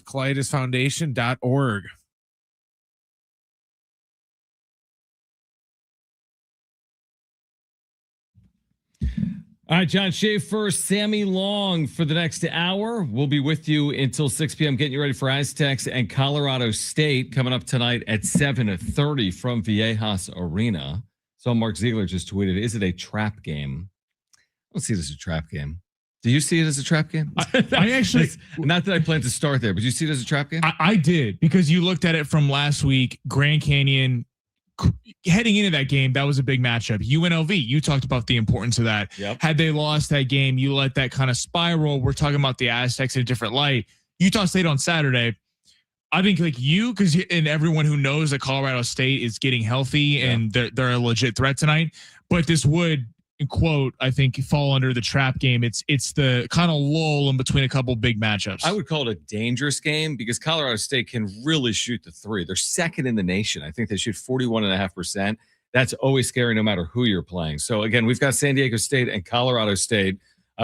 colitisfoundation.org. All right, John Schaefer, Sammy Long for the next hour. We'll be with you until 6 p.m. getting you ready for Aztecs and Colorado State coming up tonight at 7:30 from Viejas Arena. So Mark Ziegler just tweeted, is it a trap game? I don't see it as a trap game. Do you see it as a trap game? I actually, not that I plan to start there, but you see it as a trap game? I did, because you looked at it from last week, Grand Canyon. Heading into that game, that was a big matchup. UNLV, you talked about the importance of that. Yep. Had they lost that game, you let that kind of spiral. We're talking about the Aztecs in a different light. Utah State on Saturday. I think like you, because and everyone who knows that Colorado State is getting healthy and they're a legit threat tonight. But this would, quote, I think, fall under the trap game. It's the kind of lull in between a couple big matchups. I would call it a dangerous game because Colorado State can really shoot the three. They're second in the nation. I think they shoot 41.5%. That's always scary no matter who you're playing. So again, we've got San Diego State and Colorado State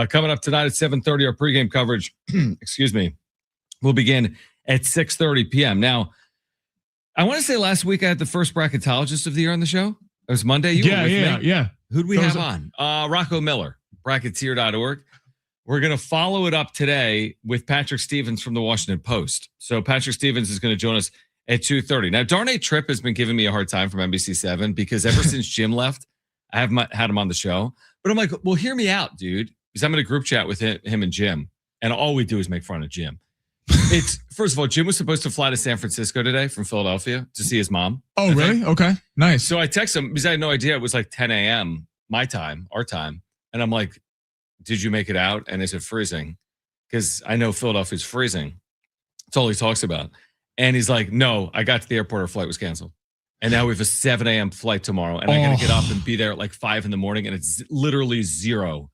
coming up tonight at 7:30. Our pregame coverage, excuse me, will begin at 6:30 p.m. Now, I want to say last week I had the first bracketologist of the year on the show. It was Monday. You were with me. Yeah. Who'd we have on? Rocco Miller, bracketeer.org. We're going to follow it up today with Patrick Stevens from the Washington Post. So Patrick Stevens is going to join us at 2:30. Now, Darnay Tripp has been giving me a hard time from NBC7 because ever since Jim left, I haven't had him on the show. But I'm like, well, hear me out, dude. Because I'm in a group chat with him and Jim. And all we do is make fun of Jim. It's first of all, Jim was supposed to fly to San Francisco today from Philadelphia to see his mom. Oh, really? Okay, nice. So I text him because I had no idea it was like 10 a.m. my time, our time, and I'm like, "Did you make it out? And is it freezing?" Because I know Philadelphia's freezing. That's all he talks about. And he's like, "No, I got to the airport. Our flight was canceled, and now we have a 7 a.m. flight tomorrow, and I got to get up and be there at like 5 in the morning, and it's literally 0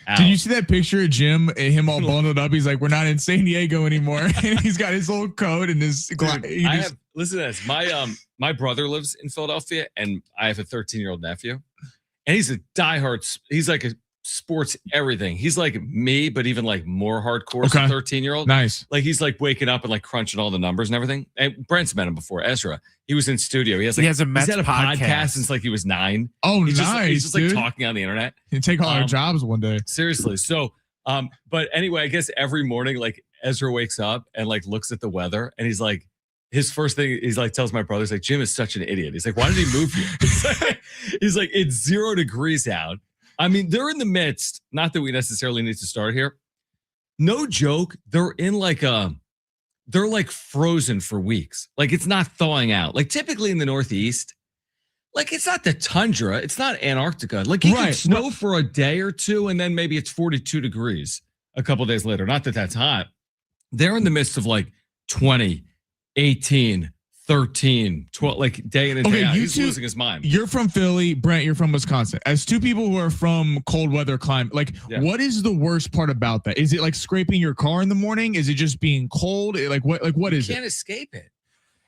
out." Did you see that picture of Jim, him all bundled up? He's like, we're not in San Diego anymore. And he's got his little coat and his. Listen to this. My brother lives in Philadelphia, and I have a 13-year-old nephew, and he's a diehard. He's like a sports everything. He's like me, but even like more hardcore. Okay. 13-year-old. Nice. Like he's like waking up and like crunching all the numbers and everything. And Brent's met him before. Ezra. He was in studio. He has a Mets he's had a podcast since like he was 9. Oh, he's nice. He's just like talking on the internet. He'll take all our jobs one day. Seriously. So, but anyway, I guess every morning, like Ezra wakes up and like looks at the weather, and he's like, his first thing, he's like, tells my brother, he's like, Jim is such an idiot. He's like, why did he move here? He's like, it's 0 degrees out. I mean, they're in the midst. Not that we necessarily need to start here. No joke. They're in like they're like frozen for weeks. Like it's not thawing out. Like typically in the Northeast, like it's not the tundra. It's not Antarctica. Like you can snow for a day or two and then maybe it's 42 degrees a couple days later. Not that that's hot. They're in the midst of like 20, 18, 13, 12, like day in and day out. He's losing his mind. You're from Philly, Brent, you're from Wisconsin. As two people who are from cold weather climate, like what is the worst part about that? Is it like scraping your car in the morning? Is it just being cold? Like what is it? You can't escape it.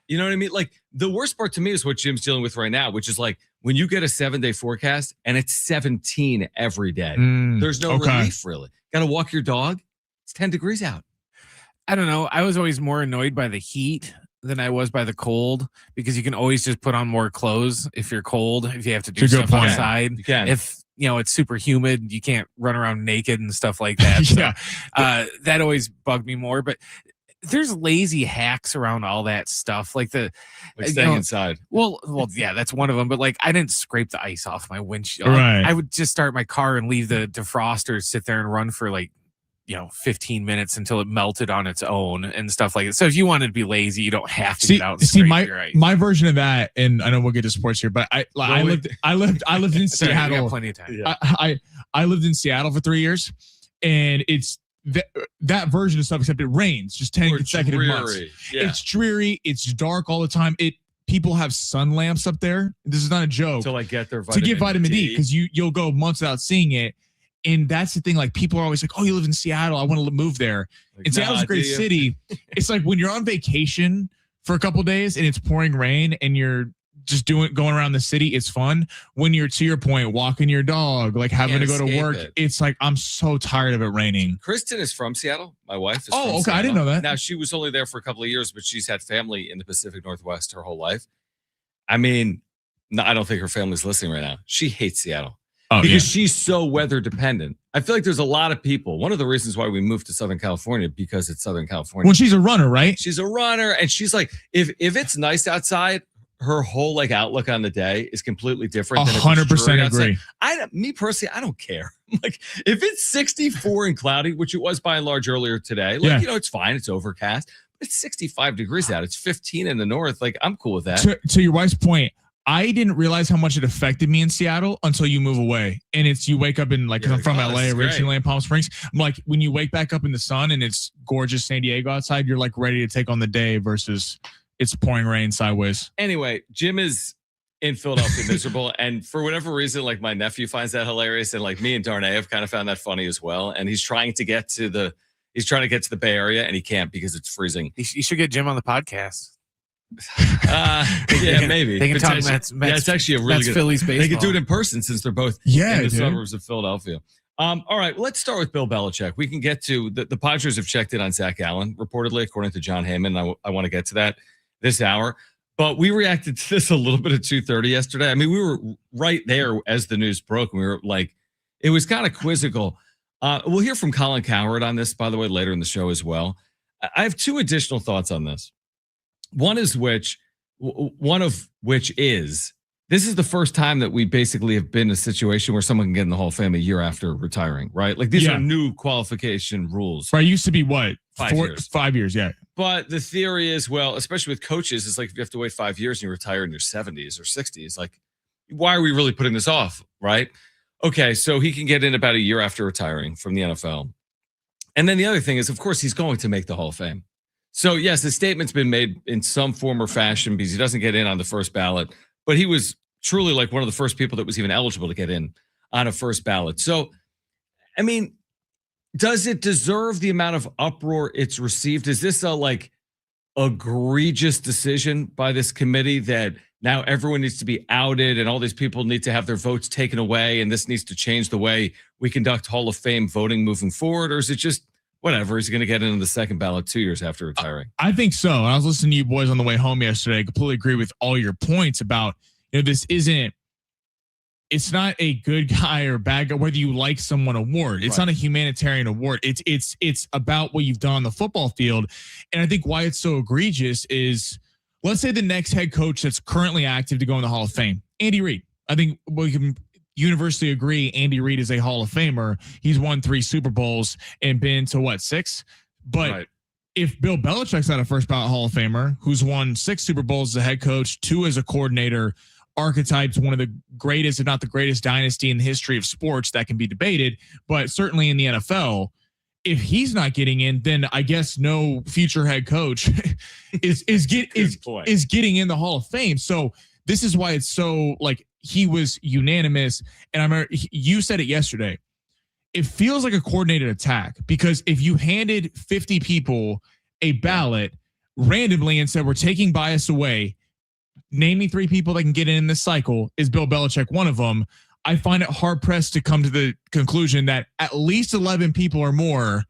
You know what I mean? Like the worst part to me is what Jim's dealing with right now, which is like when you get a 7-day forecast and it's 17 every day. There's no relief really. Got to walk your dog. It's 10 degrees out. I don't know. I was always more annoyed by the heat than I was by the cold because you can always just put on more clothes if you're cold, if you have to do stuff outside. You can. If it's super humid, you can't run around naked and stuff like that. So, that always bugged me more. But there's lazy hacks around all that stuff, like staying inside. Well, yeah, that's one of them. But like, I didn't scrape the ice off my windshield. Right. I would just start my car and leave the defroster, sit there and run for like 15 minutes until it melted on its own and stuff like that. So if you wanted to be lazy, you don't have to get out and scrape your ice. My version of that, and I know we'll get to sports here, but I lived in Seattle. You got plenty of time. Yeah. I lived in Seattle for 3 years, and it's that version of stuff, except it rains just 10 consecutive months. Yeah. It's dreary. It's dark all the time. People have sun lamps up there. This is not a joke. To like get their vitamin D, because you'll go months without seeing it. And that's the thing. Like people are always like, "Oh, you live in Seattle. I want to move there." Like, and Seattle's a great city. It's like when you're on vacation for a couple of days and it's pouring rain and you're just going around the city, it's fun. When you're, to your point, walking your dog, like having to go to work, it's like, I'm so tired of it raining. Kristen is from Seattle. My wife is from okay. Seattle. I didn't know that. Now, she was only there for a couple of years, but she's had family in the Pacific Northwest her whole life. I mean, no, I don't think her family's listening right now. She hates Seattle because she's so weather dependent. I feel like there's a lot of people. One of the reasons why we moved to Southern California, because it's Southern California. Well, she's a runner, right? She's a runner. And she's like, if it's nice outside, her whole like outlook on the day is completely different. 100% agree. Me personally, I don't care. Like if it's 64 and cloudy, which it was by and large earlier today, like, it's fine. It's overcast. But it's 65 degrees out. It's 15 in the north. Like I'm cool with that. To your wife's point, I didn't realize how much it affected me in Seattle until you move away. And you wake up in like, I'm from LA, originally in Palm Springs. I'm like, when you wake back up in the sun and it's gorgeous San Diego outside, you're like ready to take on the day versus it's pouring rain sideways. Anyway, Jim is in Philadelphia miserable. And for whatever reason, like my nephew finds that hilarious. And like me and Darnay have kind of found that funny as well. And he's trying to get to the Bay Area and he can't because it's freezing. You should get Jim on the podcast. Maybe they can talk. It's actually a really good Phillies baseball. They can do it in person since they're both in the suburbs of Philadelphia. All right, let's start with Bill Belichick. We can get to the Padres have checked in on Zac Gallen, reportedly, according to Jon Heyman. I want to get to that this hour, but we reacted to this a little bit at 2:30 yesterday. I mean, we were right there as the news broke, and we were like, it was kind of quizzical. We'll hear from Colin Cowherd on this, by the way, later in the show as well. I have two additional thoughts on this. One of which is this is the first time that we basically have been in a situation where someone can get in the Hall of Fame a year after retiring, right? Like these are new qualification rules. Right. It used to be what? 5 years. 5 years, yeah. But the theory is, well, especially with coaches, it's like if you have to wait 5 years and you retire in your 70s or 60s, like, why are we really putting this off, right? Okay, so he can get in about a year after retiring from the NFL. And then the other thing is, of course, he's going to make the Hall of Fame. So, yes, the statement's been made in some form or fashion because he doesn't get in on the first ballot, but he was truly like one of the first people that was even eligible to get in on a first ballot. So, I mean, does it deserve the amount of uproar it's received? Is this a like egregious decision by this committee that now everyone needs to be outed and all these people need to have their votes taken away and this needs to change the way we conduct Hall of Fame voting moving forward? Or is it just whatever, he's going to get into the second ballot 2 years after retiring? I think so. I was listening to you boys on the way home yesterday. I completely agree with all your points about, it's not a good guy or bad guy, whether you like someone award. It's not a humanitarian award. It's about what you've done on the football field. And I think why it's so egregious is, let's say the next head coach that's currently active to go in the Hall of Fame, Andy Reid. I think we can universally agree Andy Reid is a Hall of Famer. He's won 3 Super Bowls and been to 6? But if Bill Belichick's not a first ballot Hall of Famer, who's won 6 Super Bowls as a head coach, 2 as a coordinator, archetypes one of the greatest, if not the greatest dynasty in the history of sports, that can be debated, but certainly in the NFL, if he's not getting in, then I guess no future head coach is getting in the Hall of Fame. So this is why it's so like he was unanimous. And I remember you said it yesterday. It feels like a coordinated attack because if you handed 50 people a ballot randomly and said, we're taking bias away, name me 3 people that can get in this cycle, is Bill Belichick one of them? I find it hard pressed to come to the conclusion that at least 11 people or more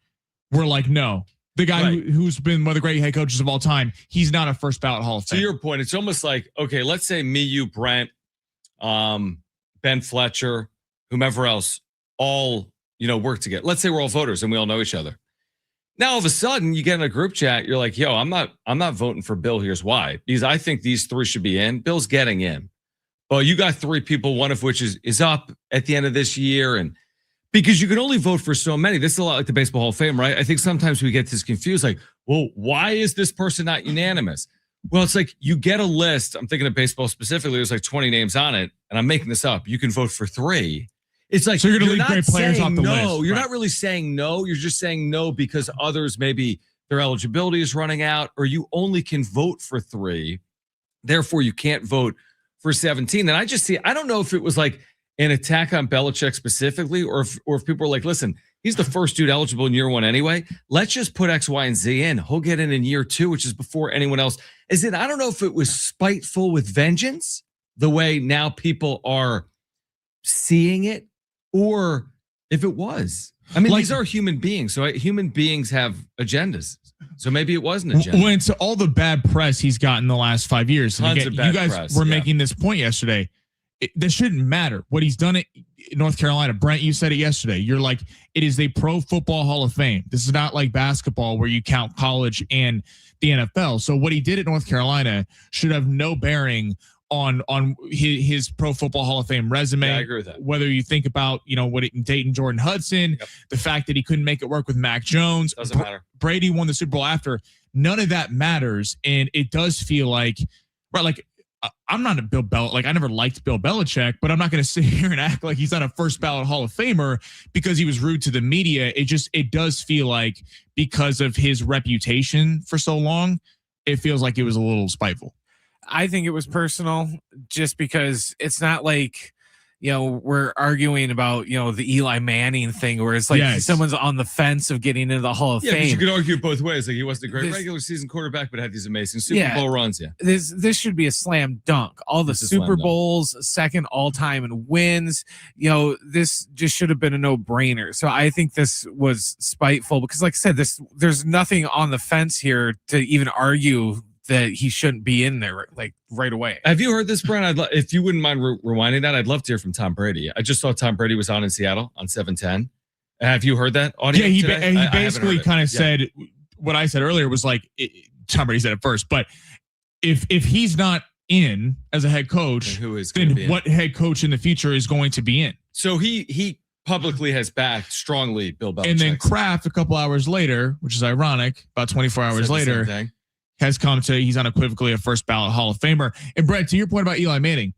were like, no, the guy who's been one of the great head coaches of all time, he's not a first ballot Hall of Fame. To your point, it's almost like, okay, let's say me, you, Brent, Ben Fletcher, whomever else, all, work together. Let's say we're all voters and we all know each other. Now, all of a sudden, you get in a group chat, you're like, yo, I'm not voting for Bill. Here's why. Because I think these 3 should be in. Bill's getting in. Well, you got 3 people, one of which is up at the end of this year. And because you can only vote for so many. This is a lot like the Baseball Hall of Fame, right? I think sometimes we get this confused, like, well, why is this person not unanimous? Well, it's like you get a list. I'm thinking of baseball specifically. There's like 20 names on it, and I'm making this up. You can vote for 3. It's like, so you're going to leave great players off the list. You're not really saying no. You're just saying no because others, maybe their eligibility is running out, or you only can vote for 3. Therefore, you can't vote for 17. And I don't know if it was like an attack on Belichick specifically, or if people are like, listen, he's the first dude eligible in year 1 anyway. Let's just put X, Y, and Z in. He'll get in year 2, which is before anyone else. is it, I don't know if it was spiteful with vengeance, the way now people are seeing it, or if it was. I mean, these are human beings. So human beings have agendas. So maybe it wasn't an agenda. When to all the bad press he's gotten the last 5 years. And again, you guys were making this point yesterday. This shouldn't matter what he's done in North Carolina. Brent, you said it yesterday. You're like, it is a pro football Hall of Fame. This is not like basketball where you count college and the NFL. So what he did at North Carolina should have no bearing on his pro football Hall of Fame resume. Yeah, I agree with that. Whether you think about, what it dating Jordan Hudson, the fact that he couldn't make it work with Mac Jones, doesn't matter. Brady won the Super Bowl after. None of that matters. And it does feel like, right, like, I'm not a Bill Belichick. Like, I never liked Bill Belichick, but I'm not going to sit here and act like he's not a first ballot Hall of Famer because he was rude to the media. It does feel like because of his reputation for so long, it feels like it was a little spiteful. I think it was personal just because it's not like, we're arguing about, the Eli Manning thing where it's like someone's on the fence of getting into the Hall of Fame. You could argue both ways. Like, he wasn't a great regular season quarterback, but had these amazing Super Bowl runs. Yeah. This should be a slam dunk. All the Super Bowls, second all time in wins. This just should have been a no brainer. So I think this was spiteful because, like I said, there's nothing on the fence here to even argue that he shouldn't be in there like right away. Have you heard this, Brian? If you wouldn't mind rewinding that, I'd love to hear from Tom Brady. I just saw Tom Brady was on in Seattle on 710. Have you heard that audio? Yeah, he basically kind of said what I said earlier was like, Tom Brady said it first, but if he's not in as a head coach, then what head coach in the future is going to be in? So he publicly has backed strongly Bill Belichick. And then Kraft a couple hours later, which is ironic, about 24 hours later, has come to, he's unequivocally a first ballot Hall of Famer. And Brett, to your point about Eli Manning,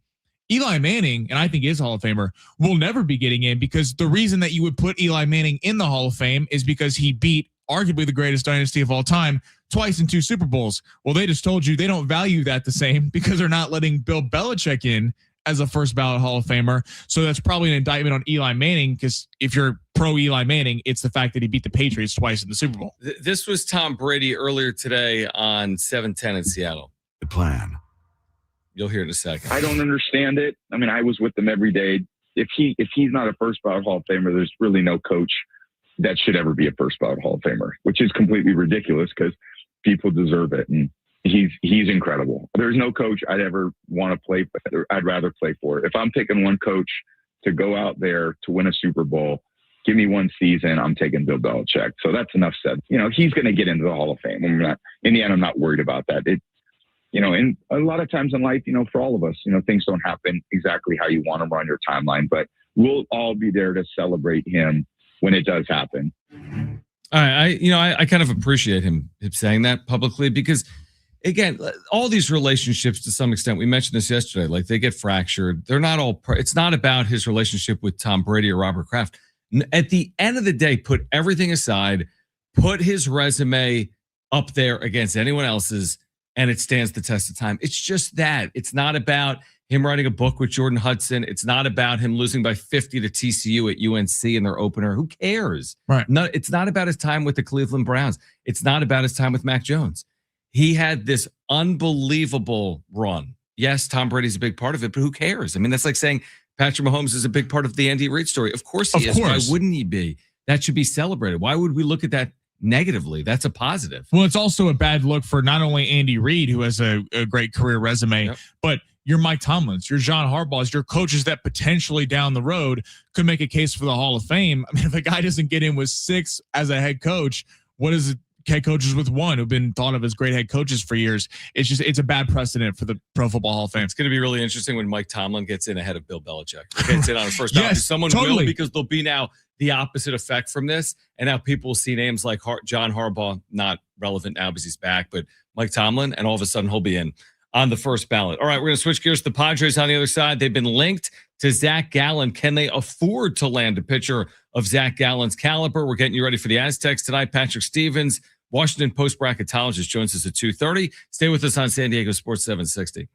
and I think is Hall of Famer, will never be getting in because the reason that you would put Eli Manning in the Hall of Fame is because he beat arguably the greatest dynasty of all time twice in 2 Super Bowls. Well, they just told you they don't value that the same because they're not letting Bill Belichick in as a first ballot Hall of Famer. So that's probably an indictment on Eli Manning because if you're pro Eli Manning, it's the fact that he beat the Patriots twice in the Super Bowl. This was Tom Brady earlier today on 710 in Seattle. The plan. You'll hear it in a second. I don't understand it. I mean, I was with him every day. If he's not a first ballot Hall of Famer, there's really no coach that should ever be a first ballot Hall of Famer, which is completely ridiculous because people deserve it. And he's incredible. There's no coach I'd ever want to play for. I'd rather play for. If I'm picking one coach to go out there to win a Super Bowl, give me one season, I'm taking Bill Belichick. So that's enough said. He's going to get into the Hall of Fame. In the end, I'm not worried about that. And a lot of times in life, for all of us, things don't happen exactly how you want them on your timeline, but we'll all be there to celebrate him when it does happen. I kind of appreciate him saying that publicly because, again, all these relationships to some extent, we mentioned this yesterday, like they get fractured. They're not all, it's not about his relationship with Tom Brady or Robert Kraft. At the end of the day, put everything aside, put his resume up there against anyone else's, and it stands the test of time. It's just that. It's not about him writing a book with Jordan Hudson. It's not about him losing by 50 to TCU at UNC in their opener. Who cares? Right. No, it's not about his time with the Cleveland Browns. It's not about his time with Mac Jones. He had this unbelievable run. Yes, Tom Brady's a big part of it, but who cares? I mean, that's like saying Patrick Mahomes is a big part of the Andy Reid story. Of course he is. Why wouldn't he be? That should be celebrated. Why would we look at that negatively? That's a positive. Well, it's also a bad look for not only Andy Reid, who has a great career resume, but your Mike Tomlins, your John Harbaughs, your coaches that potentially down the road could make a case for the Hall of Fame. I mean, if a guy doesn't get in with 6 as a head coach, what is it? Head coaches with 1 who've been thought of as great head coaches for years. It's a bad precedent for the Pro Football Hall of Fame. It's going to be really interesting when Mike Tomlin gets in ahead of Bill Belichick. Gets in on his first ballot. Someone will, because there'll be now the opposite effect from this. And now people will see names like John Harbaugh, not relevant now because he's back, but Mike Tomlin, and all of a sudden he'll be in on the first ballot. All right, we're going to switch gears to the Padres on the other side. They've been linked to Zac Gallen. Can they afford to land a pitcher of Zac Gallen's caliber? We're getting you ready for the Aztecs tonight. Patrick Stevens, Washington Post bracketologist, joins us at 2:30. Stay with us on San Diego Sports 760.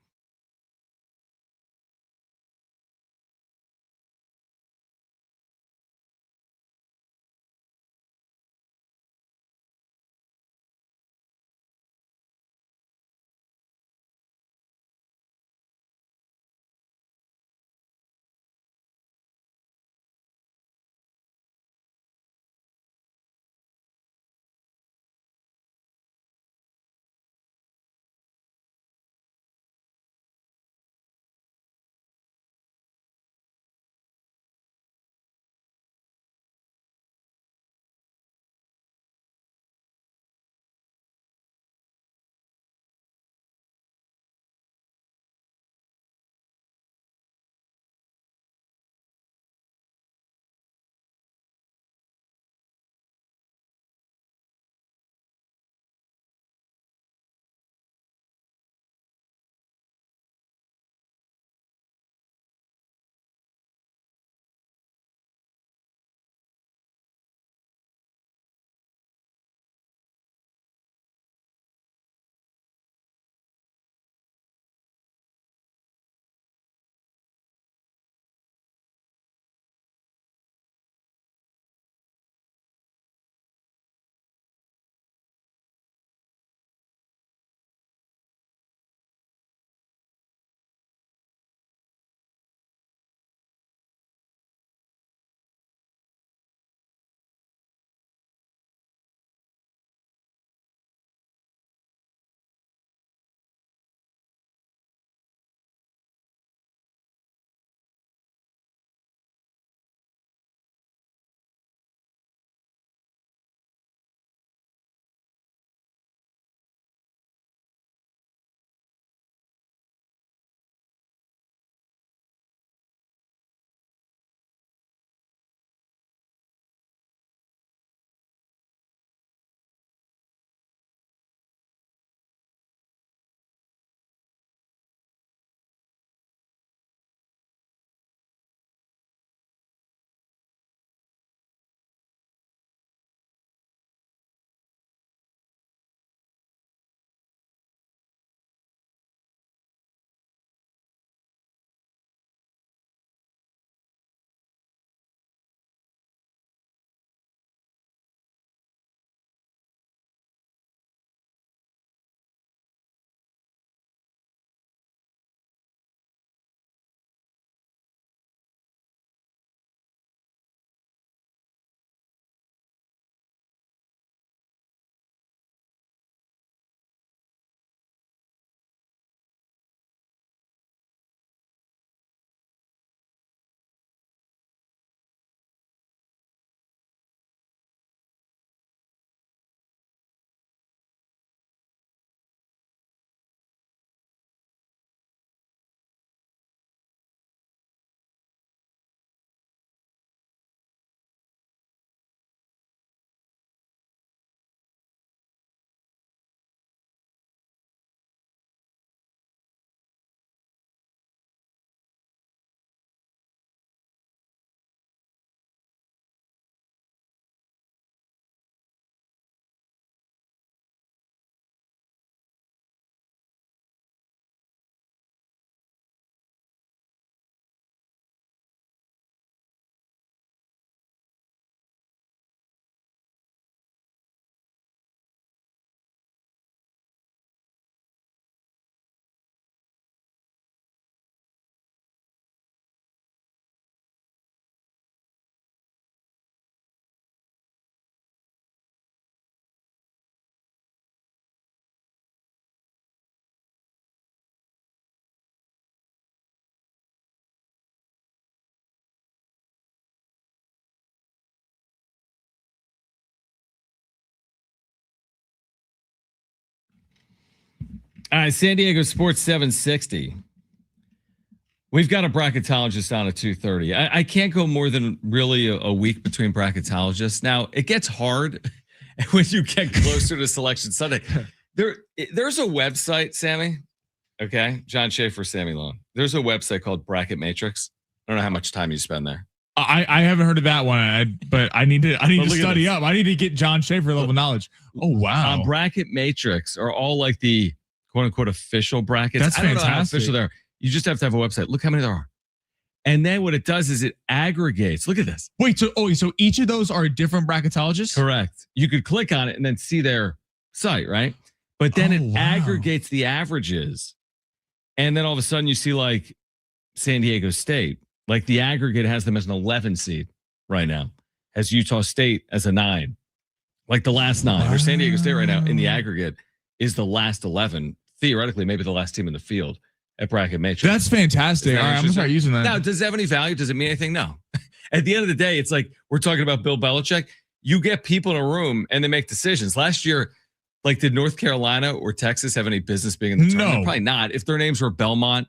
All right, San Diego Sports 760. We've got a bracketologist on at 2:30. I can't go more than really a week between bracketologists. Now, it gets hard when you get closer to Selection Sunday. There's a website, Sammy. Okay, John Schaefer, Sammy Long. There's a website called Bracket Matrix. I don't know how much time you spend there. I haven't heard of that one, but I need to study up. I need to get John Schaefer level knowledge. Oh wow! Bracket Matrix are all like the quote unquote official brackets. That's fantastic. Know how official they are. You just have to have a website. Look how many there are. And then what it does is it aggregates. Look at this. Wait, so each of those are a different bracketologist? Correct. You could click on it and then see their site, right? But then it aggregates the averages. And then all of a sudden you see like San Diego State. Like the aggregate has them as an 11 seed right now. Has Utah State as a 9. Like the last 9. Or San Diego State right now in the aggregate is the last 11. Theoretically, maybe the last team in the field. At Bracket Matrix. That's fantastic. All right, I'm gonna start using that. Now, does it have any value? Does it mean anything? No. At the end of the day, it's like we're talking about Bill Belichick. You get people in a room and they make decisions. Last year, like did North Carolina or Texas have any business being in the tournament? No. Probably not. If their names were Belmont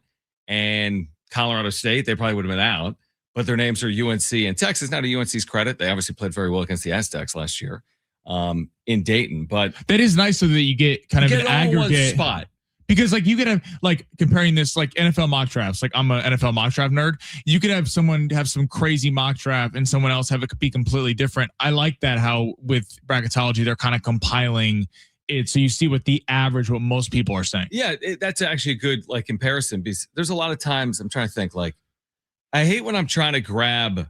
and Colorado State, they probably would have been out. But their names are UNC and Texas. Now, to UNC's credit, they obviously played very well against the Aztecs last year in Dayton. But that is nice so that you get kind of an aggregate spot. Because like you could have like comparing this like NFL mock drafts, like I'm an NFL mock draft nerd. You could have someone have some crazy mock draft and someone else have it be completely different. I like that how with bracketology, they're kind of compiling it. So you see what the average, what most people are saying. Yeah, that's actually a good like comparison because there's a lot of times I'm trying to think like, I hate when I'm trying to grab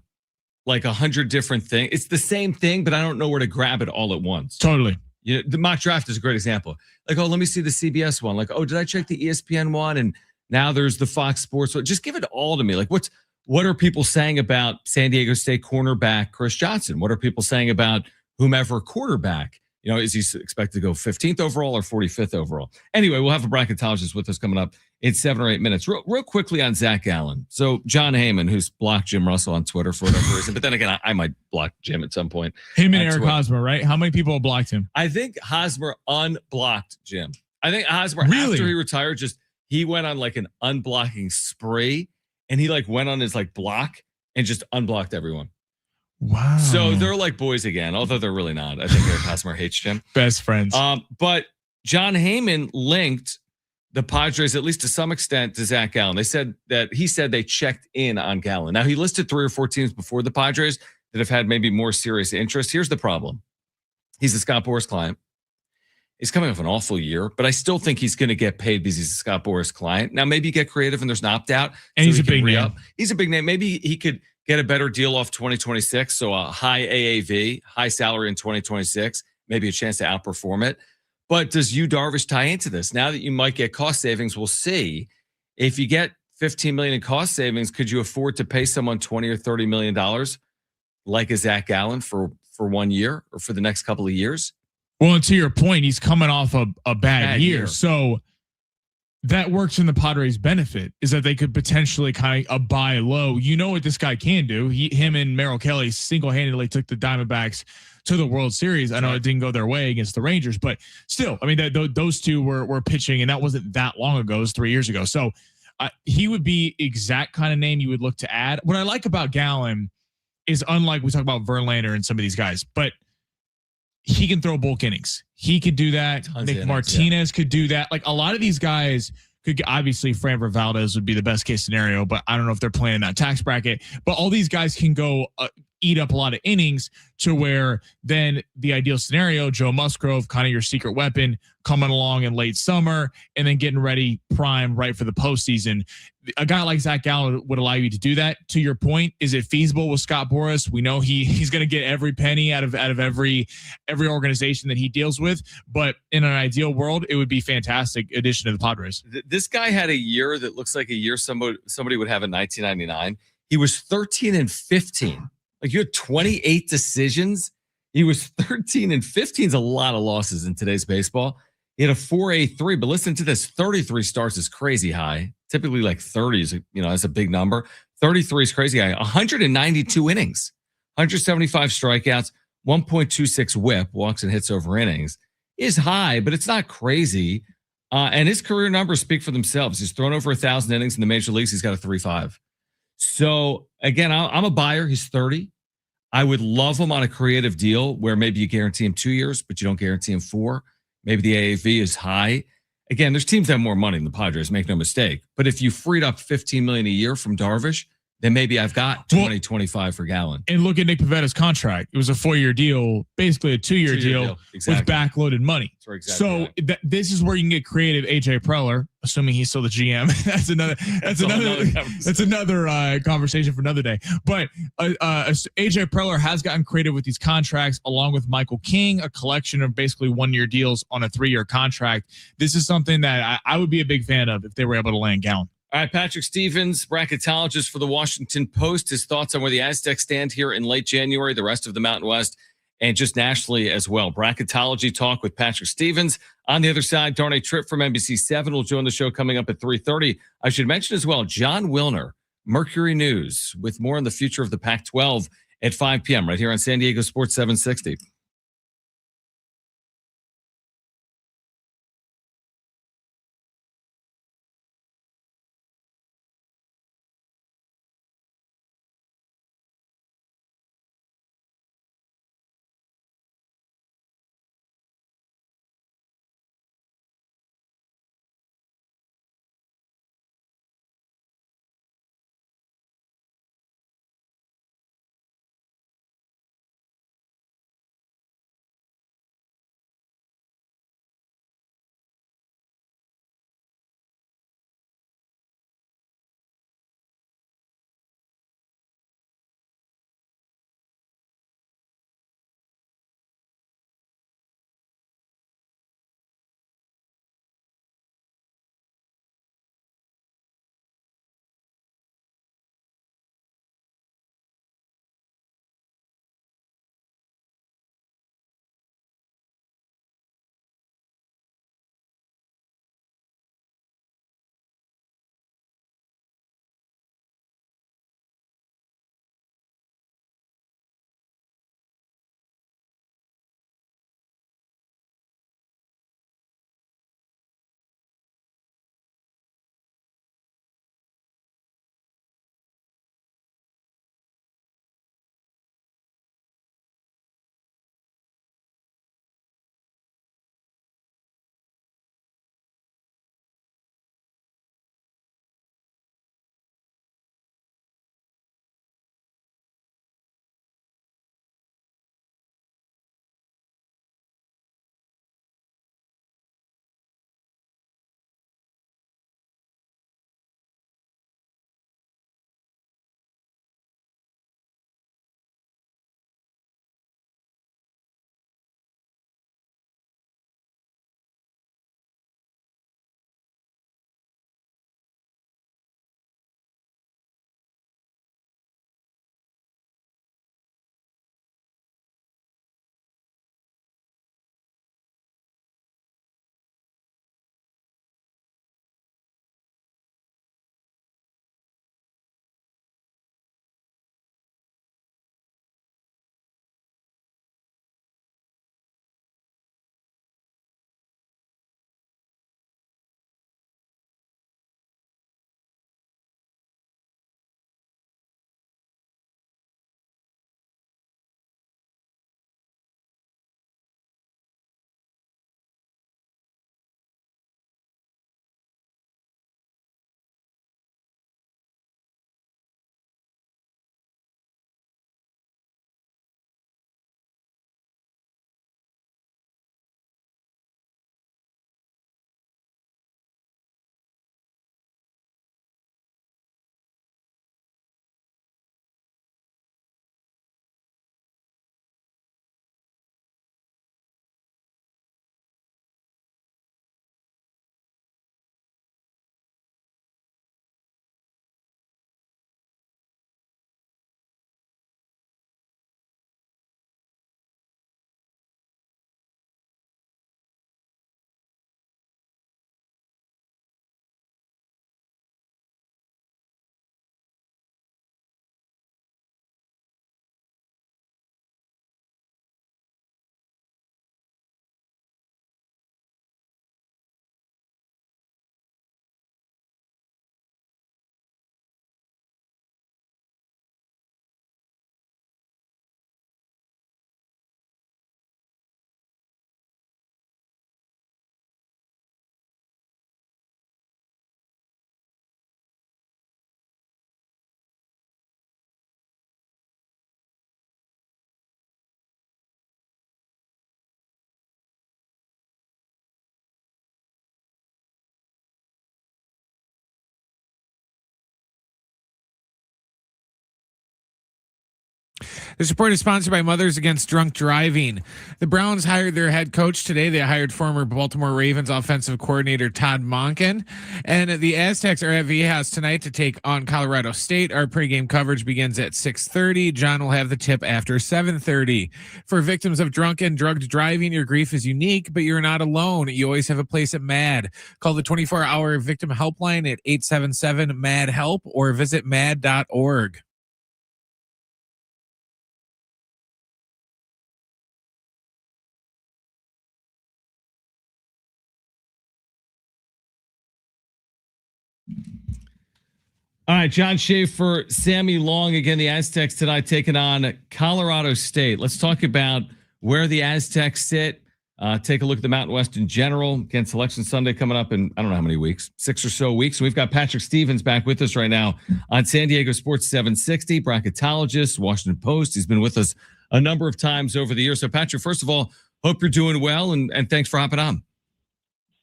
like 100 different things. It's the same thing, but I don't know where to grab it all at once. Totally. You know, the mock draft is a great example. Like, oh, let me see the CBS one. Like, oh, did I check the ESPN one? And now there's the Fox Sports one. Just give it all to me. Like, what are people saying about San Diego State cornerback Chris Johnson? What are people saying about whomever quarterback? You know, is he expected to go 15th overall or 45th overall? Anyway, we'll have a bracketologist with us coming up in 7 or 8 minutes. Real quickly on Zac Gallen. So Jon Heyman, who's blocked Jim Russell on Twitter for whatever reason, but then again, I might block Jim at some point. Him and Eric Hosmer, right? How many people have blocked him? I think Hosmer unblocked Jim. I think Hosmer, after he retired, he went on like an unblocking spree, and he like went on his like block and just unblocked everyone. Wow. So they're like boys again, although they're really not. I think Eric Hosmer hates Jim. Best friends. But Jon Heyman linked the Padres, at least to some extent, to Zac Gallen. He said they checked in on Gallen. Now, he listed 3 or 4 teams before the Padres that have had maybe more serious interest. Here's the problem. He's a Scott Boras client. He's coming off an awful year, but I still think he's going to get paid because he's a Scott Boras client. Now, maybe you get creative and there's an opt-out. And so he's a big name. He's a big name. Maybe he could get a better deal off 2026. So a high AAV, high salary in 2026, maybe a chance to outperform it. But does Yu Darvish tie into this? Now that you might get cost savings, we'll see. If you get $15 million in cost savings, could you afford to pay someone $20 or $30 million like a Zac Gallen for 1 year or for the next couple of years? Well, and to your point, he's coming off a bad year. So that works in the Padres' benefit is that they could potentially kind of buy low. You know what this guy can do. Him and Merrill Kelly single-handedly took the Diamondbacks to the World Series. I know it didn't go their way against the Rangers, but still, I mean, those two were pitching, and that wasn't that long ago. It was 3 years ago. So he would be exact kind of name you would look to add. What I like about Gallen is unlike we talk about Verlander and some of these guys, but he can throw bulk innings. He could do that. Nick Martinez could do that. Like a lot of these guys could, obviously Framber Valdez would be the best case scenario, but I don't know if they're playing in that tax bracket. But all these guys can go eat up a lot of innings to where then the ideal scenario, Joe Musgrove, kind of your secret weapon, coming along in late summer and then getting ready prime right for the postseason. A guy like Zac Gallen would allow you to do that. To your point, is it feasible with Scott Boras? We know he's going to get every penny out of every organization that he deals with. But in an ideal world, it would be fantastic addition to the Padres. This guy had a year that looks like a year somebody would have in 1999. He was 13-15. Like you had 28 decisions. He was 13-15 is a lot of losses in today's baseball. He had a 4.83, but listen to this: 33 starts is crazy high. Typically, like 30 is, that's a big number. 33 is crazy high. 192 innings, 175 strikeouts, 1.26 WHIP, walks and hits over innings, is high, but it's not crazy. And his career numbers speak for themselves. He's thrown over 1,000 innings in the major leagues. He's got a 3.5. So again, I'm a buyer. He's 30. I would love him on a creative deal where maybe you guarantee him 2 years, but you don't guarantee him 4. Maybe the AAV is high. Again, there's teams that have more money than the Padres, make no mistake. But if you freed up $15 million a year from Darvish, then maybe I've got 25 for Gallen. And look at Nick Pavetta's contract. It was a 4-year deal, basically a 2-year deal exactly. with backloaded money. Exactly so right. This is where you can get creative. AJ Preller, assuming he's still the GM. that's another conversation for another day. But AJ Preller has gotten creative with these contracts, along with Michael King, a collection of basically 1-year deals on a 3-year contract. This is something that I would be a big fan of if they were able to land Gallen. All right, Patrick Stevens, bracketologist for the Washington Post, his thoughts on where the Aztecs stand here in late January, the rest of the Mountain West, and just nationally as well. Bracketology talk with Patrick Stevens. On the other side, Darnay Tripp from NBC7 will join the show coming up at 3:30. I should mention as well, John Wilner, Mercury News, with more on the future of the Pac-12 at 5 p.m. right here on San Diego Sports 760. This report is sponsored by Mothers Against Drunk Driving. The Browns hired their head coach today. They hired former Baltimore Ravens offensive coordinator Todd Monken. And the Aztecs are at Viejas tonight to take on Colorado State. Our pregame coverage begins at 6:30. John will have the tip after 7:30. For victims of drunk and drugged driving, your grief is unique, but you're not alone. You always have a place at MAD. Call the 24-hour victim helpline at 877-MAD-HELP or visit mad.org. All right, John Schaefer, Sammy Long, again, the Aztecs tonight taking on Colorado State. Let's talk about where the Aztecs sit. Take a look at the Mountain West in general. Again, Selection Sunday coming up in, I don't know how many weeks, 6 or so weeks. We've got Patrick Stevens back with us right now on San Diego Sports 760, bracketologist, Washington Post. He's been with us a number of times over the years. So, Patrick, first of all, hope you're doing well, and thanks for hopping on.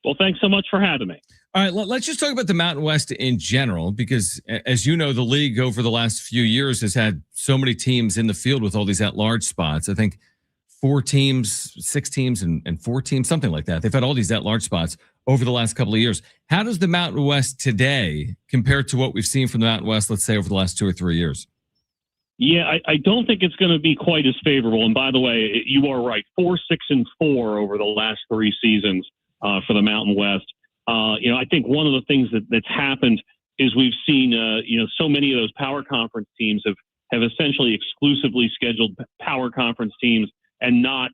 Well, thanks so much for having me. All right, let's just talk about the Mountain West in general, because as you know, the league over the last few years has had so many teams in the field with all these at-large spots. I think 4 teams, 6 teams, and 4 teams, something like that. They've had all these at-large spots over the last couple of years. How does the Mountain West today compare to what we've seen from the Mountain West, let's say, over the last 2 or 3 years? Yeah, I don't think it's going to be quite as favorable. And by the way, you are right, 4, 6, and 4 over the last 3 seasons for the Mountain West. I think one of the things that's happened is we've seen, so many of those power conference teams have essentially exclusively scheduled power conference teams and not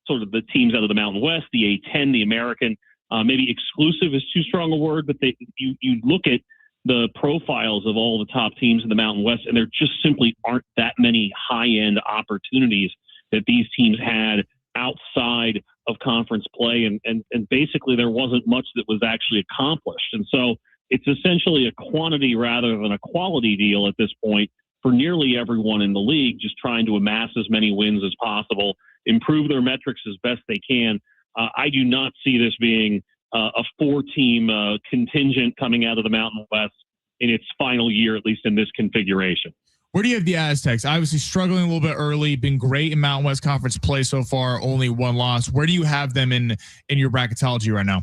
sort of the teams out of the Mountain West, the A10, the American. Maybe exclusive is too strong a word, but you look at the profiles of all the top teams in the Mountain West, and there just simply aren't that many high-end opportunities that these teams had outside of conference play, and basically there wasn't much that was actually accomplished. And so it's essentially a quantity rather than a quality deal at this point for nearly everyone in the league, just trying to amass as many wins as possible, improve their metrics as best they can. I do not see this being a 4-team contingent coming out of the Mountain West in its final year, at least in this configuration. Where do you have the Aztecs? Obviously struggling a little bit early, been great in Mountain West Conference play so far, only 1 loss. Where do you have them in your bracketology right now?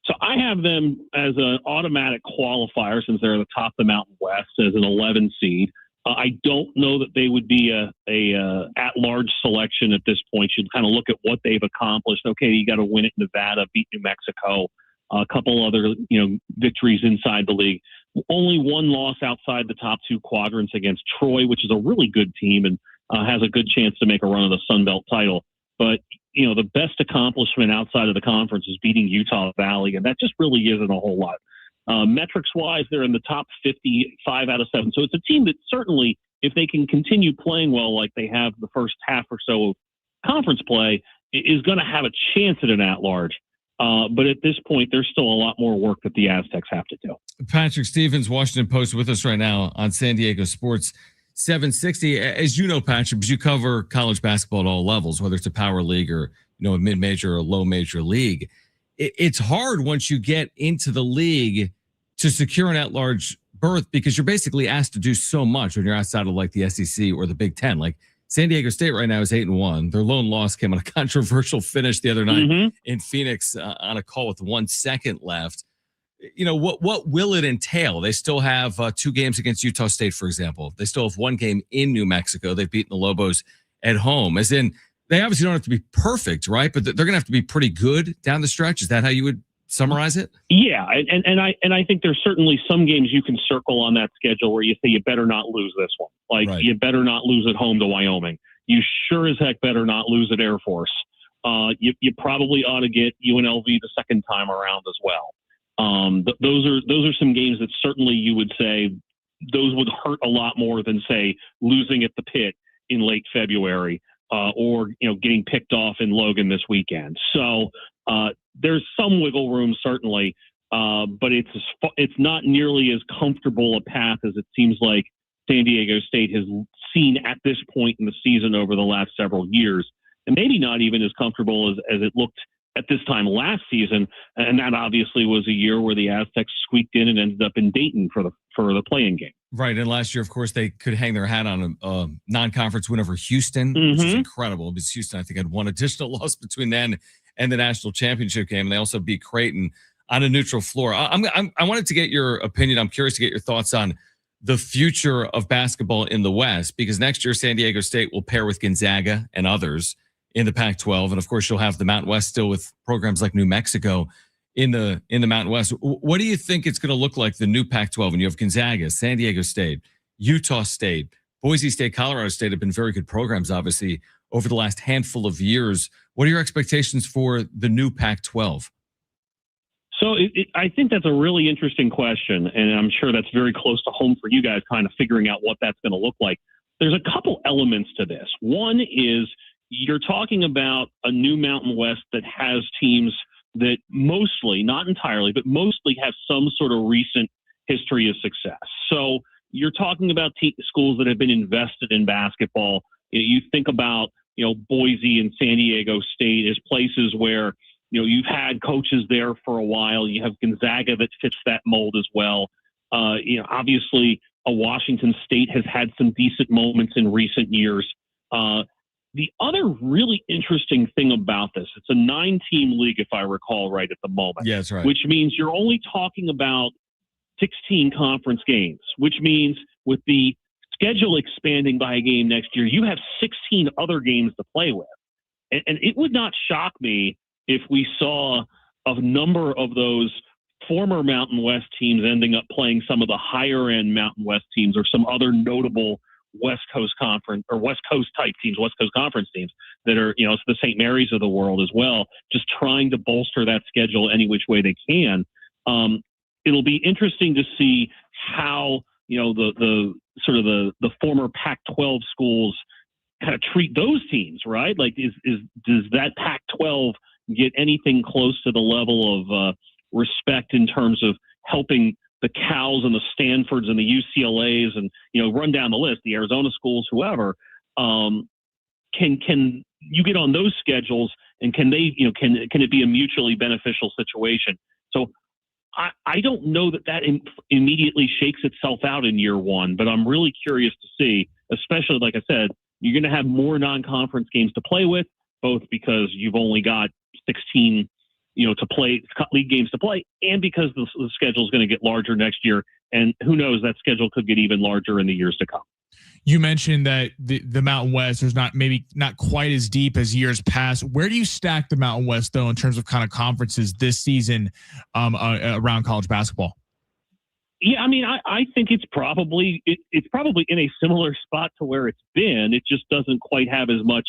So I have them as an automatic qualifier since they're at the top of the Mountain West as an 11 seed. I don't know that they would be a at-large selection at this point. You'd kind of look at what they've accomplished. Okay, you got to win at Nevada, beat New Mexico, a couple other victories inside the league. Only 1 loss outside the top 2 quadrants against Troy, which is a really good team and has a good chance to make a run of the Sun Belt title. But the best accomplishment outside of the conference is beating Utah Valley, and that just really isn't a whole lot. Metrics-wise, they're in the top 55 out of 7. So it's a team that certainly, if they can continue playing well like they have the first half or so of conference play, is going to have a chance at an at-large. But at this point, there's still a lot more work that the Aztecs have to do. Patrick Stevens, Washington Post, with us right now on San Diego Sports 760. As you know, Patrick, because you cover college basketball at all levels, whether it's a power league or a mid-major or low major league, it's hard once you get into the league to secure an at-large berth because you're basically asked to do so much when you're outside of like the SEC or the Big Ten. Like San Diego State right now is 8-1. Their lone loss came on a controversial finish the other night in Phoenix on a call with 1 second left. What will it entail? They still have 2 games against Utah State, for example. They still have 1 game in New Mexico. They've beaten the Lobos at home. As in, they obviously don't have to be perfect, right? But they're going to have to be pretty good down the stretch. Is that how you would summarize it? Yeah, and I think there's certainly some games you can circle on that schedule where you say you better not lose this one. Like You better not lose at home to Wyoming. You sure as heck better not lose at Air Force. You probably ought to get UNLV the second time around as well. Those are some games that certainly you would say those would hurt a lot more than say losing at the Pit in late February or getting picked off in Logan this weekend. So there's some wiggle room certainly, but it's not nearly as comfortable a path as it seems like San Diego State has seen at this point in the season over the last several years, and maybe not even as comfortable as it looked at this time last season, and that obviously was a year where the Aztecs squeaked in and ended up in Dayton for the play-in game. Right, and last year, of course, they could hang their hat on a non-conference win over Houston, which is incredible because Houston, I think, had one additional loss between then and the national championship game, and they also beat Creighton on a neutral floor. I wanted to get your opinion. I'm curious to get your thoughts on the future of basketball in the West, because next year San Diego State will pair with Gonzaga and others in the Pac-12, and of course you'll have the Mountain West still with programs like New Mexico in the Mountain West. What do you think it's going to look like, the new Pac-12? And you have Gonzaga, San Diego State, Utah State, Boise State, Colorado State have been very good programs, obviously, over the last handful of years. What are your expectations for the new Pac-12? So I think that's a really interesting question, and I'm sure that's very close to home for you guys, kind of figuring out what that's going to look like. There's a couple elements to this. One is you're talking about a new Mountain West that has teams that mostly, not entirely, but mostly have some sort of recent history of success. So you're talking about schools that have been invested in basketball. You think about, Boise and San Diego State as places where, you've had coaches there for a while. You have Gonzaga that fits that mold as well. Obviously, a Washington State has had some decent moments in recent years. The other really interesting thing about this, it's a 9-team league, if I recall right, at the moment. Yeah, that's right. Which means you're only talking about 16 conference games, which means with the schedule expanding by a game next year, you have 16 other games to play with. And it would not shock me if we saw a number of those former Mountain West teams ending up playing some of the higher end Mountain West teams or some other notable West Coast Conference or West Coast type teams, West Coast Conference teams that are, it's the St. Mary's of the world as well, just trying to bolster that schedule any which way they can. It'll be interesting to see how, the sort of the former Pac-12 schools kind of treat those teams, right? Like, does that Pac-12 get anything close to the level of respect in terms of helping the Cals and the Stanfords and the UCLAs and, run down the list, the Arizona schools, whoever, can you get on those schedules, and can they, can it be a mutually beneficial situation? So I don't know that immediately shakes itself out in year one, but I'm really curious to see, especially, like I said, you're going to have more non-conference games to play with, both because you've only got 16 to play, league games to play, and because the schedule is going to get larger next year. And who knows, that schedule could get even larger in the years to come. You mentioned that the Mountain West is not quite as deep as years past. Where do you stack the Mountain West, though, in terms of kind of conferences this season around college basketball? Yeah, I mean, I think it's probably in a similar spot to where it's been. It just doesn't quite have as much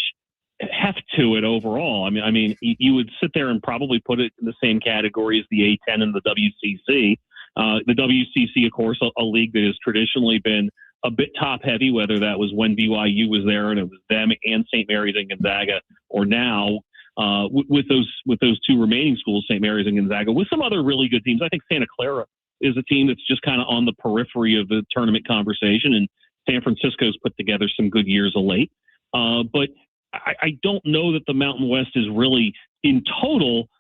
heft to it overall. I mean, you would sit there and probably put it in the same category as the A10 and the WCC. The WCC, of course, a league that has traditionally been a bit top heavy, whether that was when BYU was there and it was them and St. Mary's and Gonzaga, or now with those two remaining schools, St. Mary's and Gonzaga, with some other really good teams. I think Santa Clara is a team that's just kind of on the periphery of the tournament conversation, and San Francisco's put together some good years of late. But I don't know that the Mountain West is really in total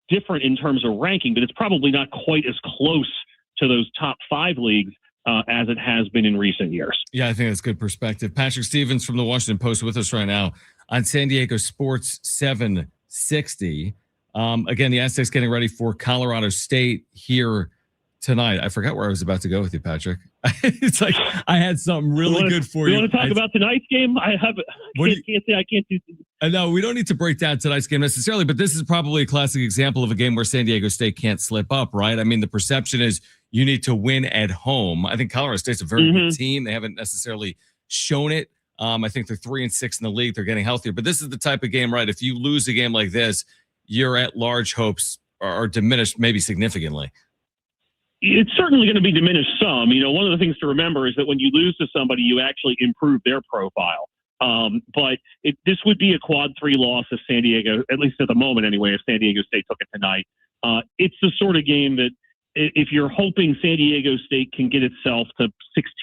different in terms of ranking, but it's probably not quite as close to those top 5 leagues as it has been in recent years. Yeah, I think that's good perspective. Patrick Stevens from the Washington Post with us right now on San Diego Sports 760. Again, the Aztecs getting ready for Colorado State here tonight. I forgot where I was about to go with you, Patrick. It's like I had something really good for you. You want to talk about tonight's game? I can't do. No, we don't need to break down tonight's game necessarily, but this is probably a classic example of a game where San Diego State can't slip up, right? I mean, the perception is you need to win at home. I think Colorado State's a very good team. They haven't necessarily shown it. I think they're 3-6 in the league. They're getting healthier, but this is the type of game, right? If you lose a game like this, your at-large hopes are diminished, maybe significantly. It's certainly going to be diminished some. One of the things to remember is that when you lose to somebody, you actually improve their profile. But this would be a quad 3 loss if San Diego, at least at the moment anyway, if San Diego State took it tonight. It's the sort of game that if you're hoping San Diego State can get itself to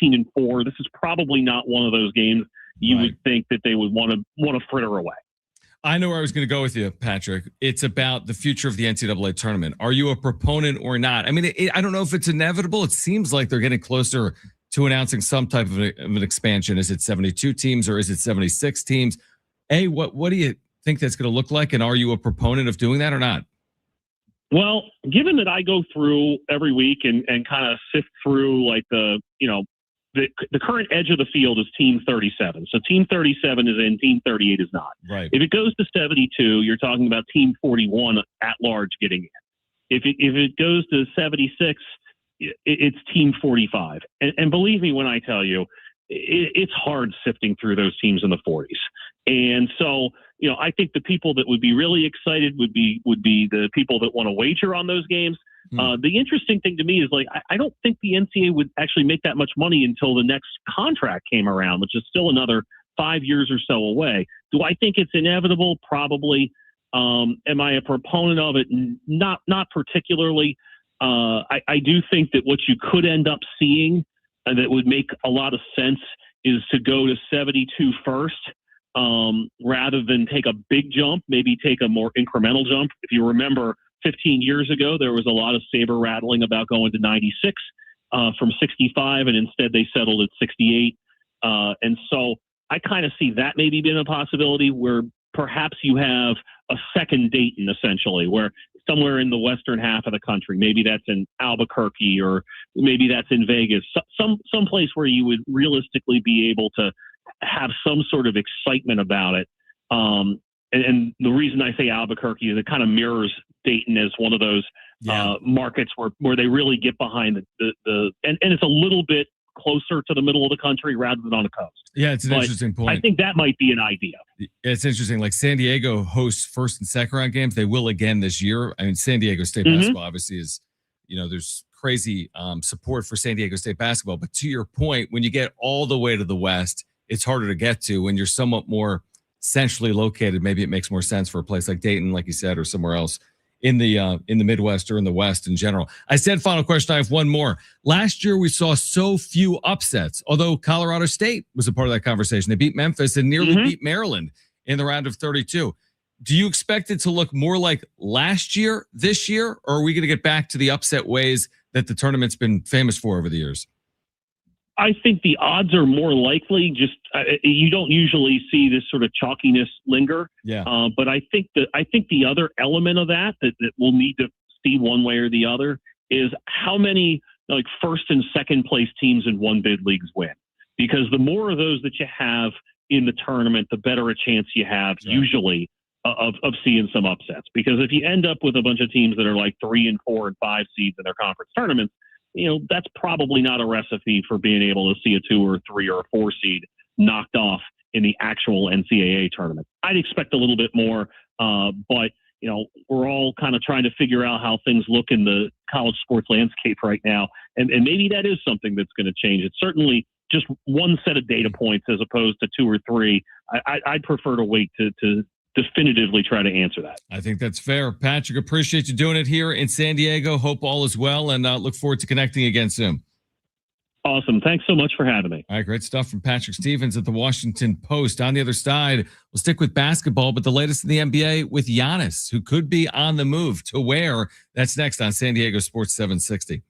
16-4, this is probably not one of those games you would think that they would want to fritter away. I know where I was going to go with you, Patrick. It's about the future of the NCAA tournament. Are you a proponent or not? I mean, I don't know if it's inevitable. It seems like they're getting closer to announcing some type of an expansion. Is it 72 teams or is it 76 teams? What do you think that's going to look like? And are you a proponent of doing that or not? Well, given that I go through every week and kind of sift through like the current edge of the field is team 37. So team 37 is in, team 38 is not. Right. If it goes to 72, you're talking about team 41 at large getting in. If it goes to 76, it's team 45. And believe me when I tell you, it's hard sifting through those teams in the 40s. And so, I think the people that would be really excited would be the people that want to wager on those games. The interesting thing to me is I don't think the NCAA would actually make that much money until the next contract came around, which is still another 5 years or so away. Do I think it's inevitable? Probably. Am I a proponent of it? Not particularly. I do think that what you could end up seeing that would make a lot of sense is to go to 72 first. Rather than take a big jump, maybe take a more incremental jump. If you remember 15 years ago, there was a lot of saber rattling about going to 96 from 65, and instead they settled at 68. And so I kind of see that maybe being a possibility where perhaps you have a second Dayton, essentially, where somewhere in the western half of the country, maybe that's in Albuquerque or maybe that's in Vegas, some place where you would realistically be able to have some sort of excitement about it. And the reason I say Albuquerque is it kind of mirrors Dayton as one of those markets where they really get behind and it's a little bit closer to the middle of the country rather than on the coast. Yeah, it's an interesting point. I think that might be an idea. It's interesting. Like San Diego hosts first and second round games. They will again this year. I mean, San Diego State basketball obviously is, there's crazy support for San Diego State basketball. But to your point, when you get all the way to the West, it's harder to get to. When you're somewhat more centrally located, maybe it makes more sense for a place like Dayton, like you said, or somewhere else in the Midwest or in the West in general. I said final question. I have one more. Last year we saw so few upsets, although Colorado State was a part of that conversation. They beat Memphis and nearly beat Maryland in the round of 32. Do you expect it to look more like last year, this year, or are we going to get back to the upset ways that the tournament's been famous for over the years? I think the odds are more likely. Just you don't usually see this sort of chalkiness linger. Yeah. But I think the other element of that we'll need to see one way or the other is how many first and second place teams in one bid leagues win. Because the more of those that you have in the tournament, the better a chance you have usually of seeing some upsets. Because if you end up with a bunch of teams that are like 3 and 4 and 5 seeds in their conference tournaments, that's probably not a recipe for being able to see a 2 or 3 or a 4 seed knocked off in the actual NCAA tournament. I'd expect a little bit more, but we're all kind of trying to figure out how things look in the college sports landscape right now, and maybe that is something that's going to change. It's certainly just one set of data points as opposed to 2 or 3. I'd prefer to wait to definitively try to answer that. I think that's fair. Patrick, appreciate you doing it here in San Diego. Hope all is well and look forward to connecting again soon. Awesome. Thanks so much for having me. All right, great stuff from Patrick Stevens at the Washington Post. On the other side, we'll stick with basketball, but the latest in the NBA with Giannis, who could be on the move to where. That's next on San Diego Sports 760.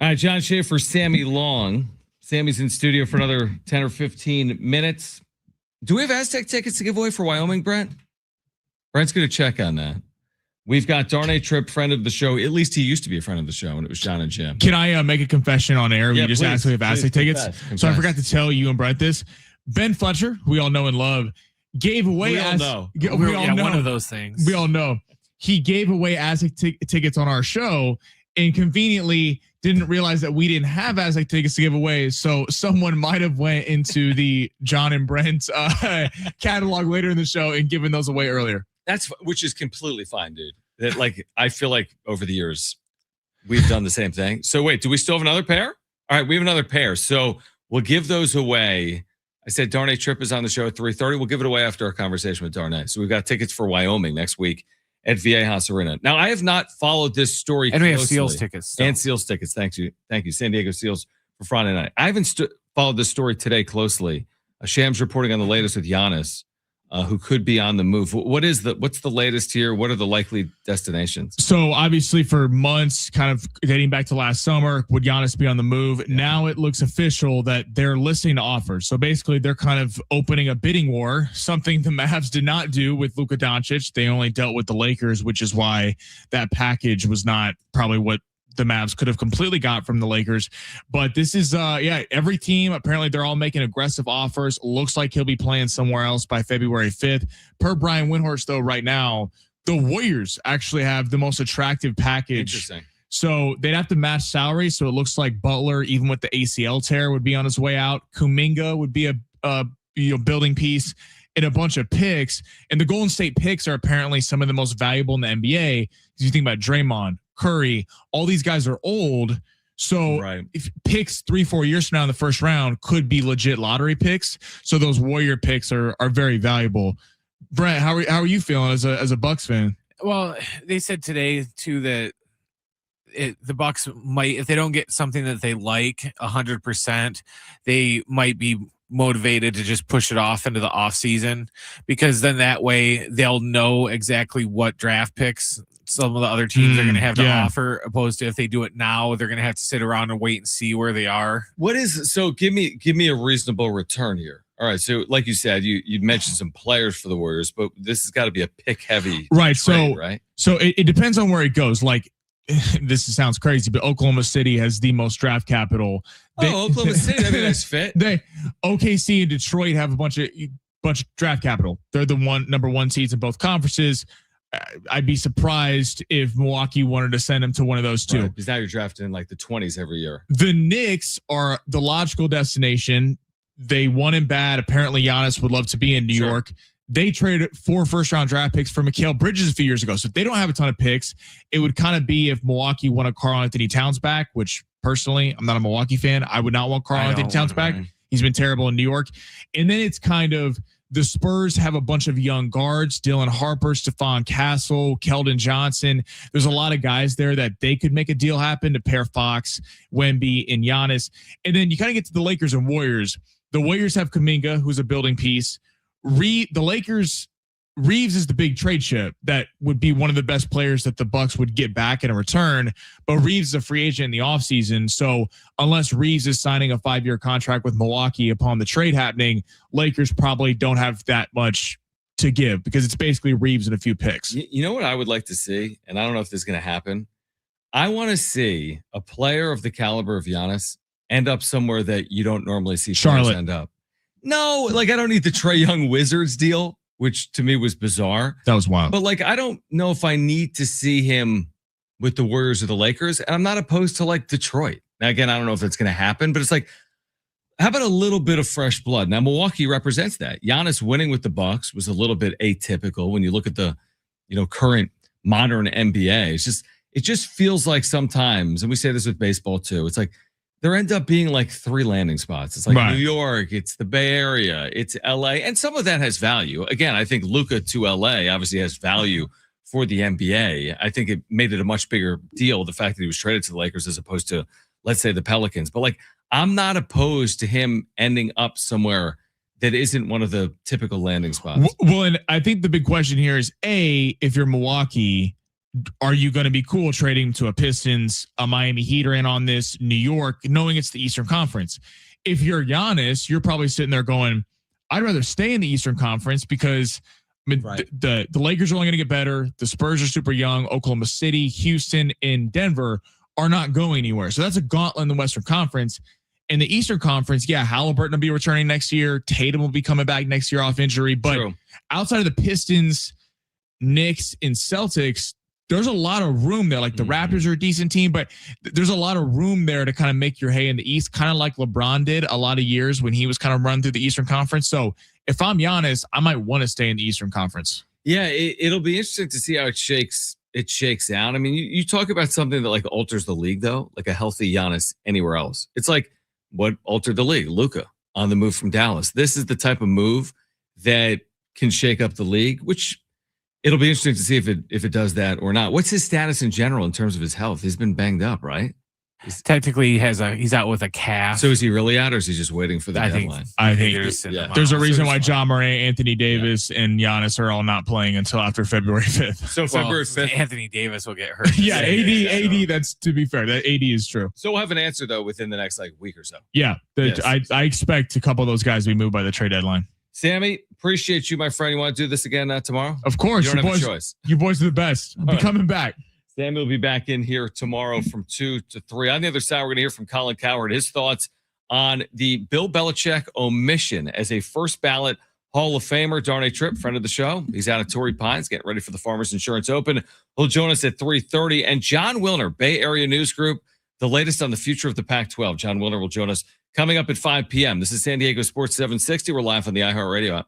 All right, John Schaefer, Sammy Long. Sammy's in studio for another 10 or 15 minutes. Do we have Aztec tickets to give away for Wyoming, Brent? Brent's going to check on that. We've got Darnay Tripp, friend of the show. At least he used to be a friend of the show, and it was Jon and Jim. Can I make a confession on air? Yeah, You just asked me if Aztec tickets. Confess. So I forgot to tell you and Brent this. Ben Fletcher, who we all know and love, gave away. We all know. We all know. One of those things. We all know. He gave away Aztec tickets on our show and conveniently didn't realize that we didn't have Aztec tickets to give away. So someone might have went into the Jon and Brent catalog later in the show and given those away earlier. Which is completely fine, dude. That, like, I feel like over the years we've done the same thing. So wait, do we still have another pair? All right, we have another pair. So we'll give those away. I said Darnay Tripp is on the show at 3:30. We'll give it away after our conversation with Darnay. So we've got tickets for Wyoming next week at Viejas Arena. Now, I have not followed this story and we have closely. Seals tickets. Still. And Seals tickets. Thank you. San Diego Seals for Friday night. I haven't followed this story today closely. Shams reporting on the latest with Giannis, who could be on the move. What's the latest here? What are the likely destinations? So obviously for months, kind of dating back to last summer, would Giannis be on the move? Yeah. Now it looks official that they're listening to offers. So basically they're kind of opening a bidding war, something the Mavs did not do with Luka Doncic. They only dealt with the Lakers, which is why that package was not probably what the Mavs could have completely got from the Lakers. But this is, every team, apparently they're all making aggressive offers. Looks like he'll be playing somewhere else by February 5th. Per Brian Windhorst, though, right now, the Warriors actually have the most attractive package. Interesting. So they'd have to match salary. So it looks like Butler, even with the ACL tear, would be on his way out. Kuminga would be a building piece and a bunch of picks. And the Golden State picks are apparently some of the most valuable in the NBA. If you think about Draymond, Curry, all these guys are old. So if picks 3-4 years from now in the first round could be legit lottery picks. So those Warrior picks are very valuable. Brent, how are you feeling as a Bucks fan? Well, they said today too that the Bucks might, if they don't get something that they like 100%, they might be motivated to just push it off into the off season, because then that way they'll know exactly what draft picks some of the other teams are going to have to offer, opposed to if they do it now, they're going to have to sit around and wait and see where they are. So give me a reasonable return here. All right. So like you said, you mentioned some players for the Warriors, but this has got to be a pick heavy. Right. Trade, So it depends on where it goes. Like, this sounds crazy, but Oklahoma City has the most draft capital. Oklahoma City, that'd be a nice fit. OKC and Detroit have a bunch of draft capital. They're the number one seeds in both conferences. I'd be surprised if Milwaukee wanted to send him to one of those two. Because now you're drafting in like the 20s every year. The Knicks are the logical destination. They won him bad. Apparently Giannis would love to be in New York. They traded 4 first-round draft picks for Mikal Bridges a few years ago. So if they don't have a ton of picks, it would kind of be if Milwaukee wanted Karl-Anthony Towns back, which personally, I'm not a Milwaukee fan. I would not want Karl-Anthony Towns back. He's been terrible in New York. And then it's kind of the Spurs have a bunch of young guards, Dylan Harper, Stephon Castle, Keldon Johnson. There's a lot of guys there that they could make a deal happen to pair Fox, Wemby, and Giannis. And then you kind of get to the Lakers and Warriors. The Warriors have Kuminga, who's a building piece. The Lakers, Reeves is the big trade chip that would be one of the best players that the Bucks would get back in a return. But Reeves is a free agent in the offseason. So unless Reeves is signing a 5-year contract with Milwaukee upon the trade happening, Lakers probably don't have that much to give because it's basically Reeves and a few picks. You know what I would like to see? And I don't know if this is going to happen. I want to see a player of the caliber of Giannis end up somewhere that you don't normally see Charlotte end up. No, like I don't need the Trae Young Wizards deal, which to me was bizarre. That was wild. But like, I don't know if I need to see him with the Warriors or the Lakers. And I'm not opposed to like Detroit. Now, again, I don't know if it's going to happen, but it's like, how about a little bit of fresh blood? Now, Milwaukee represents that. Giannis winning with the Bucks was a little bit atypical when you look at the, current modern NBA. It just feels like sometimes, and we say this with baseball too, it's like, there end up being like 3 landing spots. It's like New York, it's the Bay Area, it's LA, and some of that has value. Again, I think Luka to LA obviously has value for the NBA. I think it made it a much bigger deal, the fact that he was traded to the Lakers as opposed to, let's say, the Pelicans. But like, I'm not opposed to him ending up somewhere that isn't one of the typical landing spots. Well, and I think the big question here is, if you're Milwaukee, Are you going to be cool trading him to a Pistons, a Miami Heat are in on this, New York, knowing it's the Eastern Conference? If you're Giannis, you're probably sitting there going, I'd rather stay in the Eastern Conference because the Lakers are only going to get better. The Spurs are super young. Oklahoma City, Houston, and Denver are not going anywhere. So that's a gauntlet in the Western Conference. In the Eastern Conference, yeah, Halliburton will be returning next year. Tatum will be coming back next year off injury. But outside of the Pistons, Knicks, and Celtics, there's a lot of room there. Like the Raptors are a decent team, but there's a lot of room there to kind of make your hay in the East, kind of like LeBron did a lot of years when he was kind of running through the Eastern Conference. So if I'm Giannis, I might want to stay in the Eastern Conference. Yeah, it'll be interesting to see how it shakes out. I mean, you talk about something that like alters the league, though, like a healthy Giannis anywhere else. It's like what altered the league? Luka on the move from Dallas. This is the type of move that can shake up the league, which it'll be interesting to see if it does that or not. What's his status in general in terms of his health? He's been banged up, right? Technically, he's out with a calf. So is he really out, or is he just waiting for the deadline? I think there's a reason why John Morant, Anthony Davis, and Giannis are all not playing until after February 5th. So February 5th, Anthony Davis will get hurt. Yeah, AD. That's, to be fair, that AD is true. So we'll have an answer though within the next like week or so. Yeah, I expect a couple of those guys to be moved by the trade deadline. Sammy, appreciate you, my friend. You want to do this again tomorrow? Of course. You don't have a choice. You boys are the best. I'll be coming back. Sammy will be back in here tomorrow from 2 to 3. On the other side, we're going to hear from Colin Cowherd, his thoughts on the Bill Belichick omission as a first ballot Hall of Famer. Darnay Tripp, friend of the show. He's out at Torrey Pines, getting ready for the Farmers Insurance Open. He'll join us at 3:30. And John Wilner, Bay Area News Group, the latest on the future of the Pac-12. John Wilner will join us coming up at 5 p.m. This is San Diego Sports 760. We're live on the iHeartRadio app.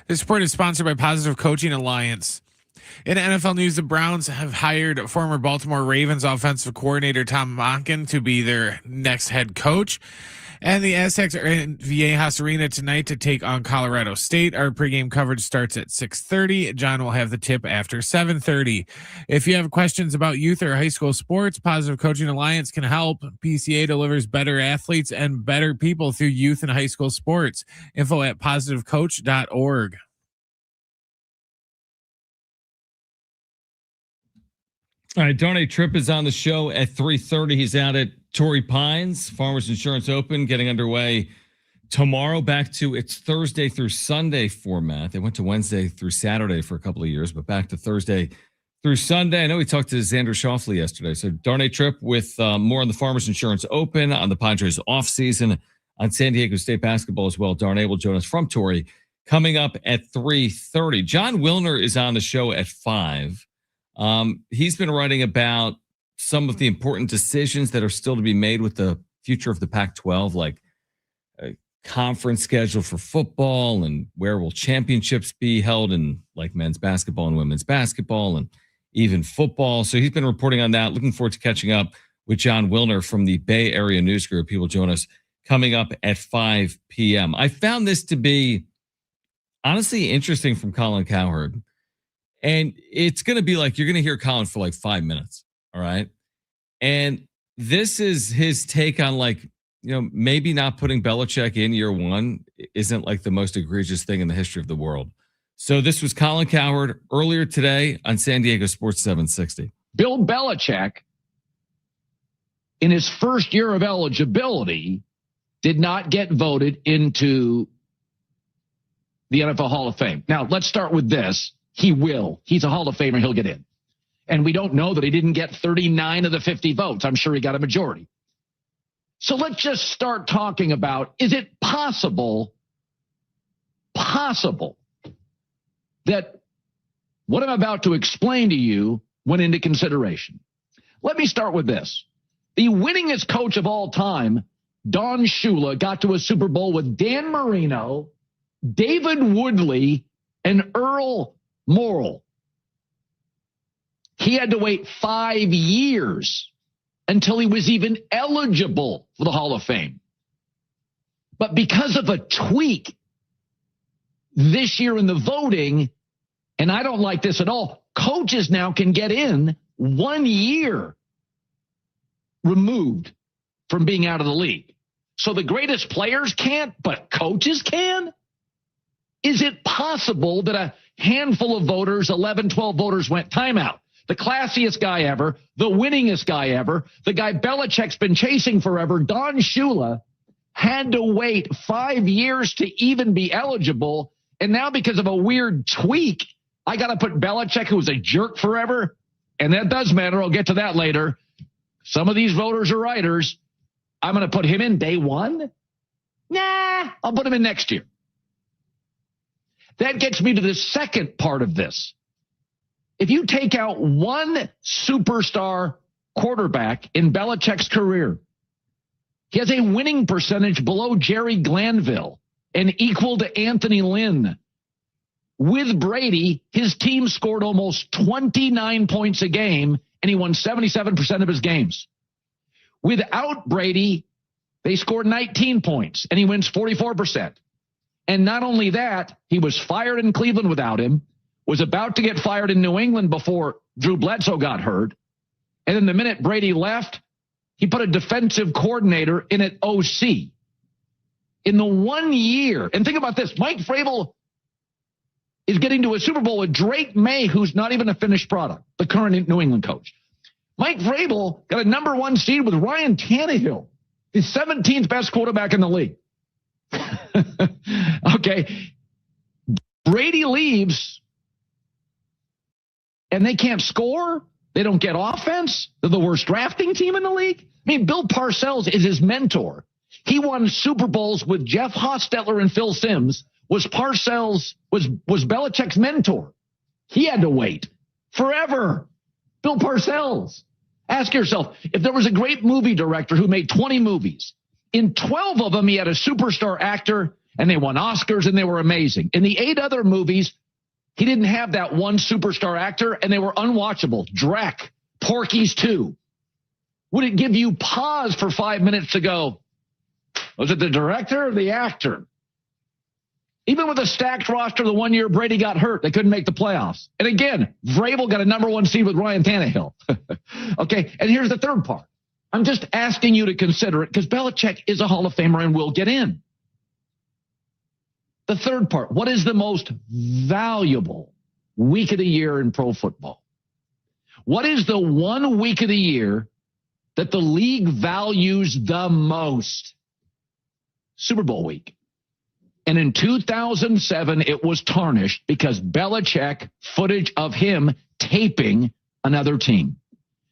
This report is sponsored by Positive Coaching Alliance. In NFL news, the Browns have hired former Baltimore Ravens offensive coordinator Tom Monken to be their next head coach. And the Aztecs are in Viejas Arena tonight to take on Colorado State. Our pregame coverage starts at 6:30. John will have the tip after 7:30. If you have questions about youth or high school sports, Positive Coaching Alliance can help. PCA delivers better athletes and better people through youth and high school sports. Info at positivecoach.org. All right, Darnay Tripp is on the show at 3:30. He's out at Torrey Pines, Farmers Insurance Open, getting underway tomorrow. Back to its Thursday through Sunday format. They went to Wednesday through Saturday for a couple of years, but back to Thursday through Sunday. I know we talked to Xander Schauffele yesterday. So Darnay Tripp with more on the Farmers Insurance Open, on the Padres offseason, on San Diego State basketball as well. Darnay will join us from Torrey coming up at 3:30. John Wilner is on the show at 5. He's been writing about some of the important decisions that are still to be made with the future of the Pac-12, like a conference schedule for football and where will championships be held in like men's basketball and women's basketball and even football. So he's been reporting on that. Looking forward to catching up with John Wilner from the Bay Area News Group. He will join us coming up at 5 p.m. I found this to be honestly interesting from Colin Cowherd. And it's going to be like, you're going to hear Colin for like 5 minutes. All right. And this is his take on like, maybe not putting Belichick in year one isn't like the most egregious thing in the history of the world. So this was Colin Cowherd earlier today on San Diego Sports 760. Bill Belichick, in his first year of eligibility, did not get voted into the NFL Hall of Fame. Now, let's start with this. He will. He's a Hall of Famer. He'll get in. And we don't know that he didn't get 39 of the 50 votes. I'm sure he got a majority. So let's just start talking about, is it possible that what I'm about to explain to you went into consideration? Let me start with this. The winningest coach of all time, Don Shula, got to a Super Bowl with Dan Marino, David Woodley, and Earl Morrall. He had to wait 5 years until he was even eligible for the Hall of Fame. But because of a tweak this year in the voting, and I don't like this at all, coaches now can get in 1 year removed from being out of the league. So the greatest players can't, but coaches can? Is it possible that a handful of voters, 11, 12 voters went timeout? The classiest guy ever, the winningest guy ever, the guy Belichick's been chasing forever, Don Shula, had to wait 5 years to even be eligible. And now because of a weird tweak, I got to put Belichick, who was a jerk forever. And that does matter. I'll get to that later. Some of these voters are writers. I'm going to put him in day one. Nah, I'll put him in next year. That gets me to the second part of this. If you take out one superstar quarterback in Belichick's career, he has a winning percentage below Jerry Glanville and equal to Anthony Lynn. With Brady, his team scored almost 29 points a game, and he won 77% of his games. Without Brady, they scored 19 points, and he wins 44%. And not only that, he was fired in Cleveland without him, was about to get fired in New England before Drew Bledsoe got hurt. And then the minute Brady left, he put a defensive coordinator in at OC. In the 1 year, and think about this, Mike Vrabel is getting to a Super Bowl with Drake May, who's not even a finished product, the current New England coach. Mike Vrabel got a number 1 seed with Ryan Tannehill, the 17th best quarterback in the league. Okay. Brady leaves and they can't score. They don't get offense. They're the worst drafting team in the league. I mean, Bill Parcells is his mentor. He won Super Bowls with Jeff Hostetler and Phil Simms. Was Belichick's mentor. He had to wait forever. Bill Parcells. Ask yourself, if there was a great movie director who made 20 movies, in 12 of them he had a superstar actor, and they won Oscars and they were amazing. In the 8 other movies, he didn't have that one superstar actor and they were unwatchable. Drek, Porky's 2. Would it give you pause for 5 minutes to go, was it the director or the actor? Even with a stacked roster, the 1 year Brady got hurt, they couldn't make the playoffs. And again, Vrabel got a #1 seed with Ryan Tannehill. Okay, and here's the third part. I'm just asking you to consider it because Belichick is a Hall of Famer and will get in. The third part, what is the most valuable week of the year in pro football? What is the one week of the year that the league values the most? Super Bowl week. And in 2007, it was tarnished because Belichick footage of him taping another team.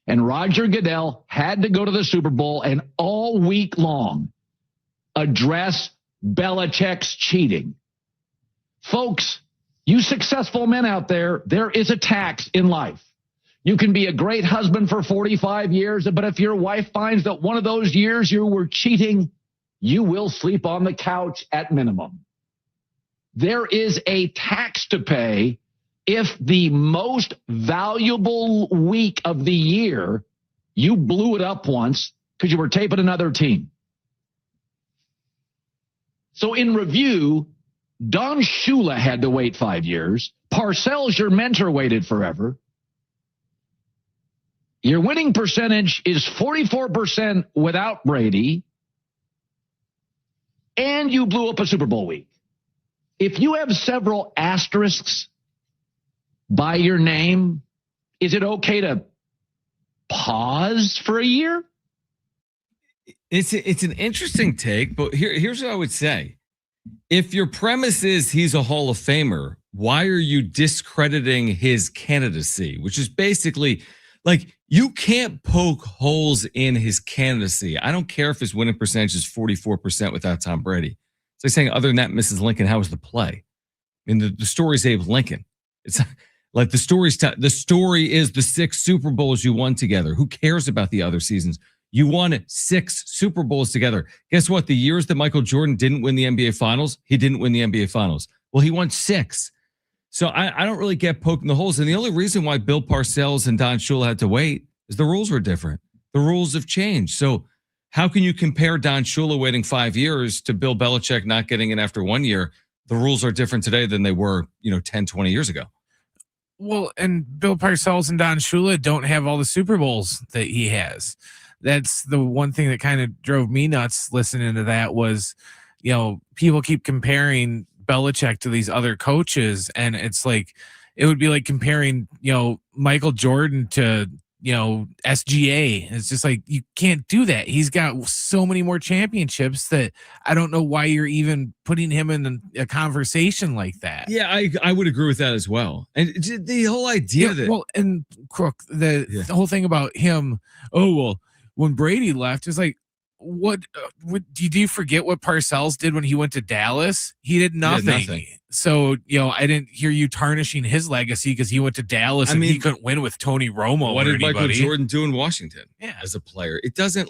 And Roger Goodell had to go to the Super Bowl and all week long address Belichick's cheating. Folks, you successful men out there is a tax in life. You can be a great husband for 45 years, but if your wife finds that one of those years you were cheating, you will sleep on the couch at minimum. There is a tax to pay if the most valuable week of the year, you blew it up once because you were taping another team. So in review, Don Shula had to wait 5 years. Parcells, your mentor, waited forever. Your winning percentage is 44% without Brady. And you blew up a Super Bowl week. If you have several asterisks by your name, is it okay to pause for a year? It's an interesting take, but here's what I would say. If your premise is he's a Hall of Famer, why are you discrediting his candidacy? Which is basically like you can't poke holes in his candidacy. I don't care if his winning percentage is 44% without Tom Brady. It's like saying, other than that, Mrs. Lincoln, how was the play? I mean, the story's Abe Lincoln. It's like the story is the 6 Super Bowls you won together. Who cares about the other seasons? You won 6 Super Bowls together. Guess what? The years that Michael Jordan didn't win the NBA Finals, he didn't win the NBA Finals. Well, he won 6. So I don't really get poking the holes. And the only reason why Bill Parcells and Don Shula had to wait is the rules were different. The rules have changed. So how can you compare Don Shula waiting 5 years to Bill Belichick not getting in after 1 year? The rules are different today than they were, 10, 20 years ago. Well, and Bill Parcells and Don Shula don't have all the Super Bowls that he has. That's the one thing that kind of drove me nuts listening to that was, people keep comparing Belichick to these other coaches. And it's like, it would be like comparing, Michael Jordan to, SGA. It's just like, you can't do that. He's got so many more championships that I don't know why you're even putting him in a conversation like that. Yeah, I would agree with that as well. And the whole idea that, well, and Crook, the whole thing about him, when Brady left, is like, what did you forget what Parcells did when he went to Dallas? He did nothing. So, I didn't hear you tarnishing his legacy because he went to Dallas and he couldn't win with Tony Romo. What did Michael Jordan do in Washington as a player? It doesn't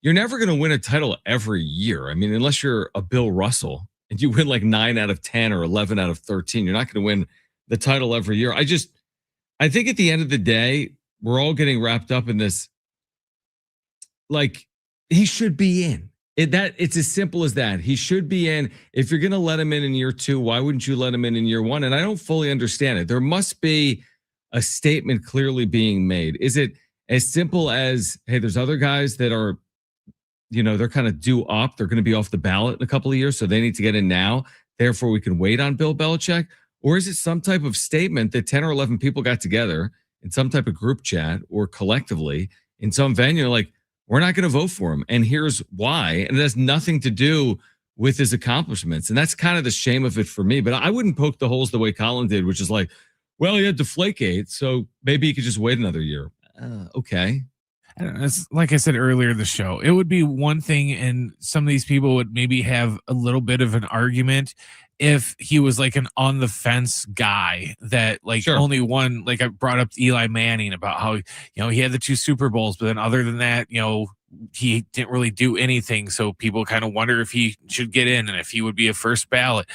you're never going to win a title every year. I mean, unless you're a Bill Russell and you win like 9 out of 10 or 11 out of 13, you're not going to win the title every year. I think at the end of the day, we're all getting wrapped up in this. He should be in. It's as simple as that. He should be in. If you're going to let him in year 2, why wouldn't you let him in year 1? And I don't fully understand it. There must be a statement clearly being made. Is it as simple as, hey, there's other guys that are, they're kind of due up. They're going to be off the ballot in a couple of years, so they need to get in now. Therefore, we can wait on Bill Belichick. Or is it some type of statement that 10 or 11 people got together in some type of group chat or collectively in some venue, like, we're not going to vote for him. And here's why. And it has nothing to do with his accomplishments. And that's kind of the shame of it for me. But I wouldn't poke the holes the way Colin did, which is like, well, he had Deflategate, so maybe he could just wait another year. Okay. I don't know, it's like I said earlier in the show, it would be one thing and some of these people would maybe have a little bit of an argument if he was like an on the fence guy that like Sure. only one, like I brought up Eli Manning about how, he had the 2 Super Bowls, but then other than that, he didn't really do anything. So people kind of wonder if he should get in and if he would be a first ballot.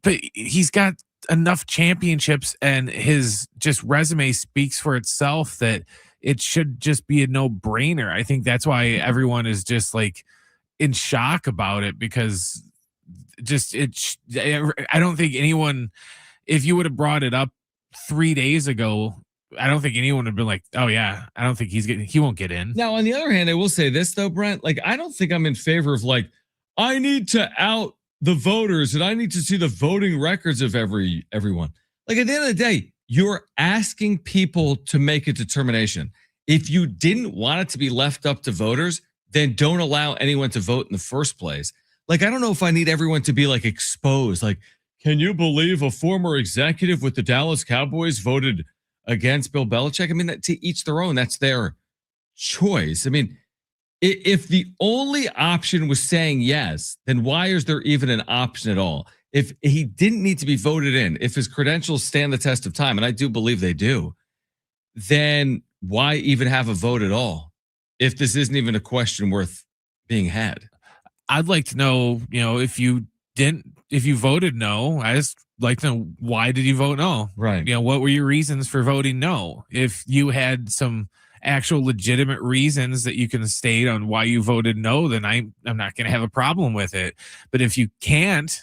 But he's got enough championships and his just resume speaks for itself that it should just be a no-brainer. I think that's why everyone is just like in shock about it, because I don't think anyone, if you would have brought it up 3 days ago, I don't think anyone would have been like, oh yeah, I don't think he won't get in. Now, on the other hand, I will say this though, Brent, like, I don't think I'm in favor of like, I need to out the voters and I need to see the voting records of everyone. Like, at the end of the day, you're asking people to make a determination. If you didn't want it to be left up to voters, then don't allow anyone to vote in the first place. Like, I don't know if I need everyone to be like exposed. Like, can you believe a former executive with the Dallas Cowboys voted against Bill Belichick? I mean, that, to each their own. That's their choice. I mean, if the only option was saying yes, then why is there even an option at all? If he didn't need to be voted in, if his credentials stand the test of time, and I do believe they do, then why even have a vote at all? If this isn't even a question worth being had. I'd like to know, if you voted no, I just like to know, why did you vote no? Right. What were your reasons for voting no? If you had some actual legitimate reasons that you can state on why you voted no, then I'm not going to have a problem with it. But if you can't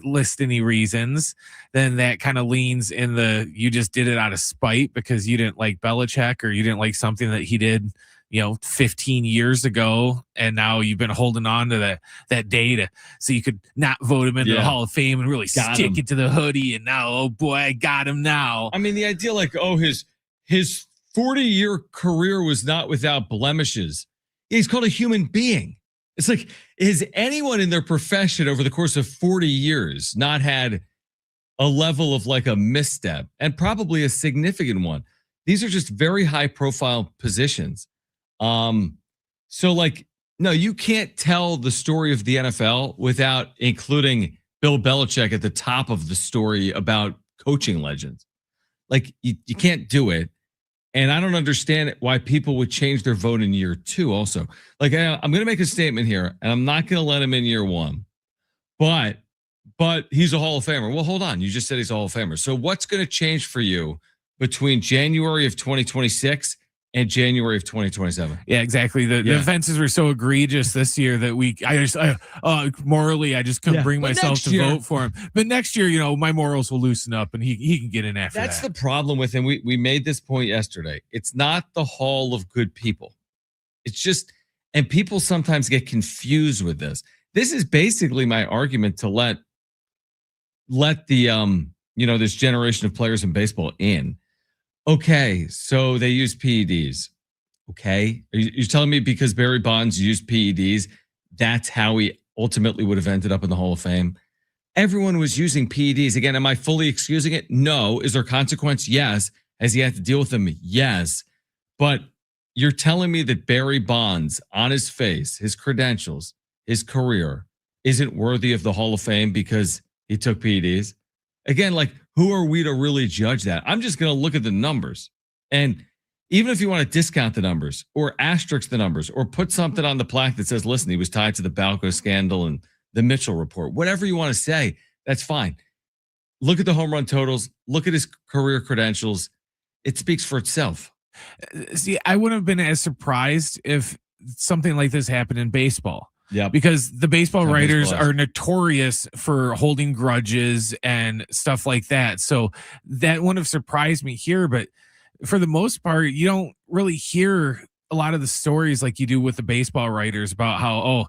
list any reasons, then that kind of leans in you just did it out of spite because you didn't like Belichick or you didn't like something that he did 15 years ago, and now you've been holding on to that data so you could not vote him into the Hall of Fame and really stick it to the hoodie. And now, oh boy, I got him now. I mean, the idea like, oh, his 40-year career was not without blemishes. He's called a human being. It's like, has anyone in their profession over the course of 40 years not had a level of like a misstep, and probably a significant one? These are just very high profile positions. So like, no, you can't tell the story of the NFL without including Bill Belichick at the top of the story about coaching legends. Like, you can't do it. And I don't understand why people would change their vote in year 2 also. Like, I'm going to make a statement here, and I'm not going to let him in year 1. But he's a Hall of Famer. Well, hold on. You just said he's a Hall of Famer. So what's going to change for you between January of 2026 and January of 2027? Yeah, exactly. The offenses were so egregious this year that morally, I just couldn't bring myself to vote for him. But next year, my morals will loosen up and he can get in after that. That's the problem with him. We made this point yesterday. It's not the Hall of Good People. It's just, and people sometimes get confused with this. This is basically my argument to let the this generation of players in baseball in. Okay, so they use PEDs. Okay, you're telling me because Barry Bonds used PEDs, that's how he ultimately would have ended up in the Hall of Fame? Everyone was using PEDs. Again, am I fully excusing it? No. Is there consequence? Yes. Has he had to deal with them? Yes. But you're telling me that Barry Bonds, on his face, his credentials, his career, isn't worthy of the Hall of Fame because he took PEDs? Again, like, who are we to really judge that? I'm just going to look at the numbers. And even if you want to discount the numbers or asterisk the numbers or put something on the plaque that says, listen, he was tied to the Balco scandal and the Mitchell report, whatever you want to say, that's fine. Look at the home run totals. Look at his career credentials. It speaks for itself. See, I wouldn't have been as surprised if something like this happened in baseball. Yeah, because the baseball writers are notorious for holding grudges and stuff like that. So that wouldn't have surprised me here. But for the most part, you don't really hear a lot of the stories like you do with the baseball writers about how,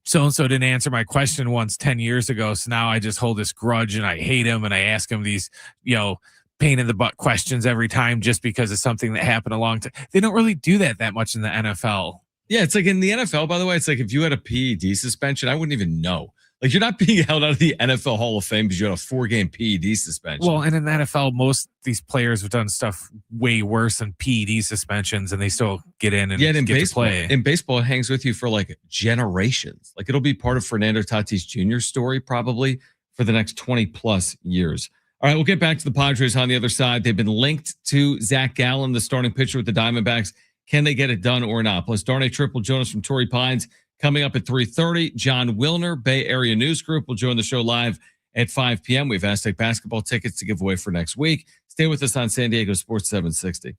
so-and-so didn't answer my question once 10 years ago. So now I just hold this grudge and I hate him and I ask him these, pain in the butt questions every time just because of something that happened a long time. They don't really do that much in the NFL. Yeah, it's like in the NFL, by the way, it's like if you had a PED suspension, I wouldn't even know. Like, you're not being held out of the NFL Hall of Fame because you had a 4-game PED suspension. Well, and in the NFL, most of these players have done stuff way worse than PED suspensions, and they still get in and get to play. In baseball, it hangs with you for like generations. Like, it'll be part of Fernando Tatis Jr.'s story probably for the next 20 plus years. All right, we'll get back to the Padres on the other side. They've been linked to Zac Gallen, the starting pitcher with the Diamondbacks. Can they get it done or not? Plus, Darnay Triple Jonas from Torrey Pines coming up at 3:30. John Wilner, Bay Area News Group, will join the show live at 5 p.m. We have Aztec basketball tickets to give away for next week. Stay with us on San Diego Sports 760.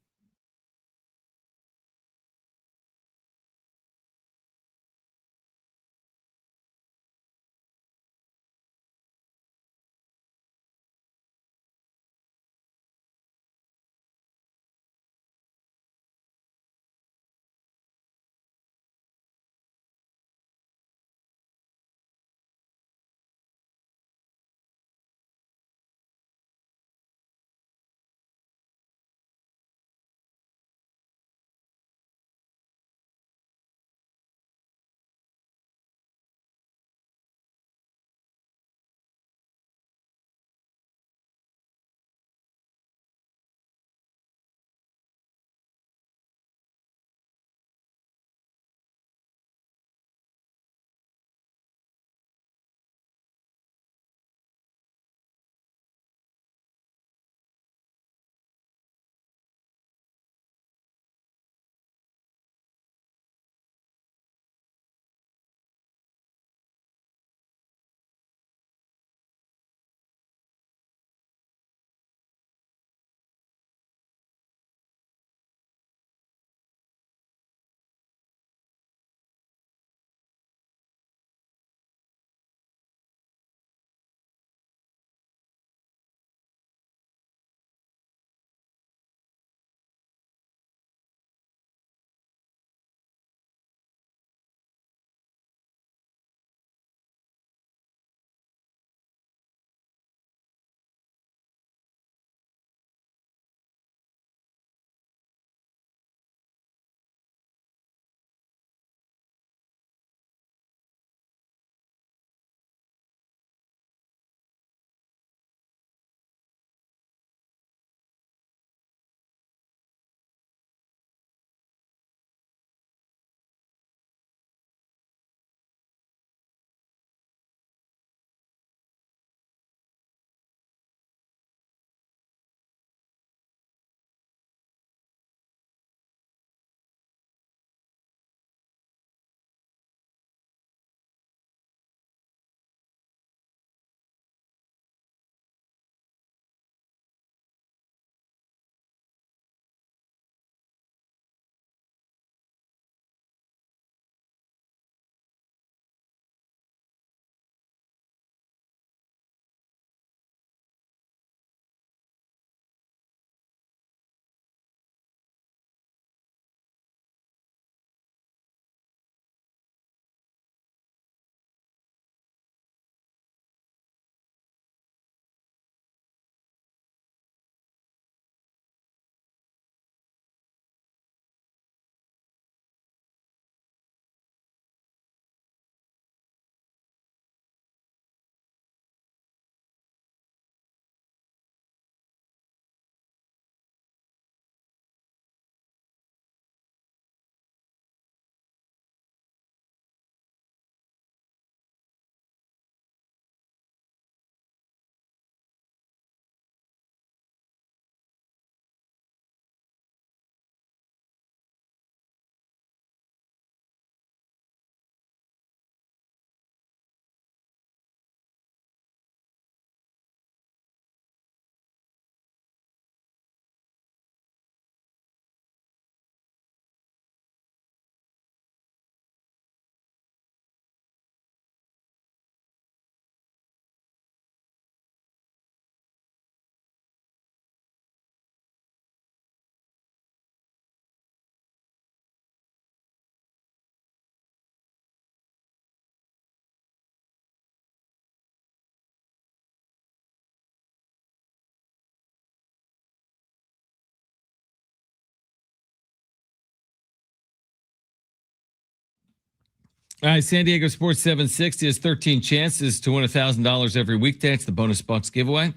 All right, San Diego Sports 760 has 13 chances to win $1,000 every weekday. It's the Bonus Bucks giveaway.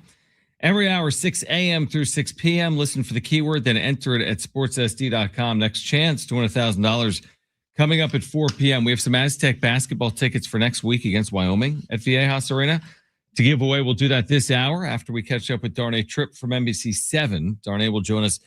Every hour, 6 a.m. through 6 p.m. Listen for the keyword, then enter it at sportssd.com. Next chance to win $1,000 coming up at 4 p.m. We have some Aztec basketball tickets for next week against Wyoming at Viejas Arena. to give away. We'll do that this hour after we catch up with Darnay Tripp from NBC7. Darnay will join us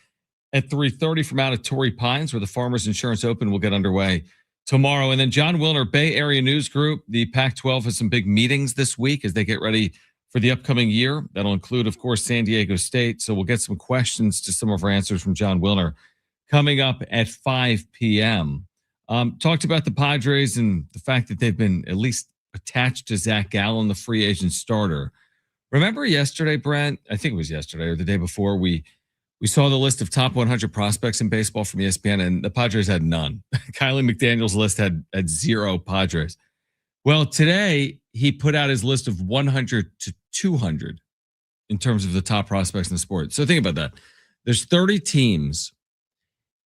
at 3:30 from out at Torrey Pines, where the Farmers Insurance Open will get underway tomorrow. And then John Wilner, Bay Area News Group. The Pac-12 has some big meetings this week as they get ready for the upcoming year. That'll include, of course, San Diego State. So we'll get some questions to some of our answers from John Wilner coming up at 5 p.m. Talked about the Padres and the fact that they've been at least attached to Zac Gallen, the free agent starter. Remember yesterday, Brent? I think it was yesterday or the day before, we saw the list of top 100 prospects in baseball from ESPN, and the Padres had none. Kylie McDaniel's list had 0 Padres. Well, today he put out his list of 100 to 200 in terms of the top prospects in the sport. So think about that. There's 30 teams.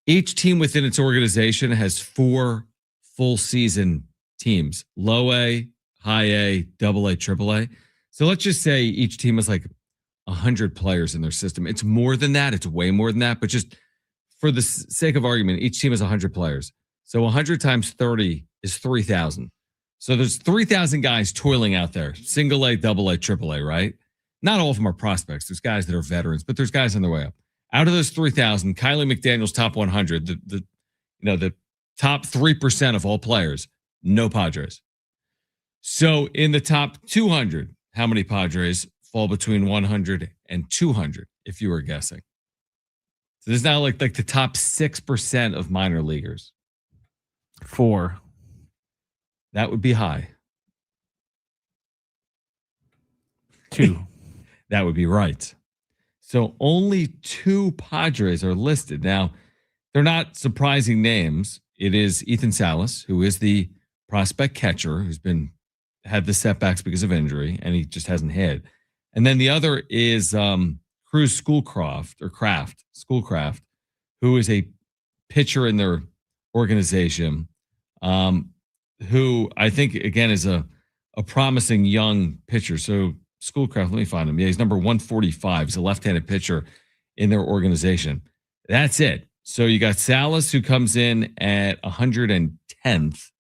Each team within its organization has 4 full season teams: low A, high A, double A, triple A. So let's just say each team has like 100 players in their system. It's more than that. It's way more than that. But just for the sake of argument, each team has 100 players. So 100 times 30 is 3,000. So there's 3,000 guys toiling out there, single A, double A, triple A, right? Not all of them are prospects. There's guys that are veterans, but there's guys on their way up. Out of those 3,000, Kylie McDaniel's top 100, the top 3% of all players, no Padres. So in the top 200, how many Padres fall between 100 and 200, if you were guessing? So this is now like the top 6% of minor leaguers. 4. That would be high. 2. That would be right. So only 2 Padres are listed. Now, they're not surprising names. It is Ethan Salas, who is the prospect catcher, who's had the setbacks because of injury, and he just hasn't hit. And then the other is Cruz Schoolcraft, who is a pitcher in their organization, who I think, again, is a promising young pitcher. So Schoolcraft, let me find him. Yeah, he's number 145. He's a left-handed pitcher in their organization. That's it. So you got Salas, who comes in at 110th.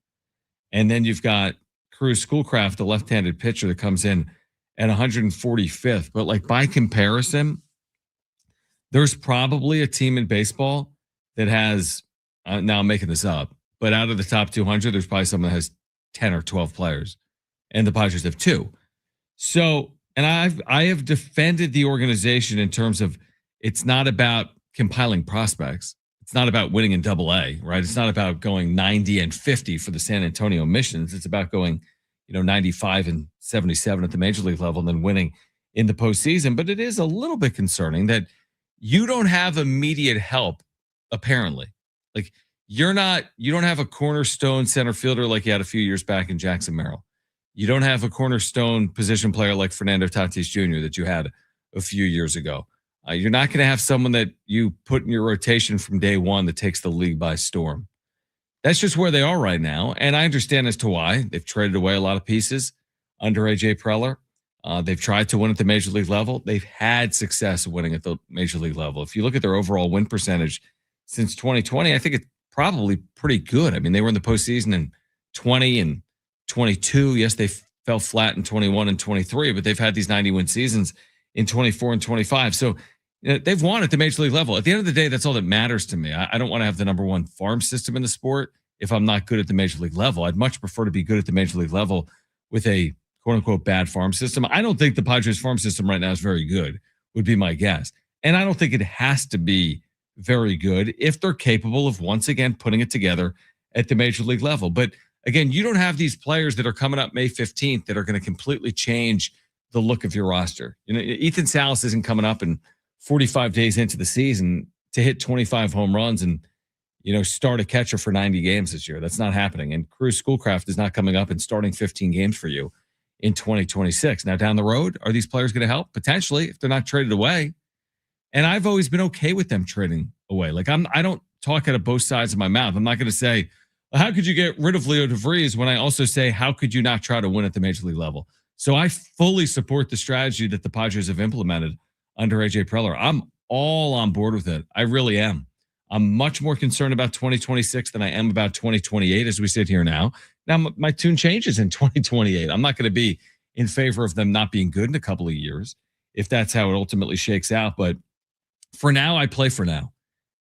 And then you've got Cruz Schoolcraft, the left-handed pitcher, that comes in at 145th. But like by comparison, there's probably a team in baseball that has, now I'm making this up, but out of the top 200, there's probably someone that has 10 or 12 players. And the Padres have 2. So, and I have defended the organization in terms of it's not about compiling prospects. It's not about winning in double A, right? It's not about going 90 and 50 for the San Antonio Missions. It's about going, 95 and 77 at the major league level and then winning in the postseason. But it is a little bit concerning that you don't have immediate help, apparently. Like you don't have a cornerstone center fielder like you had a few years back in Jackson Merrill. You don't have a cornerstone position player like Fernando Tatis Jr. that you had a few years ago. You're not going to have someone that you put in your rotation from day one that takes the league by storm. That's just where they are right now. And I understand as to why. They've traded away a lot of pieces under A.J. Preller. They've tried to win at the major league level. They've had success winning at the major league level. If you look at their overall win percentage since 2020, I think it's probably pretty good. I mean, they were in the postseason in 20 and 22. Yes, they fell flat in 21 and 23, but they've had these 90-win seasons in 24 and 25. So they've won at the major league level. At the end of the day, that's all that matters to me. I don't want to have the number 1 farm system in the sport if I'm not good at the major league level. I'd much prefer to be good at the major league level with a quote-unquote bad farm system. I don't think the Padres farm system right now is very good, would be my guess. And I don't think it has to be very good if they're capable of, once again, putting it together at the major league level. But again, you don't have these players that are coming up May 15th that are going to completely change the look of your roster. Ethan Salas isn't coming up in 45 days into the season to hit 25 home runs and, start a catcher for 90 games this year. That's not happening. And Cruz Schoolcraft is not coming up and starting 15 games for you in 2026. Now, down the road, are these players going to help? Potentially, if they're not traded away. And I've always been okay with them trading away. Like I don't talk out of both sides of my mouth. I'm not going to say, well, how could you get rid of Leo DeVries when I also say, how could you not try to win at the major league level? So I fully support the strategy that the Padres have implemented under A.J. Preller. I'm all on board with it. I really am. I'm much more concerned about 2026 than I am about 2028 as we sit here now. Now, my tune changes in 2028. I'm not going to be in favor of them not being good in a couple of years, if that's how it ultimately shakes out. But for now, I play for now.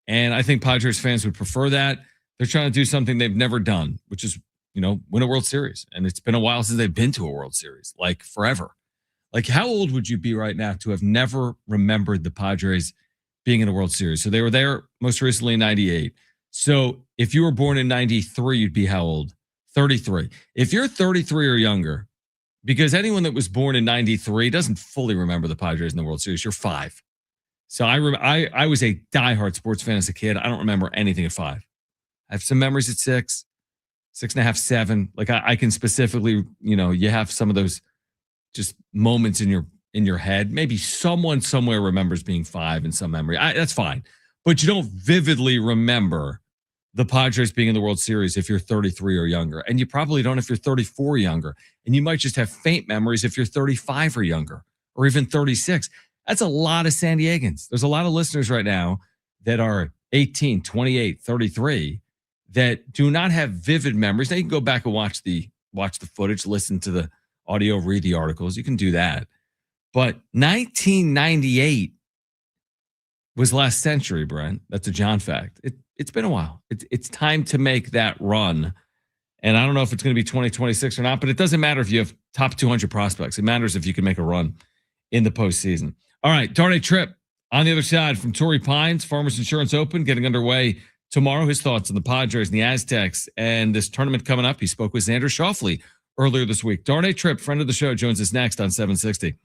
And I think Padres fans would prefer that. They're trying to do something they've never done, which is, win a World Series. And it's been a while since they've been to a World Series, like forever. Like, how old would you be right now to have never remembered the Padres being in a World Series? So they were there most recently in 98. So if you were born in 93, you'd be how old? 33. If you're 33 or younger, because anyone that was born in 93 doesn't fully remember the Padres in the World Series, you're 5. So I was a diehard sports fan as a kid. I don't remember anything at 5. I have some memories at 6, 6.5, 7. Like I can specifically, you have some of those just moments in your head. Maybe someone somewhere remembers being 5 in some memory. That's fine. But you don't vividly remember the Padres being in the World Series if you're 33 or younger. And you probably don't if you're 34 or younger. And you might just have faint memories if you're 35 or younger, or even 36. That's a lot of San Diegans. There's a lot of listeners right now that are 18, 28, 33 that do not have vivid memories. Now you can go back and watch the footage, listen to the audio, read the articles. You can do that. But 1998 was last century, Brent. That's a John fact. It's been a while. It's time to make that run. And I don't know if it's going to be 2026 or not, but it doesn't matter if you have top 200 prospects. It matters if you can make a run in the postseason. All right, Darnay Tripp on the other side from Torrey Pines, Farmers Insurance Open, getting underway tomorrow. His thoughts on the Padres and the Aztecs and this tournament coming up. He spoke with Xander Schauffele earlier this week. Darnay Tripp, friend of the show, joins us next on 760.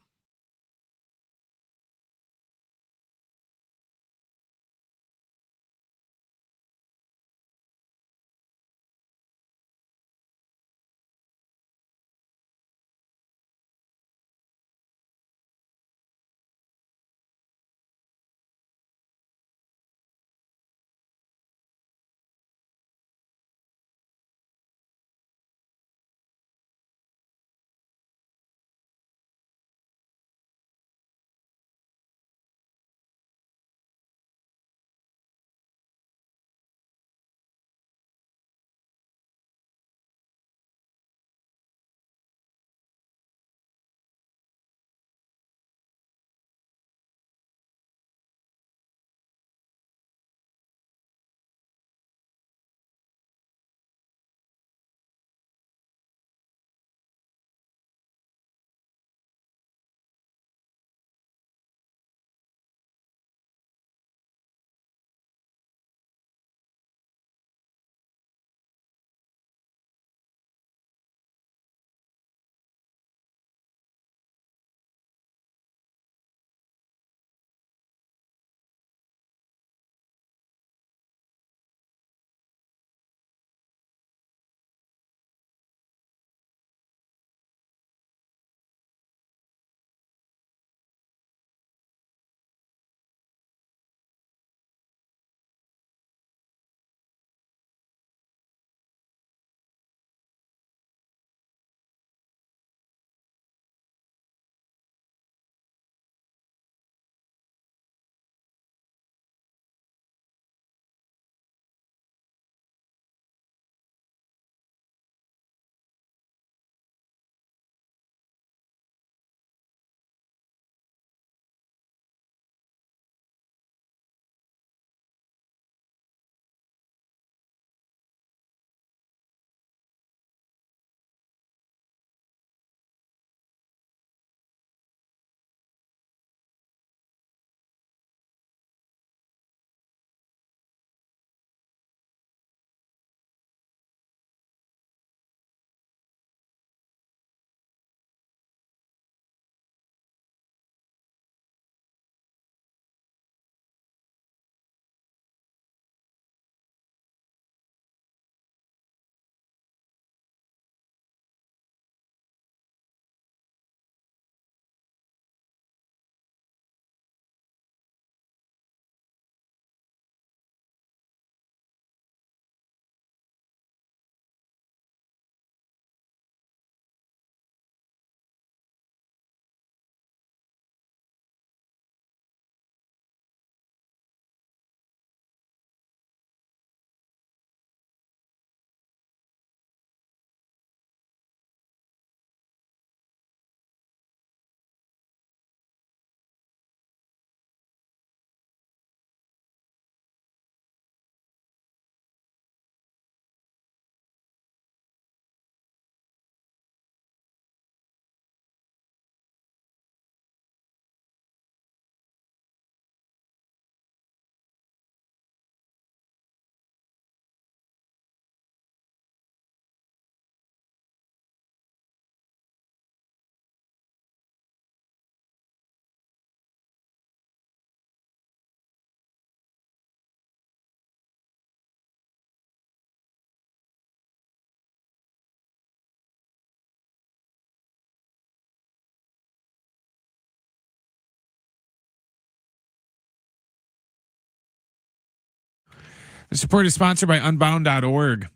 The support is sponsored by Unbound.org.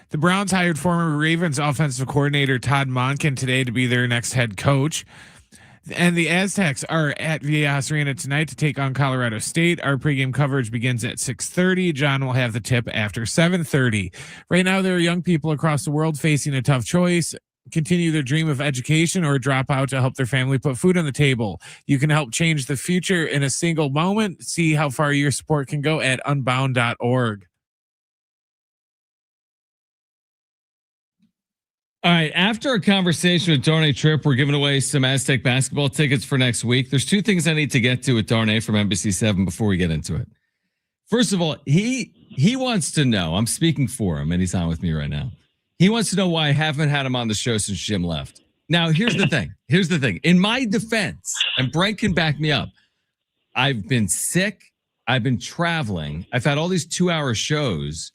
The Browns hired former Ravens offensive coordinator Todd Monken today to be their next head coach. And the Aztecs are at Viejas Arena tonight to take on Colorado State. Our pregame coverage begins at 6:30. John will have the tip after 7:30. Right now, there are young people across the world facing a tough choice: continue their dream of education or drop out to help their family put food on the table. You can help change the future in a single moment. See how far your support can go at unbound.org. All right. After a conversation with Darnay Tripp, we're giving away some Aztec basketball tickets for next week. There's two things I need to get to with Darnay from NBC7 before we get into it. First of all, he wants to know, I'm speaking for him and he's on with me right now. He wants to know why I haven't had him on the show since Jim left. Now, here's the thing. In my defense, and Brent can back me up, I've been sick. I've been traveling. I've had all these 2-hour shows.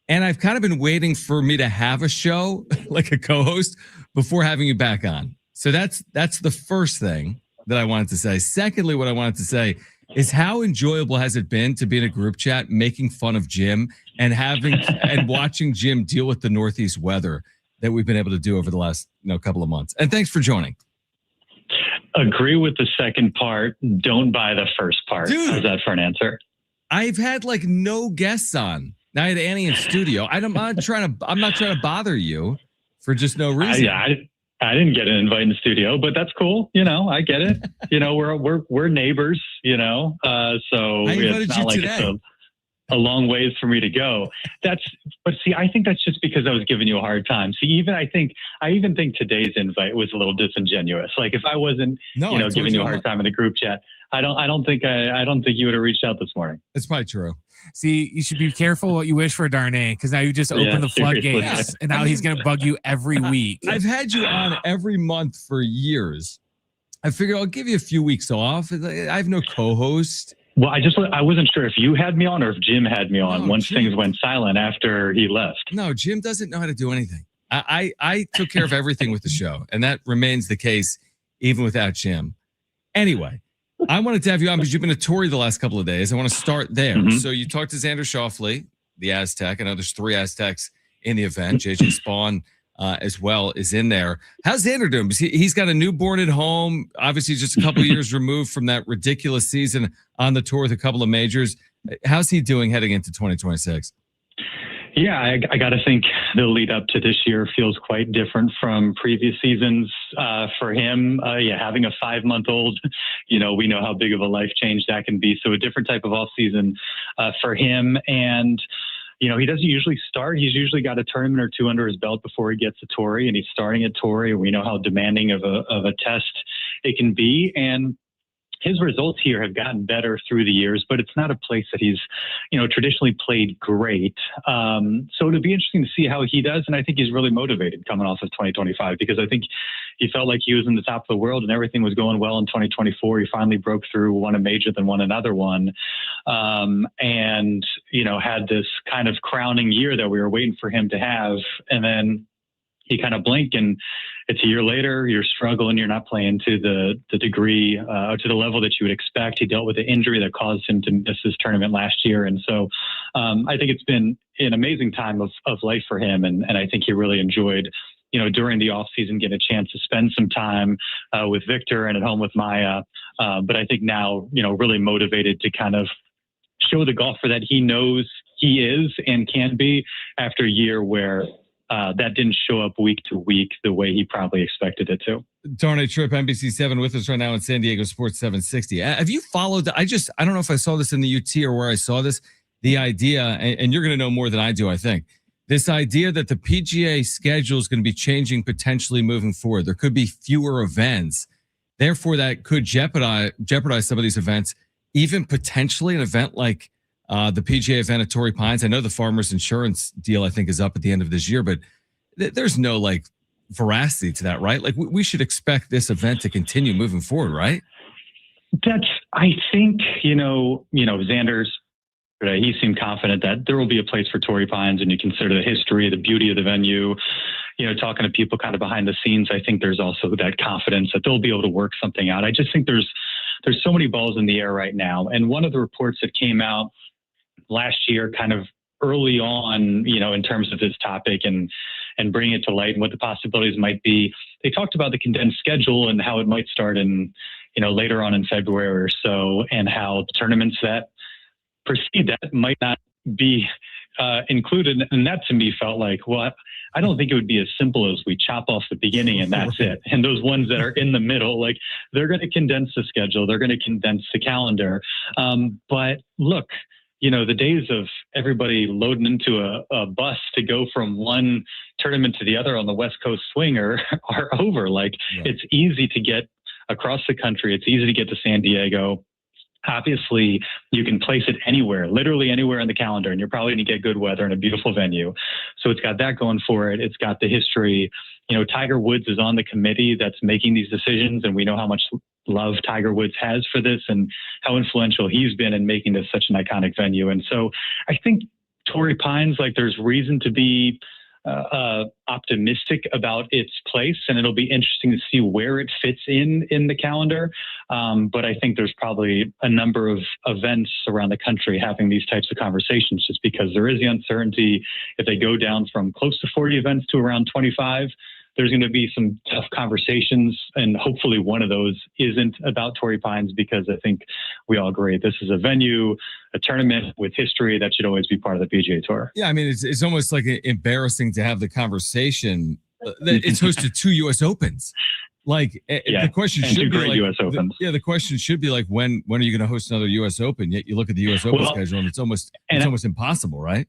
And I've kind of been waiting for me to have a show, like a co-host, before having you back on. So that's the first thing that I wanted to say. Secondly, what I wanted to say is how enjoyable has it been to be in a group chat making fun of Jim and watching Jim deal with the Northeast weather that we've been able to do over the last couple of months. And thanks for joining. Agree with the second part. Don't buy the first part. Dude, how's that for an answer? I've had like no guests on. Now I had Annie in studio. I'm not trying to bother you for just no reason. I didn't get an invite in the studio, but that's cool. I get it. We're neighbors. So it's not like it's a long ways for me to go. But see, I think that's just because I was giving you a hard time. See, I even think today's invite was a little disingenuous. Like if I wasn't, giving you a hard time in the group chat, I don't think you would have reached out this morning. That's probably true. See, you should be careful what you wish for, Darnay, because now you just opened the floodgates, and now he's going to bug you every week. I've had you on every month for years. I figured I'll give you a few weeks off. I have no co-host. Well, I wasn't sure if you had me on or if Jim had me on once things went silent after he left. No, Jim doesn't know how to do anything. I took care of everything with the show, and that remains the case even without Jim. Anyway, I wanted to have you on because you've been a Tory the last couple of days. I want to start there. Mm-hmm. So you talked to Xander Schauffele, the Aztec. I know there's 3 Aztecs in the event. JJ Spawn as well is in there. How's Xander doing? Because he's got a newborn at home. Obviously, just a couple of years removed from that ridiculous season on the tour with a couple of majors. How's he doing heading into 2026? Yeah, I got to think the lead up to this year feels quite different from previous seasons for him. Having a 5-month-old, we know how big of a life change that can be. So a different type of off season for him. And, he doesn't usually start. He's usually got a tournament or 2 under his belt before he gets to Torrey, and he's starting at Torrey. We know how demanding of a test it can be. And his results here have gotten better through the years, but it's not a place that he's, traditionally played great. So it'll be interesting to see how he does. And I think he's really motivated coming off of 2025 because I think he felt like he was in the top of the world and everything was going well in 2024. He finally broke through, won a major, then won another one. And, had this kind of crowning year that we were waiting for him to have. And then he kind of blinked and it's a year later, you're struggling, you're not playing to the degree, to the level that you would expect. He dealt with an injury that caused him to miss his tournament last year. And so I think it's been an amazing time of life for him. And I think he really enjoyed, during the off season, get a chance to spend some time with Victor and at home with Maya. But I think now, really motivated to kind of show the golfer that he knows he is and can be after a year where that didn't show up week to week the way he probably expected it to. Darnay Tripp, NBC7 with us right now in San Diego Sports 760. Have you followed, I don't know if I saw this in the UT or where I saw this, the idea, and you're going to know more than I do, I think, this idea that the PGA schedule is going to be changing potentially moving forward. There could be fewer events. Therefore, that could jeopardize some of these events, even potentially an event like the PGA event at Torrey Pines. I know the Farmers Insurance deal, I think, is up at the end of this year, but there's no veracity to that, right? We should expect this event to continue moving forward, right? I think, Xander's, he seemed confident that there will be a place for Torrey Pines, and you consider the history, the beauty of the venue, talking to people kind of behind the scenes. I think there's also that confidence that they'll be able to work something out. I just think there's so many balls in the air right now. And one of the reports that came out last year, kind of early on, in terms of this topic and bring it to light and what the possibilities might be. They talked about the condensed schedule and how it might start in, later on in February or so, and how tournaments that precede that might not be included. And that to me felt like, well, I don't think it would be as simple as we chop off the beginning and that's it. And those ones that are in the middle, like they're going to condense the schedule. They're going to condense the calendar. But look, the days of everybody loading into a bus to go from one tournament to the other on the West Coast swing are over. Like It's easy to get across the country. It's easy to get to San Diego. Obviously, you can place it anywhere, literally anywhere in the calendar, and you're probably going to get good weather and a beautiful venue. So it's got that going for it. It's got the history. Tiger Woods is on the committee that's making these decisions, and we know how much love Tiger Woods has for this and how influential he's been in making this such an iconic venue. And so I think Torrey Pines, there's reason to be optimistic about its place, and it'll be interesting to see where it fits in the calendar. But I think there's probably a number of events around the country having these types of conversations, just because there is the uncertainty. If they go down from close to 40 events to around 25, there's going to be some tough conversations, and hopefully one of those isn't about Torrey Pines, because I think we all agree this is a venue, a tournament with history that should always be part of the PGA Tour. Yeah, I mean, it's almost like embarrassing to have the conversation. It's hosted 2 U.S. Opens. The question should be like, US Opens. The question should be like, when are you going to host another U.S. Open? Yet you look at the U.S. Open schedule, and it's almost impossible, right?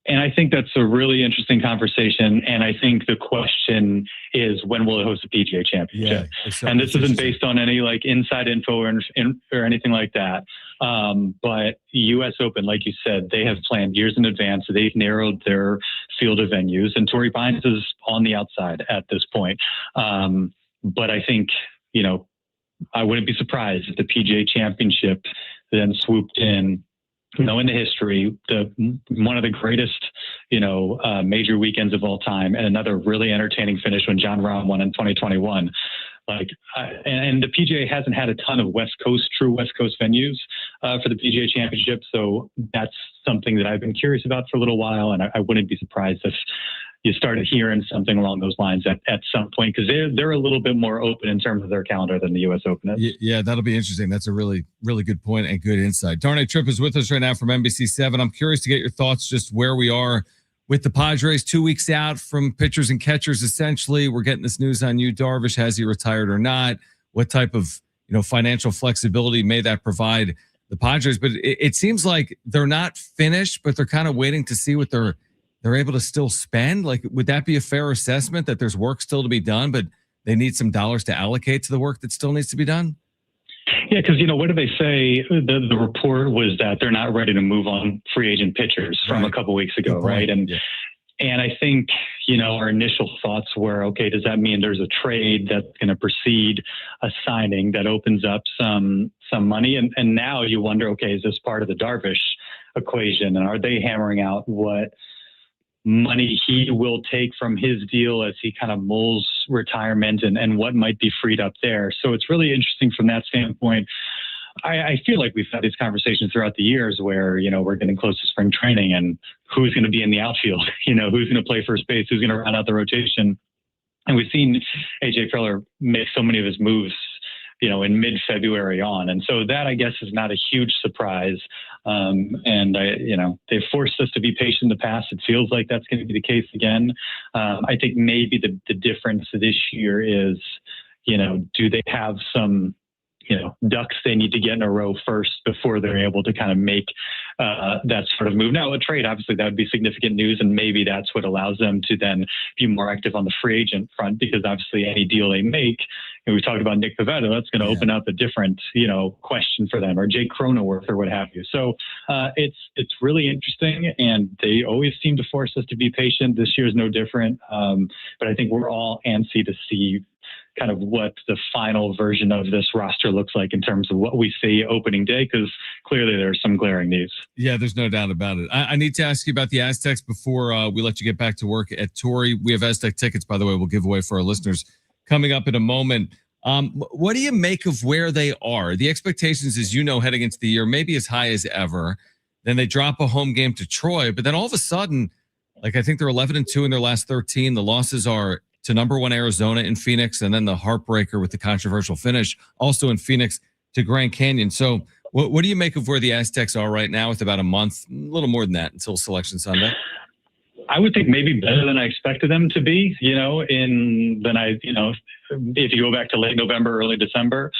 And I think that's a really interesting conversation. And I think the question is, when will it host a PGA Championship? Yeah, and this isn't based on any inside info or anything like that. But U.S. Open, like you said, they have planned years in advance. They've narrowed their field of venues, and Torrey Pines is on the outside at this point. But I think, I wouldn't be surprised if the PGA Championship then swooped in. Knowing the history, one of the greatest, major weekends of all time, and another really entertaining finish when Jon Rahm won in 2021. And the PGA hasn't had a ton of true West Coast venues for the PGA Championship, so that's something that I've been curious about for a little while, and I wouldn't be surprised if you started hearing something along those lines at some point, because they're a little bit more open in terms of their calendar than the U.S. Open is. Yeah, that'll be interesting. That's a really, really good point and good insight. Darnay Tripp is with us right now from NBC7. I'm curious to get your thoughts just where we are with the Padres 2 weeks out from pitchers and catchers. Essentially, we're getting this news on Yu Darvish. Has he retired or not? What type of financial flexibility may that provide the Padres? But it seems like they're not finished, but they're kind of waiting to see what they're able to still spend. Would that be a fair assessment, that there's work still to be done, but they need some dollars to allocate to the work that still needs to be done? Yeah, because, what do they say? The report was that they're not ready to move on free agent pitchers from a couple weeks ago, right? And I think, our initial thoughts were, okay, does that mean there's a trade that's going to precede a signing that opens up some money? And now you wonder, okay, is this part of the Darvish equation? And are they hammering out what money he will take from his deal as he kind of mulls retirement and what might be freed up there? So it's really interesting from that standpoint. I feel like we've had these conversations throughout the years where, we're getting close to spring training, and who's going to be in the outfield, who's going to play first base, who's going to round out the rotation. And we've seen AJ Preller make so many of his moves, in mid-February on. And so that, I guess, is not a huge surprise. They've forced us to be patient in the past. It feels like that's going to be the case again. I think maybe the difference this year is, do they have some, ducks they need to get in a row first before they're able to kind of make that sort of move. Now, a trade, obviously, that would be significant news, and maybe that's what allows them to then be more active on the free agent front, because obviously any deal they make, we talked about Nick Pivetta, that's going to open up a different, question for them, or Jake Cronenworth or what have you. So it's really interesting, and they always seem to force us to be patient. This year is no different, but I think we're all antsy to see kind of what the final version of this roster looks like in terms of what we see opening day, because clearly there's some glaring needs. Yeah, there's no doubt about it. I need to ask you about the Aztecs before we let you get back to work at Torrey. We have Aztec tickets, by the way, we'll give away for our listeners coming up in a moment. What do you make of where they are? The expectations, as heading into the year, maybe as high as ever. Then they drop a home game to Troy. But then all of a sudden, like I think they're 11-2 in their last 13. The losses are to number 1 Arizona in Phoenix, and then the heartbreaker with the controversial finish also in Phoenix to Grand Canyon. So what do you make of where the Aztecs are right now with about a month, a little more than that until Selection Sunday? I would think maybe better than I expected them to be, if you go back to late November, early December,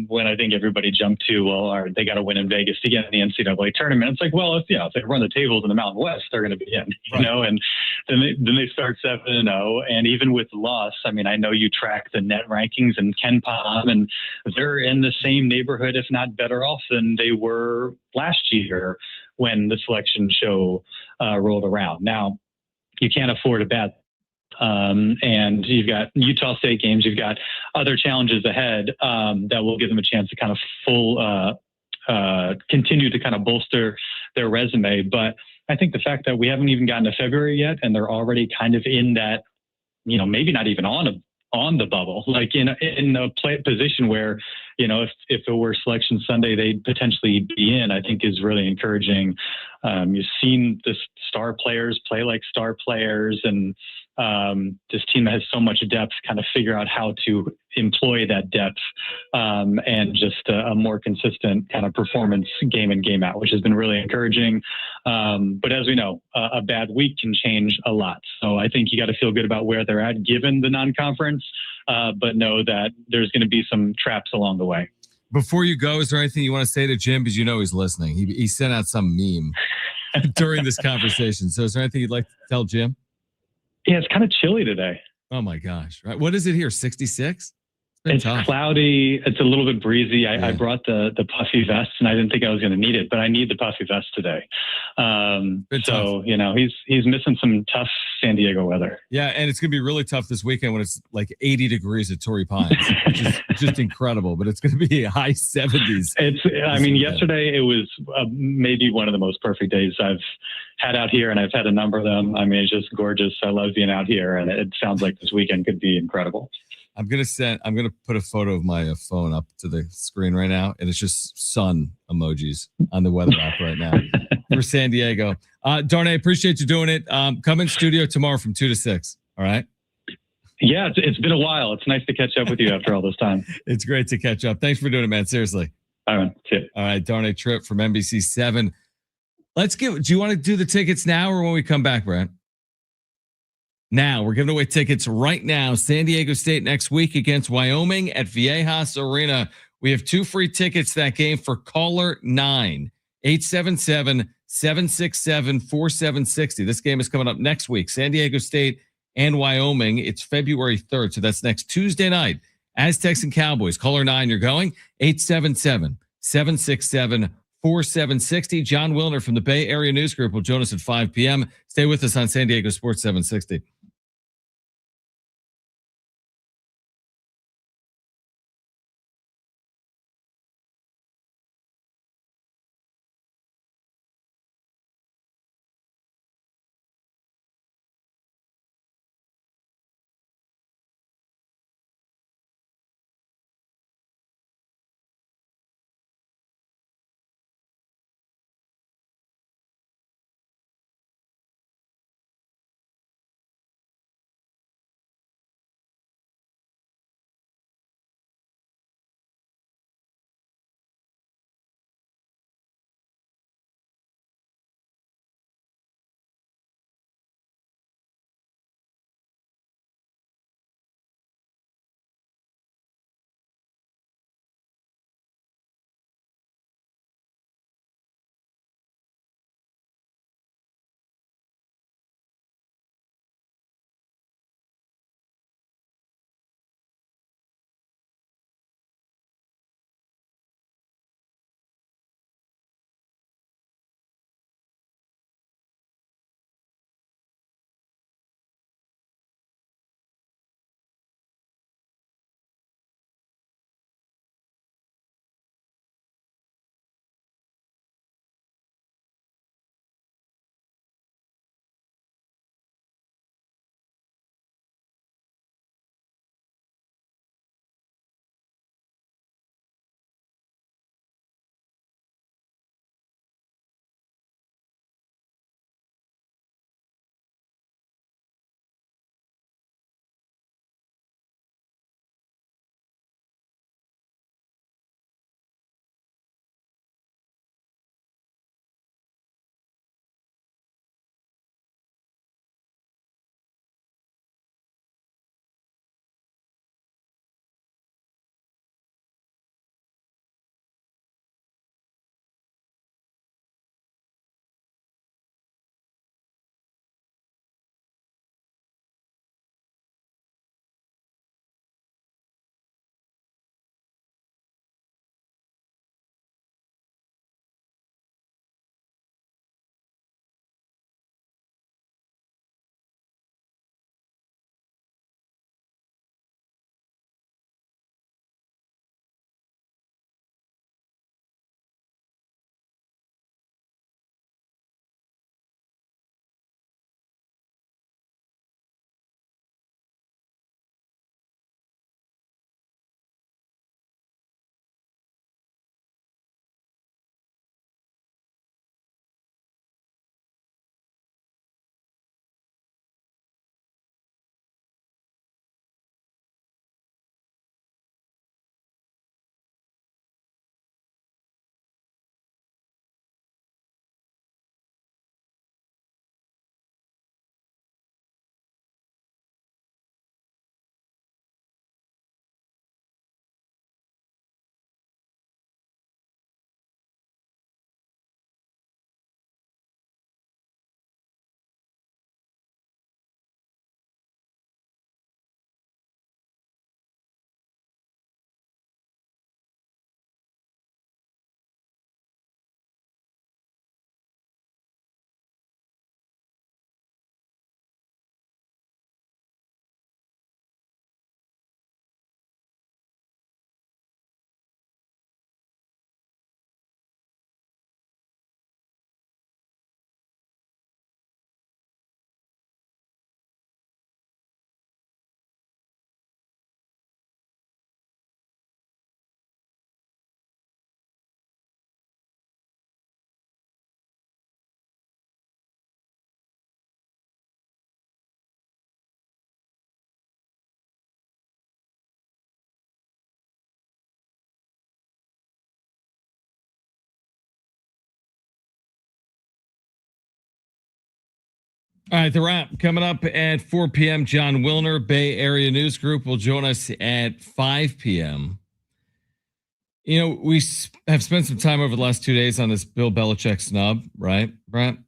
when I think everybody jumped to, well, they got to win in Vegas to get in the NCAA tournament. It's like, well, if they run the tables in the Mountain West, they're going to be in, and then they start 7-0. And even with the loss, I mean, I know you track the net rankings and Ken Pom, and they're in the same neighborhood, if not better off than they were last year when the selection show rolled around. Now, you can't afford a bad, and you've got Utah State games, you've got other challenges ahead that will give them a chance to kind of continue to kind of bolster their resume. But I think the fact that we haven't even gotten to February yet, and they're already kind of in that, maybe not even on the bubble, like in a position where, if it were Selection Sunday, they'd potentially be in, I think is really encouraging. You've seen the star players play like star players, and this team that has so much depth kind of figure out how to employ that depth and just a more consistent kind of performance game in, game out, which has been really encouraging. But as we know, a bad week can change a lot. So I think you got to feel good about where they're at given the non-conference, but know that there's going to be some traps along the way. Before you go, is there anything you want to say to Jim? Because he's listening. He sent out some meme during this conversation. So is there anything you'd like to tell Jim? Yeah, it's kind of chilly today. Oh my gosh. Right. What is it here? 66? It's tough. Cloudy. It's a little bit breezy. I brought the puffy vest, and I didn't think I was going to need it, but I need the puffy vest today. So, he's missing some tough San Diego weather. Yeah, and it's going to be really tough this weekend when it's like 80 degrees at Torrey Pines, which is just incredible, but it's going to be high 70s. Yesterday it was maybe one of the most perfect days I've had out here, and I've had a number of them. I mean, it's just gorgeous. I love being out here, and it sounds like this weekend could be incredible. I'm gonna put a photo of my phone up to the screen right now, and it's just sun emojis on the weather app right now for San Diego. Darnay, appreciate you doing it. Come in studio tomorrow from 2 to 6. All right. Yeah, it's been a while. It's nice to catch up with you after all this time. It's great to catch up. Thanks for doing it, man. Seriously. All right, man. See you. All right, Darnay Tripp from NBC7. Do you want to do the tickets now or when we come back, Brent? Now, we're giving away tickets right now. San Diego State next week against Wyoming at Viejas Arena. We have 2 free tickets that game for caller 9, 877-767-4760. This game is coming up next week. San Diego State and Wyoming. It's February 3rd, so that's next Tuesday night. Aztecs and Cowboys. Caller 9, you're going. 877-767-4760. John Wilner from the Bay Area News Group will join us at 5 p.m. Stay with us on San Diego Sports 760. All right, the wrap coming up at 4 p.m. John Wilner, Bay Area News Group, will join us at 5 p.m. You know, we have spent some time over the last 2 days on this Bill Belichick snub, right, Brent?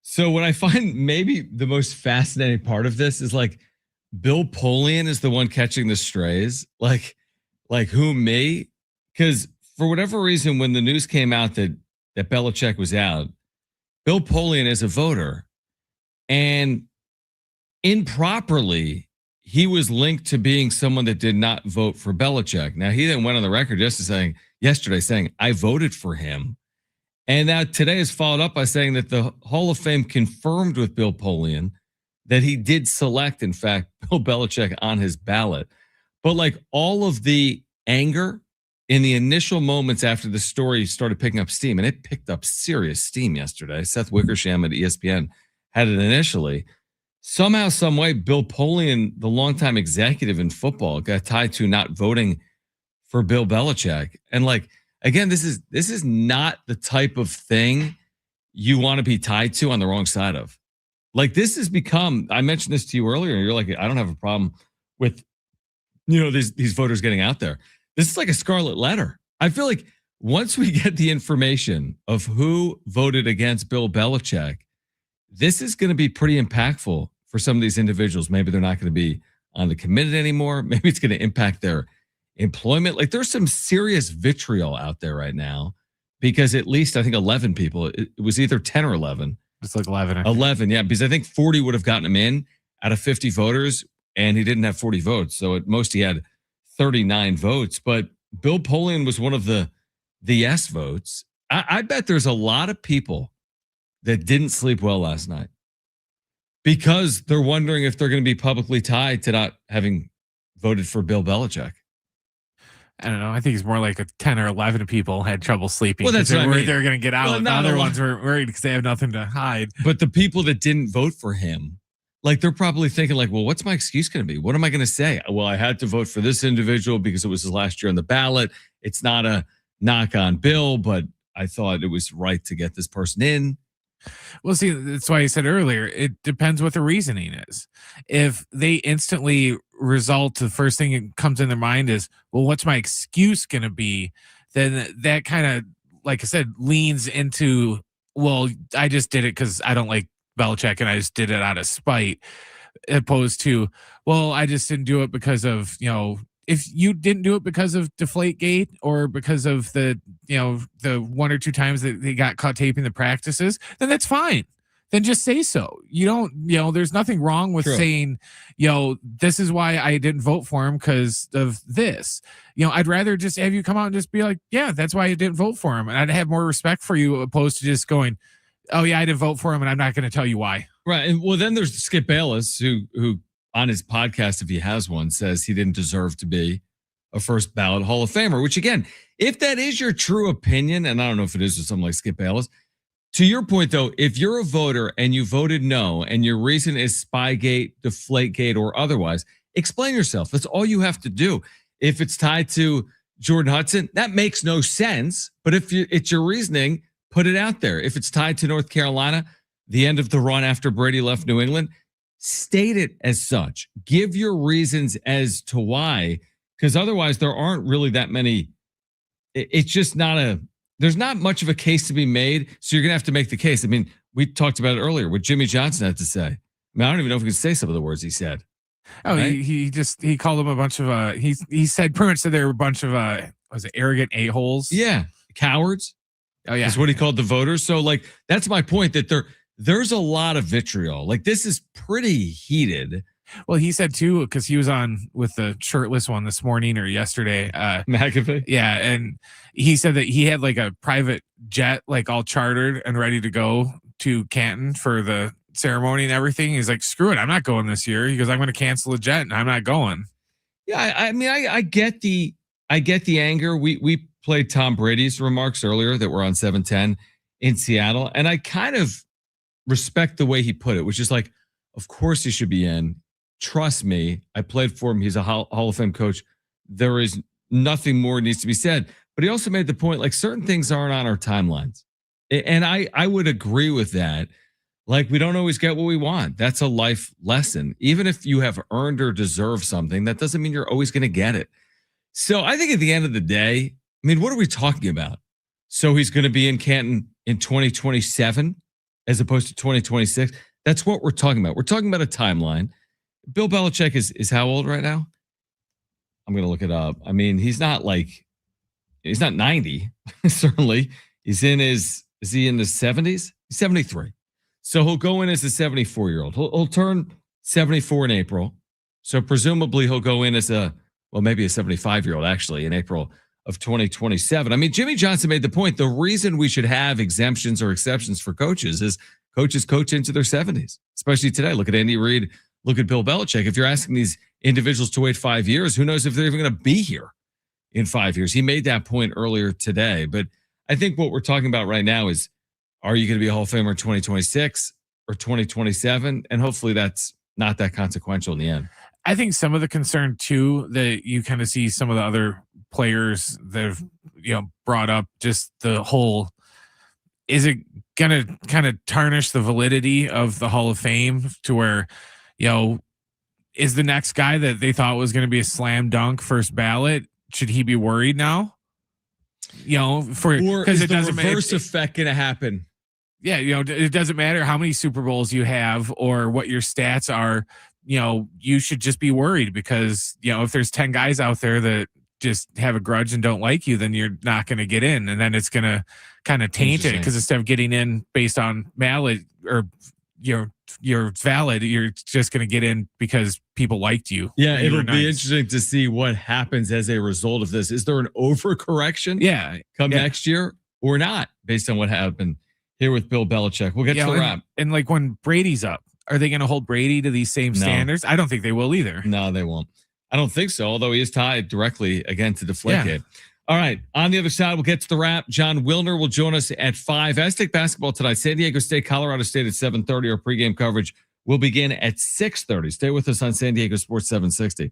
So what I find maybe the most fascinating part of this is like Bill Polian is the one catching the strays. Like who, me? Because for whatever reason, when the news came out that Belichick was out, Bill Polian is a voter. And improperly, he was linked to being someone that did not vote for Belichick. Now, he then went on the record yesterday saying, I voted for him. And now today is followed up by saying that the Hall of Fame confirmed with Bill Polian that he did select, in fact, Bill Belichick on his ballot. But like all of the anger in the initial moments after the story started picking up steam, and it picked up serious steam yesterday. Seth Wickersham at ESPN had it initially. Somehow, some way, Bill Polian, the longtime executive in football, got tied to not voting for Bill Belichick. And like, again, this is not the type of thing you want to be tied to on the wrong side of. Like, this has become, I mentioned this to you earlier, and you're like, I don't have a problem with, these voters getting out there. This is like a scarlet letter. I feel like once we get the information of who voted against Bill Belichick, this is going to be pretty impactful for some of these individuals. Maybe they're not going to be on the committed anymore. Maybe it's going to impact their employment. Like, there's some serious vitriol out there right now because at least I think 11 people, it was either 10 or 11. It's like 11. 11, yeah, because I think 40 would have gotten him in out of 50 voters, and he didn't have 40 votes. So at most he had 39 votes. But Bill Polian was one of the yes votes. I bet there's a lot of people that didn't sleep well last night because they're wondering if they're going to be publicly tied to not having voted for Bill Belichick. I don't know. I think it's more like 10 or 11 people had trouble sleeping. Well, that's what I mean. They're going to get out. Well, the other ones were worried because they have nothing to hide. But the people that didn't vote for him, like, they're probably thinking like, well, what's my excuse going to be? What am I going to say? Well, I had to vote for this individual because it was his last year on the ballot. It's not a knock on Bill, but I thought it was right to get this person in. Well, see, that's why I said earlier, it depends what the reasoning is. If they instantly result, the first thing that comes in their mind is, well, what's my excuse going to be? Then that kind of, like I said, leans into, well, I just did it because I don't like Belichick and I just did it out of spite, opposed to, well, I just didn't do it because of, if you didn't do it because of Deflategate or because of the one or two times that they got caught taping the practices, then that's fine. Then just say so. You don't, there's nothing wrong with saying, this is why I didn't vote for him because of this. I'd rather just have you come out and just be like, yeah, that's why I didn't vote for him. And I'd have more respect for you opposed to just going, oh yeah, I didn't vote for him and I'm not going to tell you why. Right. And well, then there's Skip Bayless who on his podcast, if he has one, says he didn't deserve to be a first ballot Hall of Famer, which again, if that is your true opinion, and I don't know if it is with someone like Skip Bayless, to your point though, if you're a voter and you voted no, and your reason is Spygate, Deflategate, or otherwise, explain yourself. That's all you have to do. If it's tied to Jordan Hudson, that makes no sense. But if it's your reasoning, put it out there. If it's tied to North Carolina, the end of the run after Brady left New England, state it as such. Give your reasons as to why, because otherwise there aren't really that many. It's just there's not much of a case to be made. So you're going to have to make the case. I mean, we talked about it earlier, what Jimmy Johnson had to say. I mean, I don't even know if we can say some of the words he said. Oh, right? he called them a bunch of, he said pretty much that they were a bunch of, was it arrogant a-holes? Yeah. Cowards. Oh yeah. That's what he called the voters. So like, that's my point, that there's a lot of vitriol. Like, this is pretty heated. Well, he said too, because he was on with the shirtless one this morning or yesterday. McAfee. Yeah. And he said that he had like a private jet, like all chartered and ready to go to Canton for the ceremony and everything. He's like, screw it, I'm not going this year. He goes, I'm going to cancel a jet and I'm not going. Yeah. I mean, I get the anger. We played Tom Brady's remarks earlier that were on 710 in Seattle. And I kind of respect the way he put it, which is like, of course he should be in. Trust me, I played for him. He's a Hall of Fame coach. There is nothing more needs to be said. But he also made the point, like, certain things aren't on our timelines. And I would agree with that. like we don't always get what we want. That's a life lesson. Even if you have earned or deserved something, that doesn't mean you're always going to get it. So I think at the end of the day, I mean, what are we talking about? So he's going to be in Canton in 2027 as opposed to 2026. That's what we're talking about. We're talking about a timeline. Bill Belichick is how old right now? I'm going to look it up. I mean, he's not 90, certainly. Is he in the 70s? He's 73. So he'll go in as a 74-year-old. He'll turn 74 in April. So presumably he'll go in as maybe a 75-year-old actually in April of 2027. I mean, Jimmy Johnson made the point. The reason we should have exemptions or exceptions for coaches is coaches coach into their 70s, especially today. Look at Andy Reid. Look at Bill Belichick. If you're asking these individuals to wait 5 years, who knows if they're even going to be here in 5 years? He made that point earlier today. But I think what we're talking about right now is, are you going to be a Hall of Famer in 2026 or 2027? And hopefully that's not that consequential in the end. I think some of the concern too that you kind of see some of the other players that have brought up, just the whole, is it gonna kind of tarnish the validity of the Hall of Fame to where is the next guy that they thought was going to be a slam dunk first ballot, should he be worried now? Because it doesn't matter. Reverse effect going to happen. Yeah, it doesn't matter how many Super Bowls you have or what your stats are. You should just be worried because, if there's 10 guys out there that just have a grudge and don't like you, then you're not going to get in. And then it's going to kind of taint it because instead of getting in based on ballot or you're valid, you're just going to get in because people liked you. Yeah, it'll be interesting to see what happens as a result of this. Is there an overcorrection? Come next year or not, based on what happened here with Bill Belichick? We'll get to the wrap. And like when Brady's up, are they going to hold Brady to these same standards? I don't think they will either. No, they won't. I don't think so, although he is tied directly again to Deflategate. All right. On the other side, we'll get to the wrap. John Wilner will join us at 5. Aztec basketball tonight. San Diego State, Colorado State at 7:30. Our pregame coverage will begin at 6:30. Stay with us on San Diego Sports 760.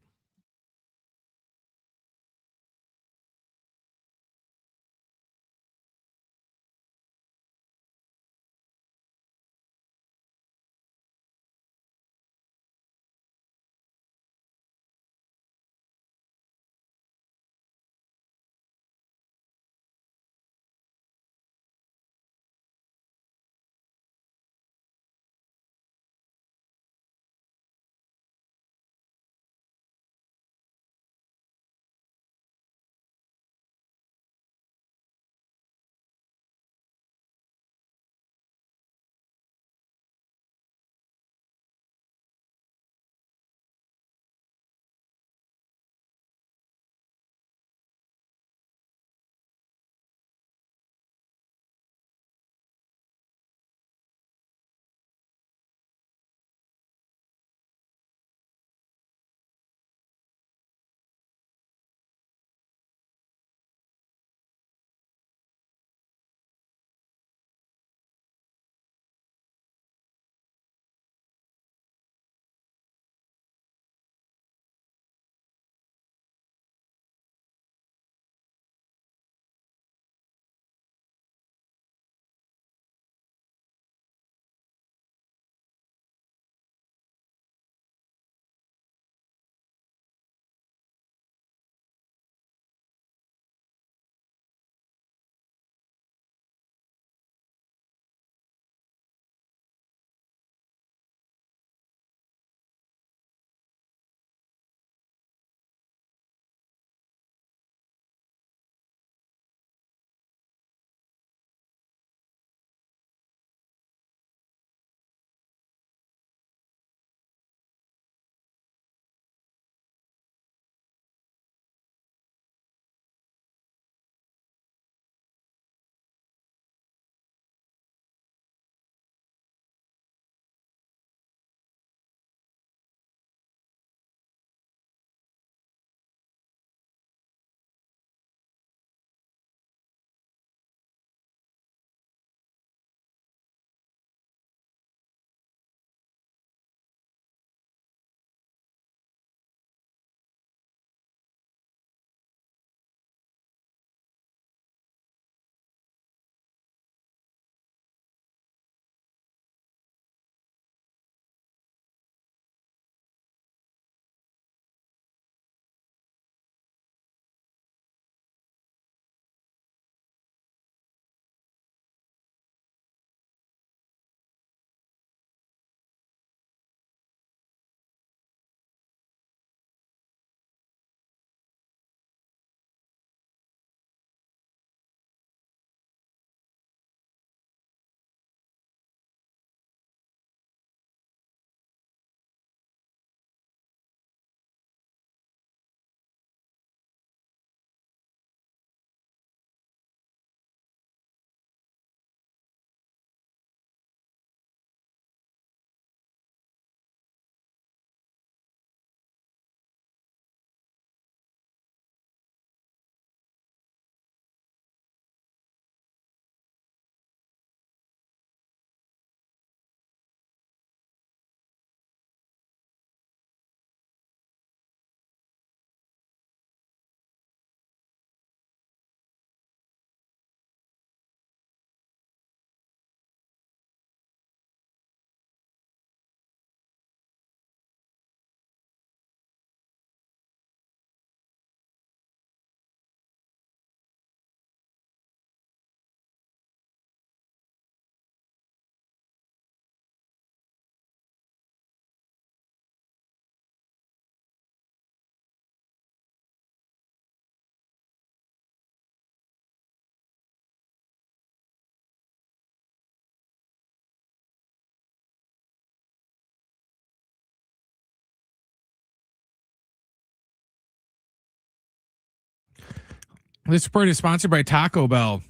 This report is sponsored by Taco Bell.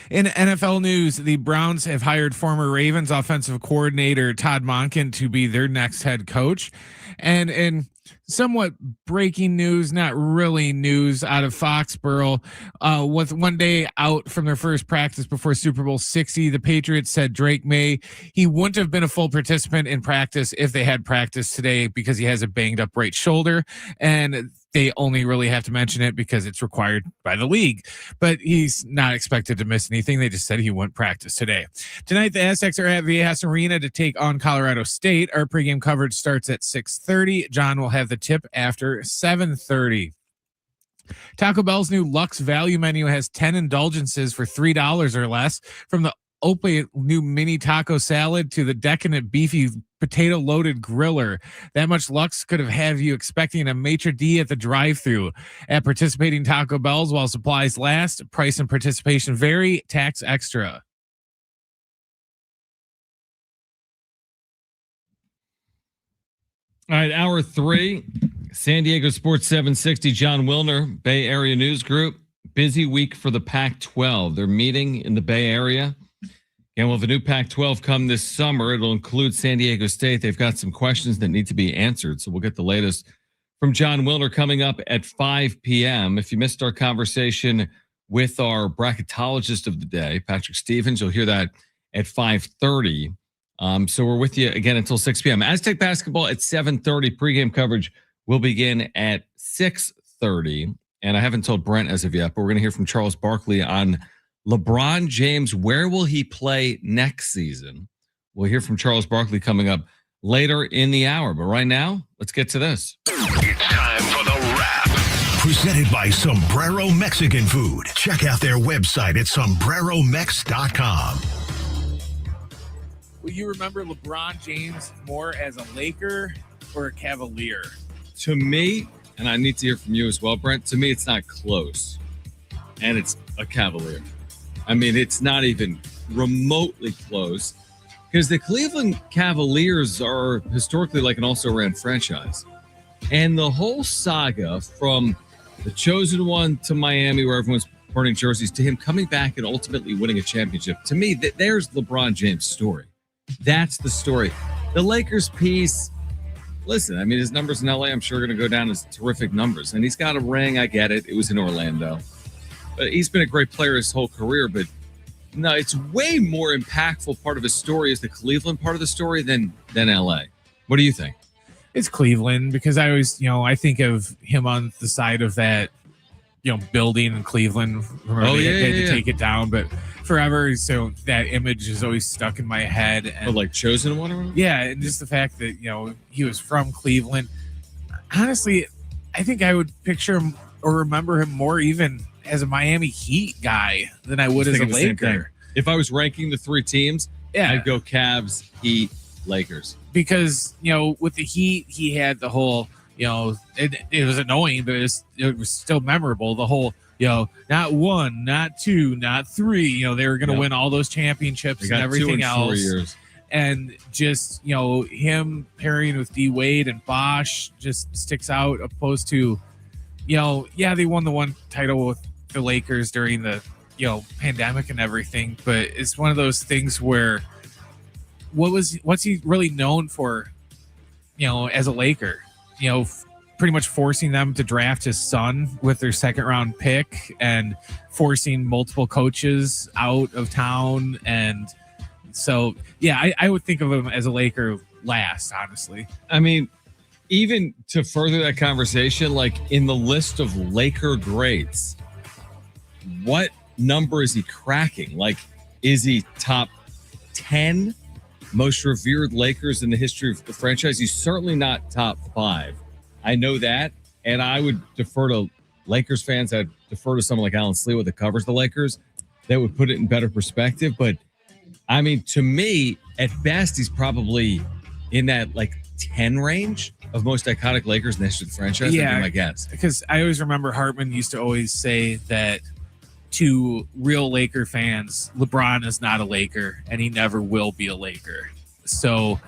In NFL news, the Browns have hired former Ravens offensive coordinator Todd Monken to be their next head coach. And in somewhat breaking news, not really news, out of Foxborough, with one day out from their first practice before Super Bowl 60, the Patriots said Drake May, he wouldn't have been a full participant in practice if they had practice today because he has a banged up right shoulder. And they only really have to mention it because it's required by the league, but he's not expected to miss anything. They just said he wouldn't practice today. Tonight, the Aztecs are at Viejas Arena to take on Colorado State. Our pregame coverage starts at 6:30. John will have the tip after 7:30. Taco Bell's new Lux Value menu has 10 indulgences for $3 or less, from the open new mini taco salad to the decadent beefy potato loaded griller. That much Lux could have you expecting a maitre d' at the drive-thru. At participating Taco Bells, while supplies last, price and participation vary, tax extra. All right, hour 3, San Diego Sports 760, John Wilner, Bay Area News Group. Busy week for the Pac-12. They're meeting in the Bay Area. And we'll have a new Pac-12 come this summer. It'll include San Diego State. They've got some questions that need to be answered. So we'll get the latest from John Wilner coming up at 5 p.m. If you missed our conversation with our bracketologist of the day, Patrick Stevens, you'll hear that at 5:30. So we're with you again until 6 p.m. Aztec basketball at 7:30. Pregame coverage will begin at 6:30. And I haven't told Brent as of yet, but we're going to hear from Charles Barkley on LeBron James. Where will he play next season? We'll hear from Charles Barkley coming up later in the hour. But right now, let's get to this. It's time for the wrap. Presented by Sombrero Mexican Food. Check out their website at sombreromex.com. Will you remember LeBron James more as a Laker or a Cavalier? To me, and I need to hear from you as well, Brent, to me, it's not close. And it's a Cavalier. I mean, it's not even remotely close, because the Cleveland Cavaliers are historically like an also-ran franchise. And the whole saga from the chosen one to Miami, where everyone's burning jerseys, to him coming back and ultimately winning a championship, to me, there's LeBron James' story. That's the story. The Lakers piece, listen, I mean, his numbers in LA, I'm sure, are going to go down as terrific numbers. And he's got a ring. I get it. It was in Orlando. But he's been a great player his whole career. But no, it's way more impactful part of his story is the Cleveland part of the story than LA. What do you think? It's Cleveland, because I always, I think of him on the side of that, building in Cleveland. Remember they had to take it down, but forever. So that image is always stuck in my head. And like chosen one or whatever? Yeah. And just the fact that, he was from Cleveland. Honestly, I think I would picture him or remember him more even as a Miami Heat guy than I would as a Laker. If I was ranking the 3 teams, I'd go Cavs, Heat, Lakers. Because, with the Heat, he had the whole, it was annoying, but it was still memorable. The whole, not 1, not 2, not 3. They were going to win all those championships and everything else. 4 years. And just, him pairing with D Wade and Bosh just sticks out, opposed to, they won the one title with the Lakers during the, pandemic and everything. But it's one of those things where what's he really known for, as a Laker? Pretty much forcing them to draft his son with their 2nd round pick and forcing multiple coaches out of town. And so, I would think of him as a Laker last, honestly. I mean, even to further that conversation, like in the list of Laker greats, what number is he cracking? Like, is he top 10 most revered Lakers in the history of the franchise? He's certainly not top 5. I know that. And I would defer to Lakers fans. I'd defer to someone like Alan Sleewa that covers the Lakers. That would put it in better perspective. But I mean, to me, at best, he's probably in that like 10 range of most iconic Lakers in the history of the franchise. Yeah, would be my guess. Because I always remember Hartman used to always say that to real Laker fans, LeBron is not a Laker and he never will be a Laker. So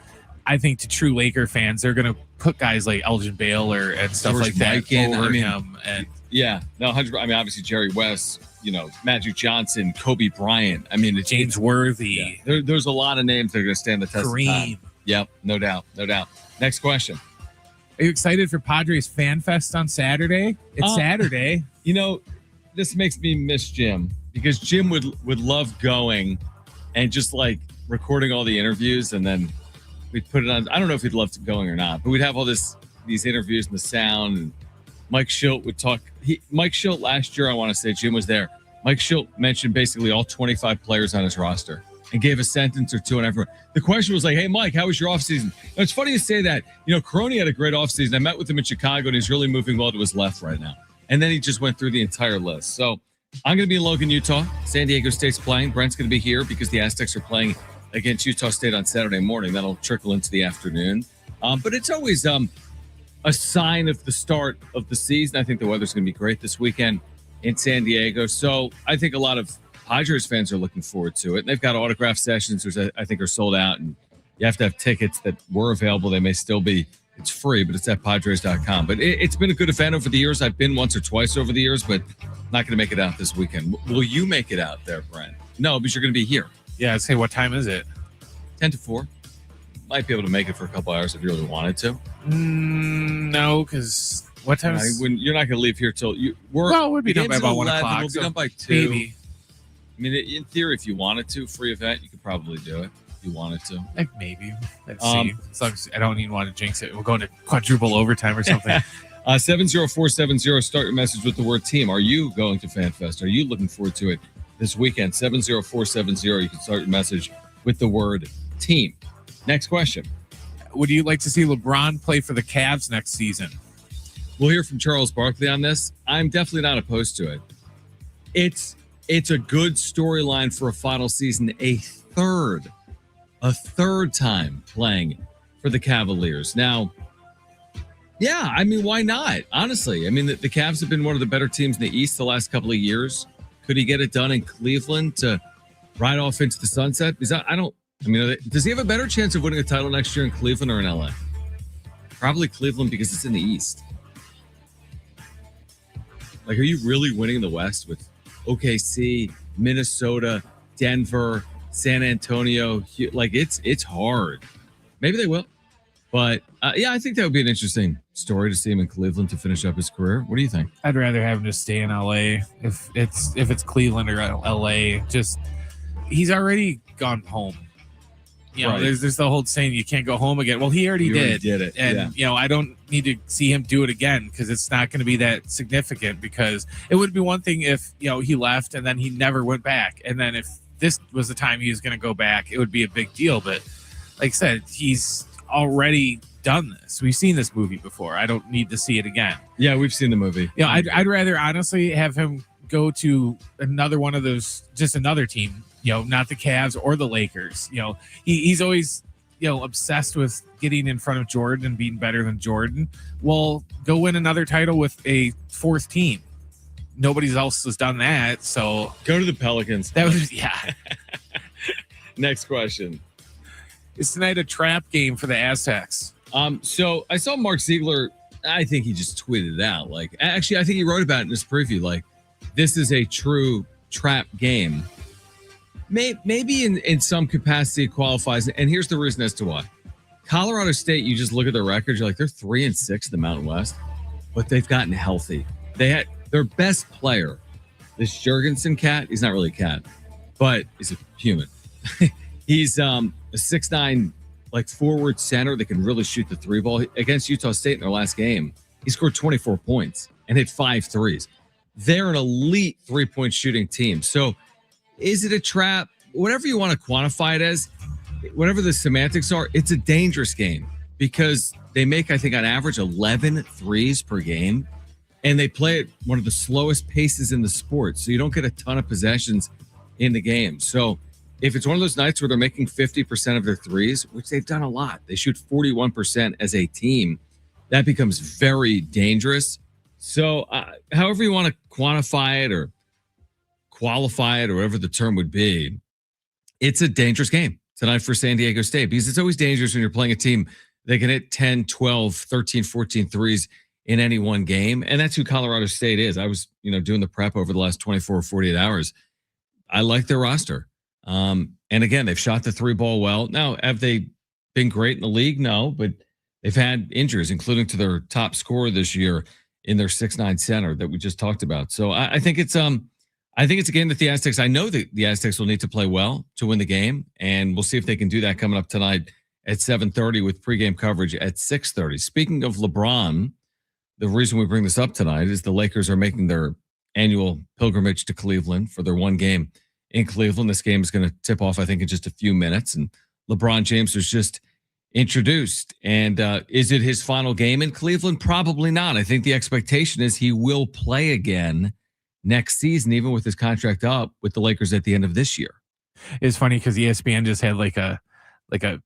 I think to true Laker fans, they're going to put guys like Elgin Baylor and stuff George like that Mikan, over I mean, him. And yeah, no, 100. I mean, obviously Jerry West, Magic Johnson, Kobe Bryant. I mean, James Worthy. Yeah, there's a lot of names that are going to stand the test of time. Yep, no doubt. Next question. Are you excited for Padres Fan Fest on Saturday? It's Saturday. This makes me miss Jim because Jim would love going and just like recording all the interviews, and then we'd put it on. I don't know if he'd love going or not, but we'd have all these interviews and the sound. And Mike Schilt would talk. Mike Schilt last year, I want to say, Jim was there. Mike Schilt mentioned basically all 25 players on his roster and gave a sentence or two on everyone. The question was like, hey, Mike, how was your offseason? It's funny you say that. Crony had a great offseason. I met with him in Chicago, and he's really moving well to his left right now. And then he just went through the entire list. So I'm going to be in Logan, Utah. San Diego State's playing. Brent's going to be here because the Aztecs are playing against Utah State on Saturday morning. That'll trickle into the afternoon. But it's always a sign of the start of the season. I think the weather's going to be great this weekend in San Diego. So I think a lot of Padres fans are looking forward to it. And they've got autograph sessions, which I think are sold out. And you have to have tickets that were available. They may still be. It's free, but it's at Padres.com. But it's been a good event over the years. I've been once or twice over the years, but not going to make it out this weekend. Will you make it out there, Brent? No, because you're going to be here. Yeah, I'd say, what time is it? 10 to 4. Might be able to make it for a couple hours if you really wanted to. No, because what time is you're not going to leave here till you. We'd be done by about 1 o'clock. We'll be done by 2. Maybe. I mean, in theory, if you wanted to, free event, you could probably do it. If you wanted to. Maybe. Let's see. As long as I don't even want to jinx it. We'll go into quadruple overtime or something. 70470, start your message with the word team. Are you going to FanFest? Are you looking forward to it this weekend? 70470, you can start your message with the word team. Next question. Would you like to see LeBron play for the Cavs next season? We'll hear from Charles Barkley on this. I'm definitely not opposed to it. It's a good storyline for a final season, a third time playing for the Cavaliers. Now, yeah, I mean, why not? Honestly, I mean, the Cavs have been one of the better teams in the East the last couple of years. Could he get it done in Cleveland to ride off into the sunset? Because does he have a better chance of winning a title next year in Cleveland or in LA? Probably Cleveland because it's in the East. Like, are you really winning the West with OKC, Minnesota, Denver, San Antonio? Like, it's hard. Maybe they will. But, I think that would be an interesting story to see him in Cleveland to finish up his career. What do you think? I'd rather have him just stay in LA. If it's Cleveland or LA, just he's already gone home. Right. There's the whole saying you can't go home again. Well, he already did it. And, I don't need to see him do it again because it's not going to be that significant, because it would be one thing if, he left and then he never went back. And then if this was the time he was going to go back, it would be a big deal. But like I said, he's already done this. We've seen this movie before. I don't need to see it again. Yeah, we've seen the movie. I'd rather honestly have him go to another one of those, just another team, not the Cavs or the Lakers. He's always, obsessed with getting in front of Jordan and being better than Jordan. Well, go win another title with a fourth team. Nobody else has done that. So go to the Pelicans. That was, yeah. Next question. Is tonight a trap game for the Aztecs? So I saw Mark Ziegler. I think he just tweeted it out. Like, actually, I think he wrote about it in his preview. Like, this is a true trap game. Maybe in some capacity it qualifies. And here's the reason as to why. Colorado State, you just look at their records, you're like, they're 3-6 in the Mountain West, but they've gotten healthy. They had their best player, this Jurgensen cat. He's not really a cat, but he's a human. He's a 6'9", like forward center that can really shoot the three ball. Against Utah State in their last game, he scored 24 points and hit 5 threes. They're an elite 3-point shooting team. So is it a trap? Whatever you want to quantify it as, whatever the semantics are, it's a dangerous game because they make, I think, on average 11 threes per game, and they play at one of the slowest paces in the sport. So you don't get a ton of possessions in the game. So if it's one of those nights where they're making 50% of their threes, which they've done a lot, they shoot 41% as a team, that becomes very dangerous. So however you want to quantify it or qualify it or whatever the term would be, it's a dangerous game tonight for San Diego State, because it's always dangerous when you're playing a team that can hit 10, 12, 13, 14 threes in any one game. And that's who Colorado State is. I was, doing the prep over the last 24 or 48 hours. I like their roster. And again, they've shot the three ball well. Now, have they been great in the league? No, but they've had injuries, including to their top scorer this year in their 6'9" center that we just talked about. So I think it's a game that the Aztecs, I know that the Aztecs will need to play well to win the game. And we'll see if they can do that coming up tonight at 7:30 with pregame coverage at 6:30. Speaking of LeBron, the reason we bring this up tonight is the Lakers are making their annual pilgrimage to Cleveland for their one game in Cleveland. This game is going to tip off, I think, in just a few minutes. And LeBron James was just introduced. And is it his final game in Cleveland? Probably not. I think the expectation is he will play again next season, even with his contract up with the Lakers at the end of this year. It's funny because ESPN just had like a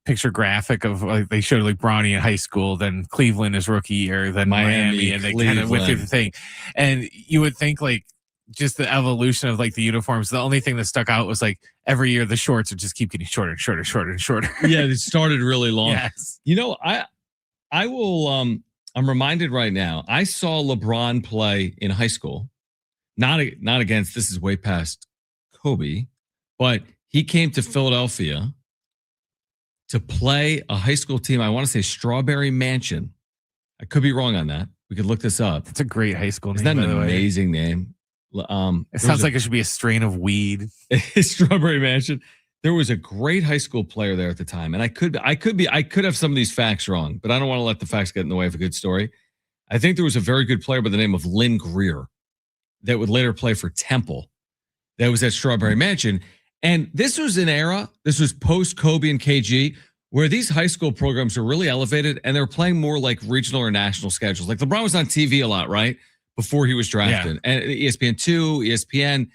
picture graphic of they showed like Bronny in high school, then Cleveland his rookie year, then Miami, and they kind of went through the thing. And you would think like just the evolution of like the uniforms. The only thing that stuck out was like every year the shorts would just keep getting shorter and shorter, shorter and shorter. Yeah, it started really long. Yes. I will. I'm reminded right now. I saw LeBron play in high school. Not against. This is way past Kobe, but he came to Philadelphia to play a high school team. I want to say Strawberry Mansion. I could be wrong on that. We could look this up. It's a great high school name. Isn't that an amazing name? It sounds like it should be a strain of weed. Strawberry Mansion. There was a great high school player there at the time, and I could have some of these facts wrong, but I don't want to let the facts get in the way of a good story. I think there was a very good player by the name of Lynn Greer that would later play for Temple. That was at Strawberry Mansion. And this was an era, this was post Kobe and KG, where these high school programs are really elevated and they're playing more like regional or national schedules. Like LeBron was on TV a lot, right? Before he was drafted. Yeah. And ESPN2, ESPN,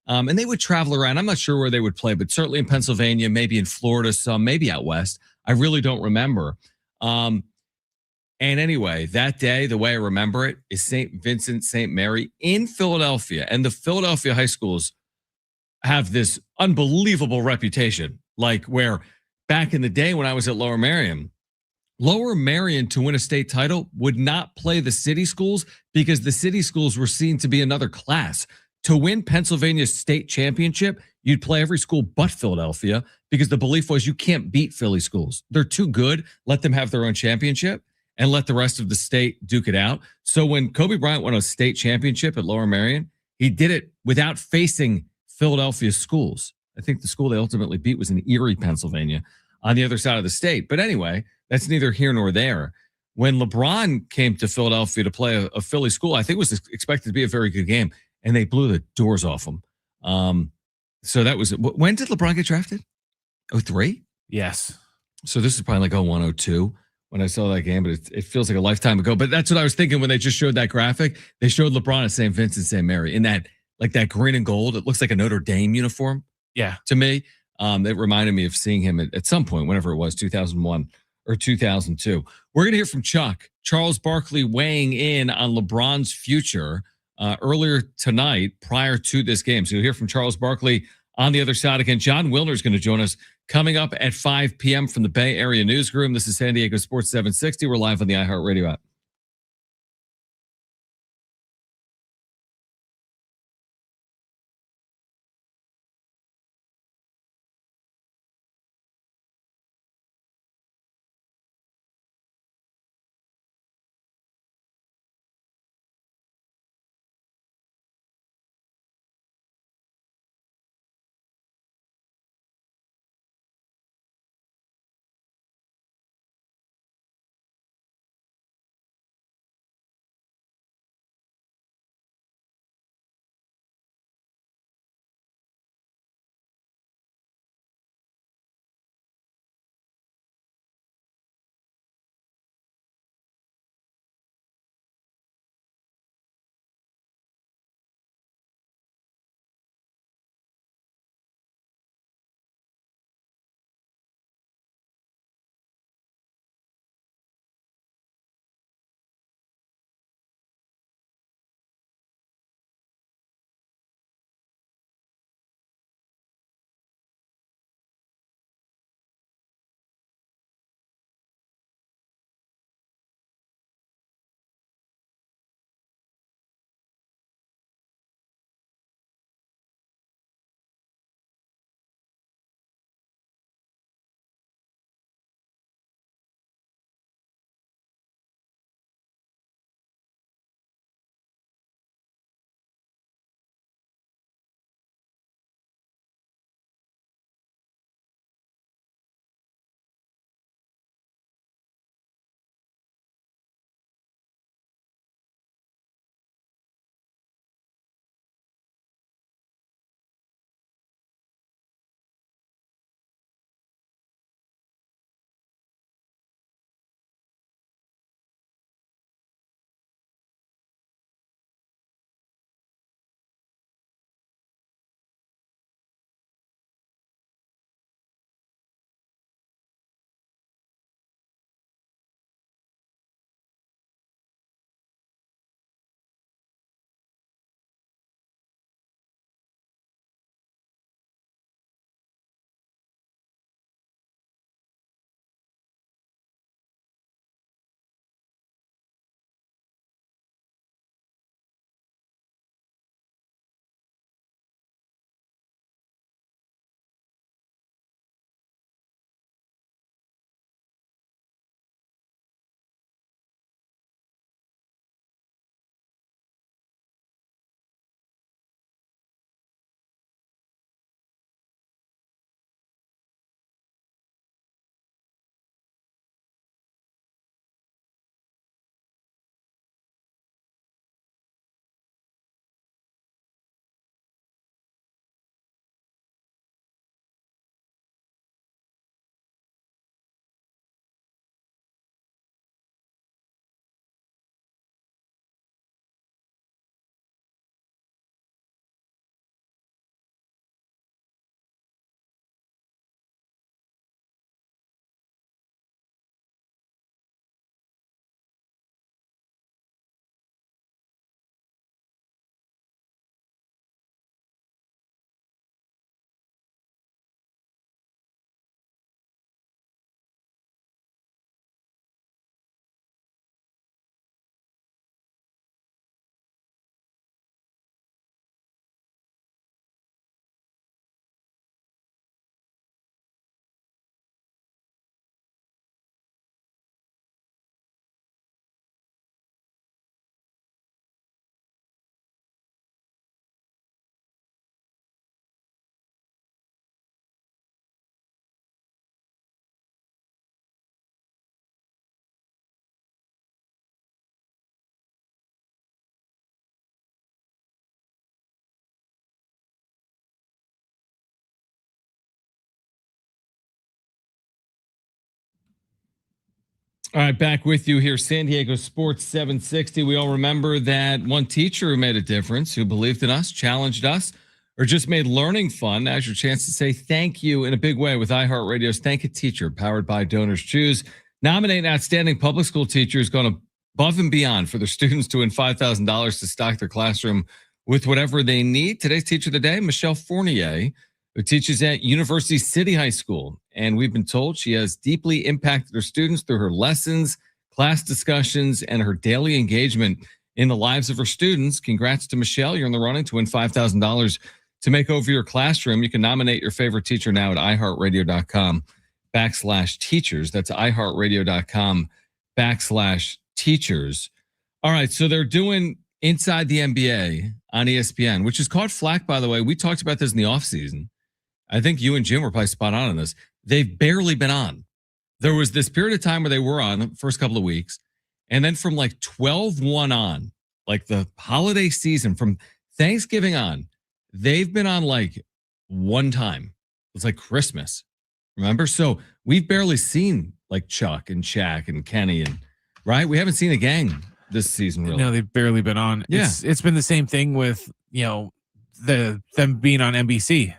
and they would travel around. I'm not sure where they would play, but certainly in Pennsylvania, maybe in Florida, some, maybe out west. I really don't remember. And anyway, that day, the way I remember it is St. Vincent, St. Mary in Philadelphia. And the Philadelphia high schools have this unbelievable reputation. Like where back in the day when I was at Lower Merion to win a state title would not play the city schools because the city schools were seen to be another class. To win Pennsylvania's state championship, you'd play every school but Philadelphia because the belief was you can't beat Philly schools. They're too good. Let them have their own championship and let the rest of the state duke it out. So when Kobe Bryant won a state championship at Lower Merion, he did it without facing Philadelphia schools. I think the school they ultimately beat was in Erie, Pennsylvania, on the other side of the state. But anyway, that's neither here nor there. When LeBron came to Philadelphia to play a Philly school, I think it was expected to be a very good game, and they blew the doors off him. So that was, when did LeBron get drafted? 2003? Yes. So this is probably like 2001, 2002 when I saw that game, but it feels like a lifetime ago. But that's what I was thinking when they just showed that graphic. They showed LeBron at St. Vincent, St. Mary in that, like that green and gold. It looks like a Notre Dame uniform. Yeah. To me, it reminded me of seeing him at some point, whenever it was, 2001 or 2002. We're going to hear from Chuck. Charles Barkley weighing in on LeBron's future earlier tonight prior to this game. So you'll hear from Charles Barkley on the other side. Again, John Wilner is going to join us coming up at 5 p.m. from the Bay Area Newsroom. This is San Diego Sports 760. We're live on the iHeartRadio app. All right, back with you here, San Diego Sports 760. We all remember that one teacher who made a difference, who believed in us, challenged us, or just made learning fun. Now's your chance to say thank you in a big way with iHeartRadio's Thank a Teacher, powered by Donors Choose. Nominate outstanding public school teachers going above and beyond for their students to win $5,000 to stock their classroom with whatever they need. Today's teacher of the day, Michelle Fournier, who teaches at University City High School. And we've been told she has deeply impacted her students through her lessons, class discussions, and her daily engagement in the lives of her students. Congrats to Michelle. You're in the running to win $5,000 to make over your classroom. You can nominate your favorite teacher now at iHeartRadio.com/teachers. That's iHeartRadio.com/teachers. All right, so they're doing Inside the NBA on ESPN, which has caught flack, by the way. We talked about this in the offseason. I think you and Jim were probably spot on this. They've barely been on. There was this period of time where they were on the first couple of weeks. And then from like 12-1 on, like the holiday season, from Thanksgiving on, they've been on like one time. It's like Christmas. Remember? So we've barely seen like Chuck and Shaq and Kenny and right. We haven't seen a gang this season. Really. No, they've barely been on. Yeah. It's been the same thing with, them being on NBC.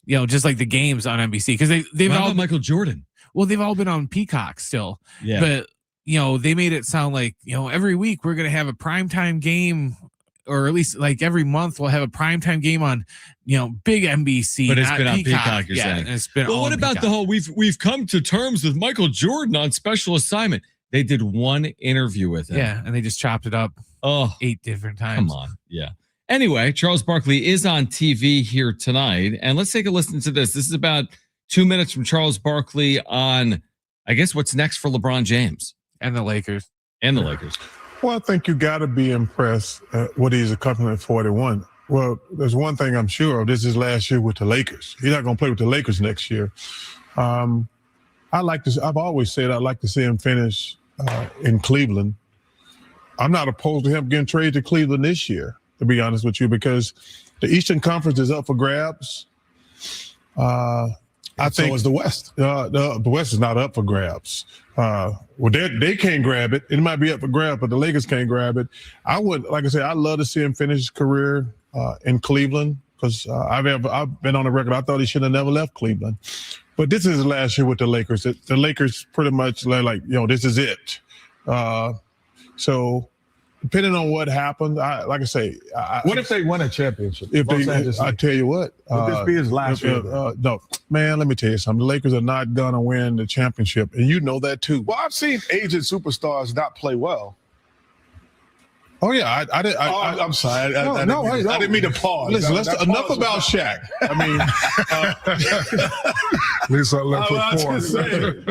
Just like the games on NBC, because they've all Michael Jordan. Well, they've all been on Peacock still. Yeah. But they made it sound like, every week we're gonna have a primetime game, or at least like every month we'll have a primetime game on, big NBC. But it's been on Peacock, you're saying. It's been well, what about Peacock. the whole we've come to terms with Michael Jordan on special assignment? They did one interview with him. Yeah, and they just chopped it up 8 different times. Come on. Yeah. Anyway, Charles Barkley is on TV here tonight. And let's take a listen to this. This is about 2 minutes from Charles Barkley on, I guess, what's next for LeBron James. And the Lakers. Well, I think you got to be impressed at what he's accomplished at 41. Well, there's one thing I'm sure of. This is last year with the Lakers. He's not going to play with the Lakers next year. I've always said I'd like to see him finish in Cleveland. I'm not opposed to him getting traded to Cleveland this year, to be honest with you, because the Eastern Conference is up for grabs. I think so is the West. The West is not up for grabs. They can't grab it. It might be up for grabs, but the Lakers can't grab it. I'd love to see him finish his career in Cleveland, because I've been on the record. I thought he should have never left Cleveland. But this is his last year with the Lakers. The Lakers pretty much this is it. So depending on what happens, what if they win a championship? I tell you what. Would this be his last year? No, man, let me tell you something. The Lakers are not going to win the championship, and you know that too. Well, I've seen aged superstars not play well. Oh, yeah. I'm sorry. I didn't mean to pause. Listen, enough about Shaq. I mean, Lisa,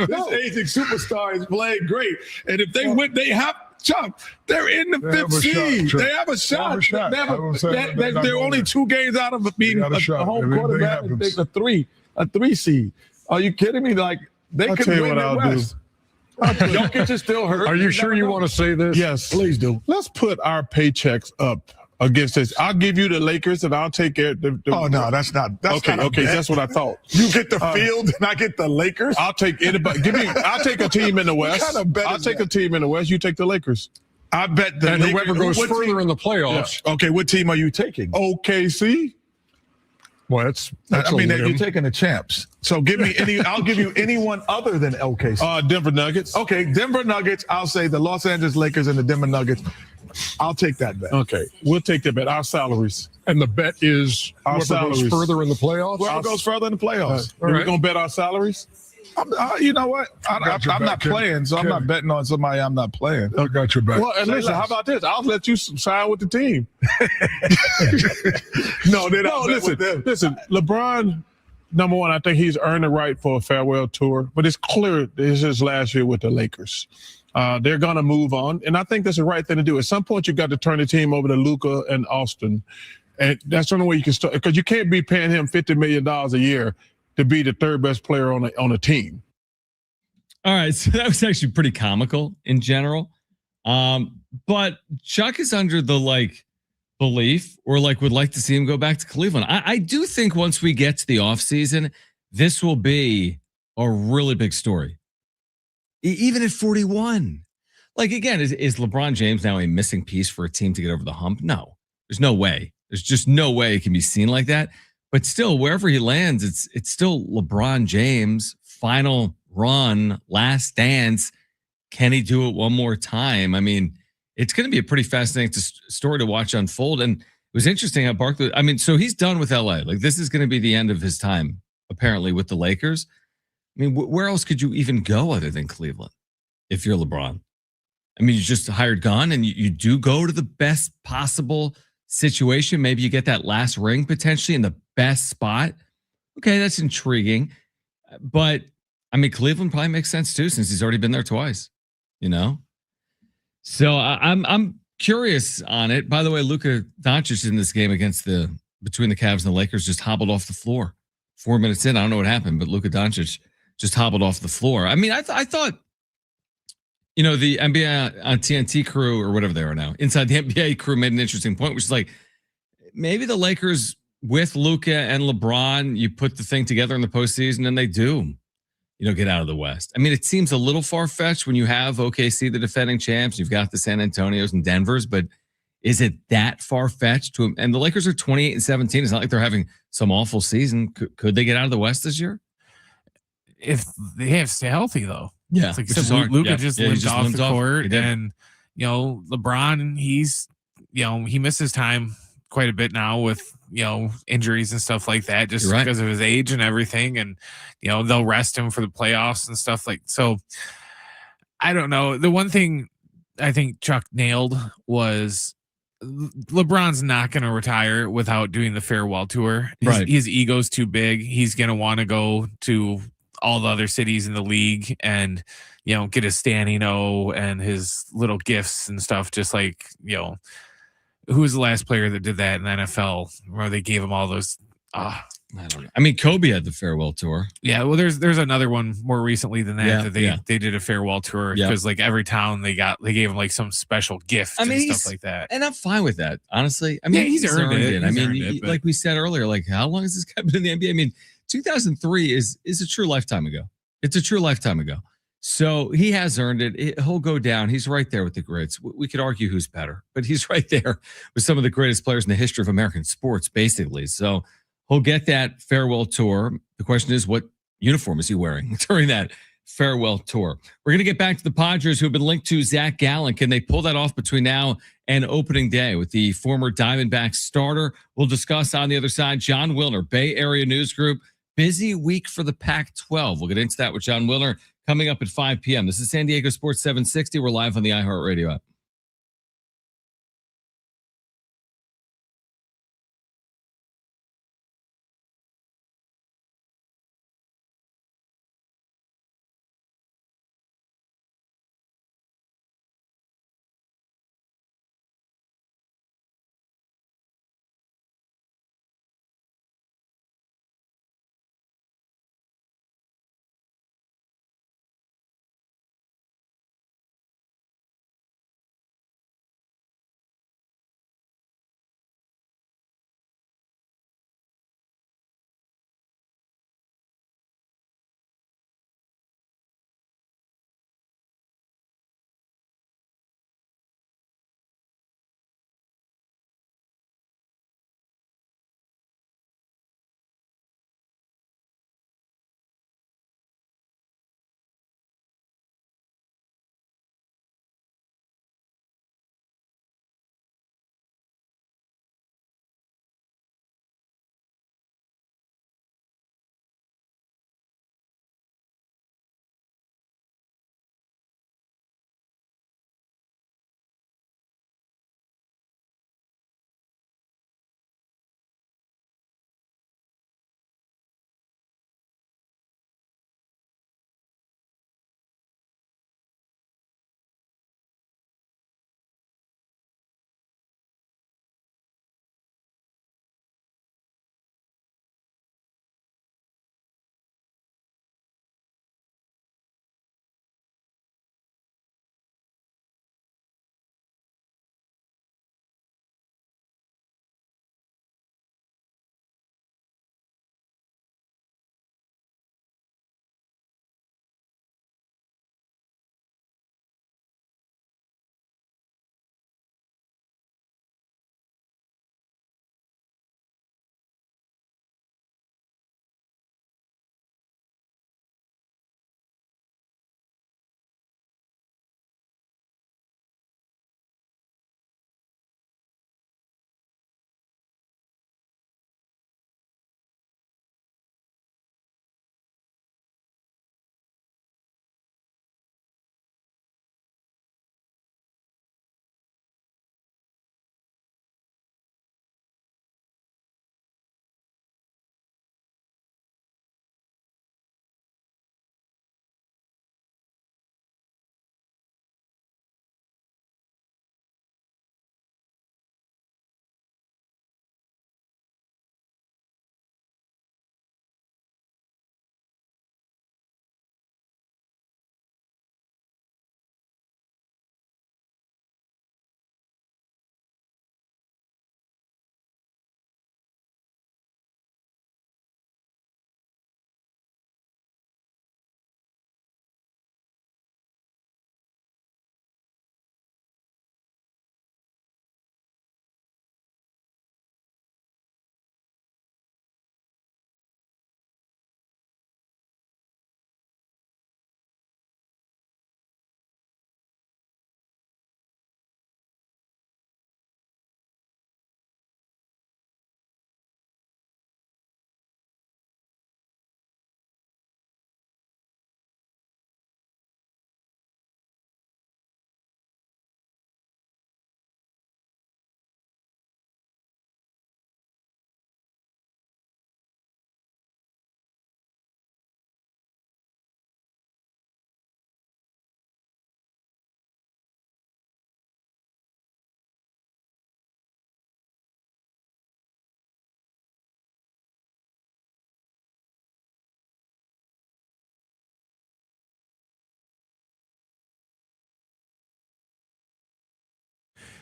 this aging superstar is playing great. And if they win, they have Chuck. They're in the fifth seed. They have a shot. They're only 2 games out of being a home quarterback and take a three seed. Are you kidding me? Like, they could win the West. Jokic is still hurt. Are you sure you want to say this? Yes, please do. Let's put our paychecks up against this. I'll give you the Lakers, and I'll take care of the Oh no, that's not. Okay. That's what I thought. You get the field, and I get the Lakers. I'll take anybody. I'll take a team in the West. What kind of bet I'll take a team in the West. You take the Lakers. I bet the and Lakers, whoever goes further in the playoffs. Yeah. Okay, what team are you taking? OKC. Well, you're taking the champs. So give me I'll give you anyone other than OKC. Denver Nuggets. Okay, Denver Nuggets. I'll say the Los Angeles Lakers and the Denver Nuggets. I'll take that bet. Okay, we'll take that bet. Our salaries. And the bet is our whoever goes further in the playoffs. Whoever goes further in the playoffs. We're going to bet our salaries? You know what? I'm not playing, so I'm not betting on somebody I'm not playing. I got your back. Well, and listen, how about this? I'll let you sign with the team. Listen, LeBron, number one, I think he's earned the right for a farewell tour, but it's clear this is his last year with the Lakers. They're going to move on, and I think that's the right thing to do. At some point, you got to turn the team over to Luka and Austin, and that's the only way you can start, because you can't be paying him $50 million a year to be the third best player on a team. All right, so that was actually pretty comical in general. But Chuck is under the belief, or would like to see him go back to Cleveland. I do think once we get to the offseason, this will be a really big story. even at 41. Like, again, is LeBron James now a missing piece for a team to get over the hump? No, there's no way. There's just no way it can be seen like that. But still, wherever he lands, it's still LeBron James' final run, last dance. Can he do it one more time? I mean, it's going to be a pretty fascinating story to watch unfold. And it was interesting how Barkley, I mean, so he's done with LA. Like, this is going to be the end of his time, apparently, with the Lakers. I mean, where else could you even go other than Cleveland if you're LeBron? I mean, you just hired gun and you do go to the best possible situation. Maybe you get that last ring potentially in the best spot. Okay, that's intriguing. But I mean, Cleveland probably makes sense too, since he's already been there twice, you know? So I'm curious on it. By the way, Luka Doncic in this game between the Cavs and the Lakers just hobbled off the floor. 4 minutes in, I don't know what happened, but Luka Doncic just hobbled off the floor. I mean, I thought, you know, the NBA on TNT crew or whatever they are now, inside the NBA crew made an interesting point, which is like, maybe the Lakers with Luka and LeBron, you put the thing together in the postseason and they do, you know, get out of the West. I mean, it seems a little far-fetched when you have OKC, the defending champs, you've got the San Antonios and Denvers, but is it that far-fetched to, and the Lakers are 28-17. It's not like they're having some awful season. Could they get out of the West this year? If they have to stay healthy, though. Yeah, it's like Luka just limped off the court, and you know, LeBron, he misses time quite a bit now with, you know, injuries and stuff like that, just because of his age and everything, and you know, they'll rest him for the playoffs and stuff like so. I don't know. The one thing I think Chuck nailed was LeBron's not going to retire without doing the farewell tour. His ego's too big. He's going to want to go to all the other cities in the league and, you know, get his standing O and his little gifts and stuff. Just like, you know, who was the last player that did that in the NFL where they gave him all those? I don't know. I mean, Kobe had the farewell tour. Yeah. Well, there's another one more recently than that they did a farewell tour because like every town they gave him like some special gift and stuff like that. And I'm fine with that, honestly. I mean, he's earned it. I mean, like we said earlier, like how long has this guy been in the NBA? I mean, 2003 is a true lifetime ago. It's a true lifetime ago. So he has earned it. He'll go down. He's right there with the greats. We could argue who's better, but he's right there with some of the greatest players in the history of American sports, basically. So he'll get that farewell tour. The question is, what uniform is he wearing during that farewell tour? We're going to get back to the Padres, who have been linked to Zac Gallen. Can they pull that off between now and opening day with the former Diamondbacks starter? We'll discuss on the other side. Jon Wilner, Bay Area News Group. Busy week for the Pac-12. We'll get into that with Jon Wilner coming up at 5 p.m. This is San Diego Sports 760. We're live on the iHeartRadio app.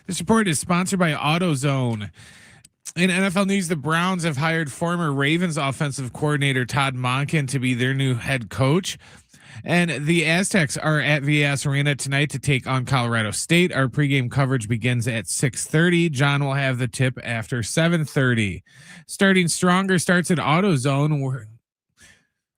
This report is sponsored by AutoZone. In NFL news, the Browns have hired former Ravens offensive coordinator Todd Monken to be their new head coach. And the Aztecs are at VS Arena tonight to take on Colorado State. Our pregame coverage begins at 6:30. John will have the tip after 7:30. Starting Stronger starts at AutoZone,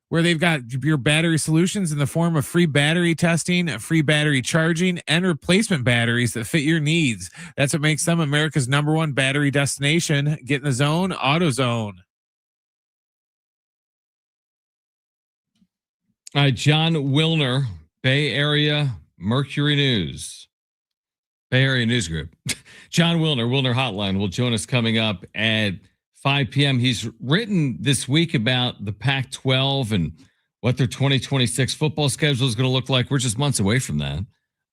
where they've got your battery solutions in the form of free battery testing, free battery charging, and replacement batteries that fit your needs. That's what makes them America's #1 battery destination. Get in the zone, AutoZone. All right, John Wilner, Bay Area Mercury News. Bay Area News Group. John Wilner Hotline, will join us coming up at 5 p.m. He's written this week about the Pac-12 and what their 2026 football schedule is going to look like. We're just months away from that.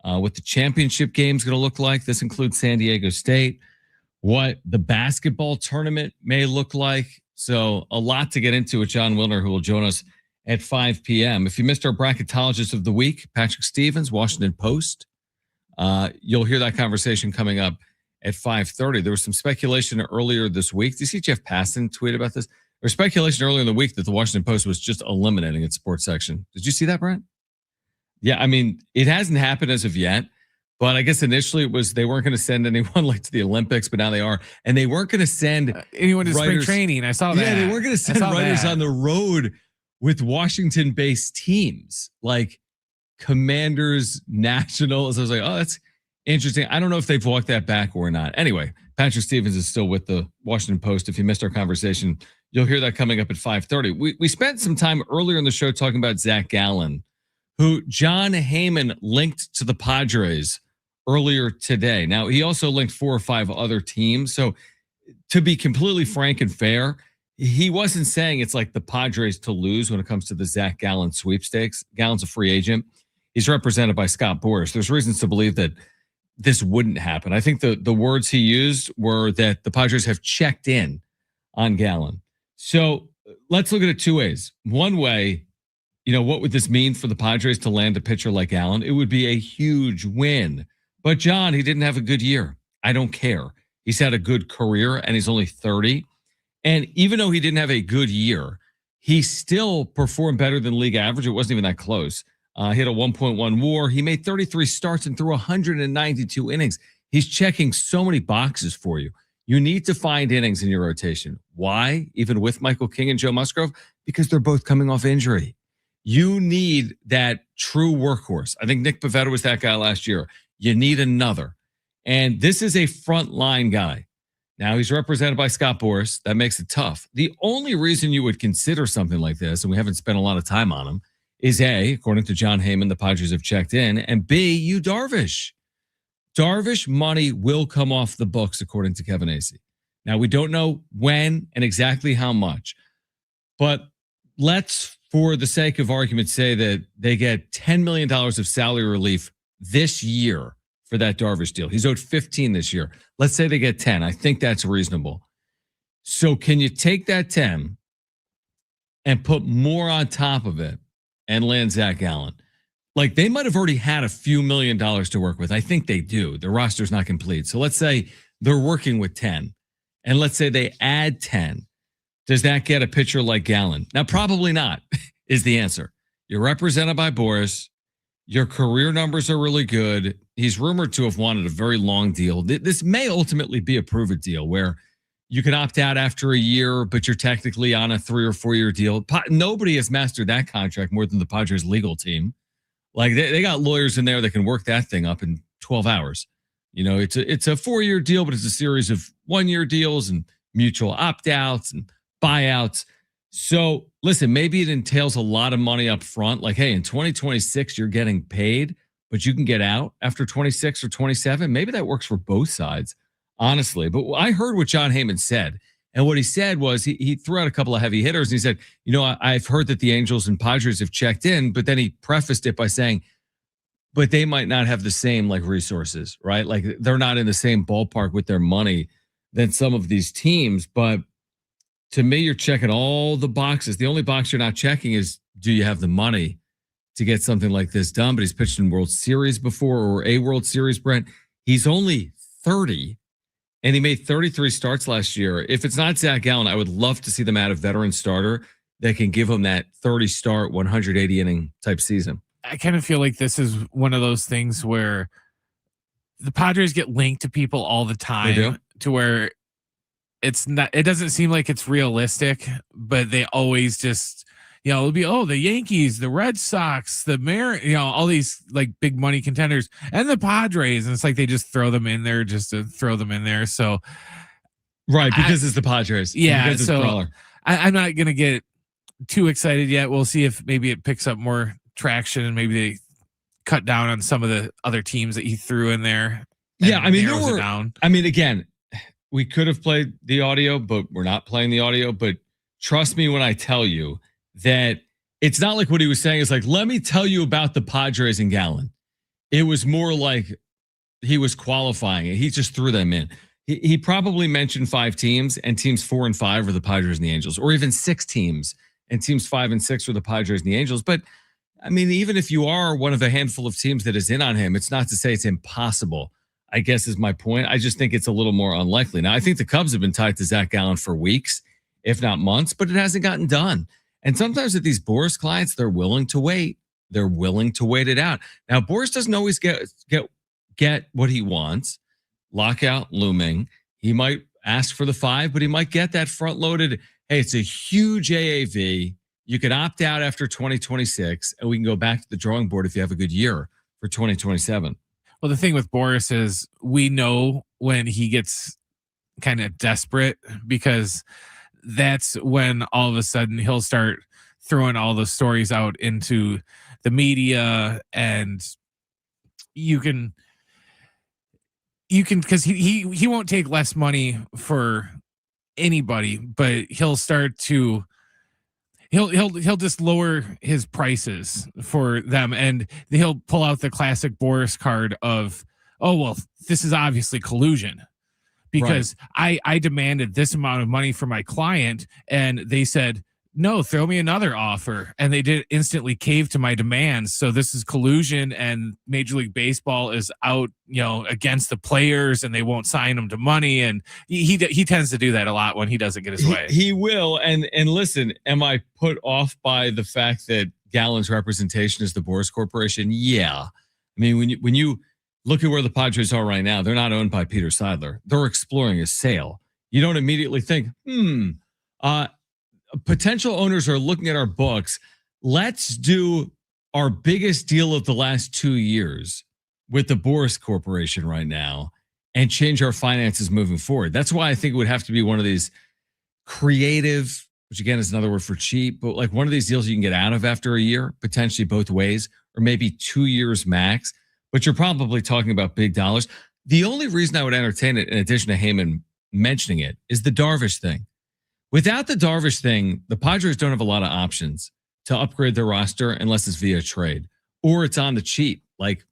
What the championship game is going to look like. This includes San Diego State. What the basketball tournament may look like. So a lot to get into with John Wilner, who will join us at 5 p.m. If you missed our bracketologist of the week, Patrick Stevens, Washington Post, you'll hear that conversation coming up at 5:30. There was some speculation earlier this week. Did you see Jeff Passan tweet about this? There was speculation earlier in the week that the Washington Post was just eliminating its sports section. Did you see that, Brent? Yeah, I mean, it hasn't happened as of yet, but I guess initially it was they weren't going to send anyone like to the Olympics, but now they are. And they weren't going to send anyone to spring training. I saw that. Yeah, they weren't going to send writers on the road with Washington-based teams like Commanders, Nationals. I was like, oh, that's interesting. I don't know if they've walked that back or not. Anyway, Patrick Stevens is still with the Washington Post. If you missed our conversation, you'll hear that coming up at 5:30. We spent some time earlier in the show talking about Zac Gallen, who Jon Heyman linked to the Padres earlier today. Now, he also linked 4 or 5 other teams. So to be completely frank and fair, he wasn't saying it's like the Padres to lose when it comes to the Zac Gallen sweepstakes. Gallen's a free agent. He's represented by Scott Boras. There's reasons to believe that this wouldn't happen. I think the words he used were that the Padres have checked in on Gallen. So let's look at it 2 ways. One way, what would this mean for the Padres to land a pitcher like Gallen? It would be a huge win. But John, he didn't have a good year. I don't care. He's had a good career and he's only 30. And even though he didn't have a good year, he still performed better than league average. It wasn't even that close. He had a 1.1 WAR. He made 33 starts and threw 192 innings. He's checking so many boxes for you. You need to find innings in your rotation. Why? Even with Michael King and Joe Musgrove? Because they're both coming off injury. You need that true workhorse. I think Nick Pivetta was that guy last year. You need another. And this is a frontline guy. Now, he's represented by Scott Boras. That makes it tough. The only reason you would consider something like this, and we haven't spent a lot of time on him, is A, according to Jon Heyman, the Padres have checked in, and B, Yu Darvish. Darvish money will come off the books, according to Kevin Acee. Now, we don't know when and exactly how much, but let's, for the sake of argument, say that they get $10 million of salary relief this year for that Darvish deal. He's owed 15 this year. Let's say they get 10. I think that's reasonable. So can you take that 10 and put more on top of it and land Zac Gallen? Like, they might have already had a few $1 million to work with. I think they do. Their roster's not complete. So let's say they're working with 10. And let's say they add 10. Does that get a pitcher like Gallen? Now, probably not, is the answer. You're represented by Boras. Your career numbers are really good. He's rumored to have wanted a very long deal. This may ultimately be a prove it deal where you can opt out after a year, but you're technically on a 3 or 4 year deal. Nobody has mastered that contract more than the Padres legal team. Like, they got lawyers in there that can work that thing up in 12 hours. It's a 4-year deal, but it's a series of 1-year deals and mutual opt-outs and buyouts. So listen, maybe it entails a lot of money up front. Like, hey, in 2026, you're getting paid, but you can get out after 26 or 27. Maybe that works for both sides, honestly. But I heard what Jon Heyman said. And what he said was he threw out a couple of heavy hitters. And he said, I've heard that the Angels and Padres have checked in, but then he prefaced it by saying, but they might not have the same resources, right? Like, they're not in the same ballpark with their money than some of these teams. But to me, you're checking all the boxes. The only box you're not checking is, do you have the money to get something like this done? But he's pitched in World Series before, or a World Series, Brent. He's only 30, and he made 33 starts last year. If it's not Zac Gallen, I would love to see them add a veteran starter that can give him that 30 start, 180 inning type season. I kind of feel like this is one of those things where the Padres get linked to people all the time to where it doesn't seem like it's realistic, but they always just, it'll be, the Yankees, the Red Sox, the all these like big money contenders and the Padres. And it's like, they just throw them in there just to throw them in there. So, right. Because it's the Padres. Yeah. So I'm not going to get too excited yet. We'll see if maybe it picks up more traction and maybe they cut down on some of the other teams that he threw in there. Yeah. I mean, again, we could have played the audio, but we're not playing the audio. But trust me when I tell you that it's not like what he was saying is like, let me tell you about the Padres and Gallen. It was more like he was qualifying it. He just threw them in. He probably mentioned 5 teams, and teams 4 and 5 were the Padres and the Angels, or even 6 teams and teams 5 and 6 were the Padres and the Angels. But I mean, even if you are one of a handful of teams that is in on him, it's not to say it's impossible, I guess is my point. I just think it's a little more unlikely. Now, I think the Cubs have been tied to Zac Gallen for weeks, if not months, but it hasn't gotten done. And sometimes with these Boras clients, they're willing to wait. They're willing to wait it out. Now, Boras doesn't always get what he wants. Lockout looming. He might ask for the 5, but he might get that front-loaded, hey, it's a huge AAV. You can opt out after 2026, and we can go back to the drawing board if you have a good year for 2027. Well, the thing with Boras is we know when he gets kind of desperate, because that's when all of a sudden he'll start throwing all the stories out into the media, and you can because he won't take less money for anybody, but he'll start to he'll just lower his prices for them, and he'll pull out the classic Boras card of, oh, well, this is obviously collusion because I demanded this amount of money for my client and they said, no, throw me another offer. And they did instantly cave to my demands. So this is collusion, and Major League Baseball is out, against the players, and they won't sign them to money. And he tends to do that a lot when he doesn't get his way. He will. And listen, am I put off by the fact that Gallen's representation is the Boras Corporation? Yeah. I mean, when you look at where the Padres are right now, they're not owned by Peter Seidler. They're exploring a sale. You don't immediately think, potential owners are looking at our books. Let's do our biggest deal of the last 2 years with the Boras Corporation right now and change our finances moving forward. That's why I think it would have to be one of these creative, which again is another word for cheap, but like one of these deals you can get out of after a year, potentially both ways, or maybe 2 years max. But you're probably talking about big dollars. The only reason I would entertain it, in addition to Heyman mentioning it, is the Darvish thing. Without the Darvish thing, the Padres don't have a lot of options to upgrade their roster unless it's via trade or it's on the cheap, like,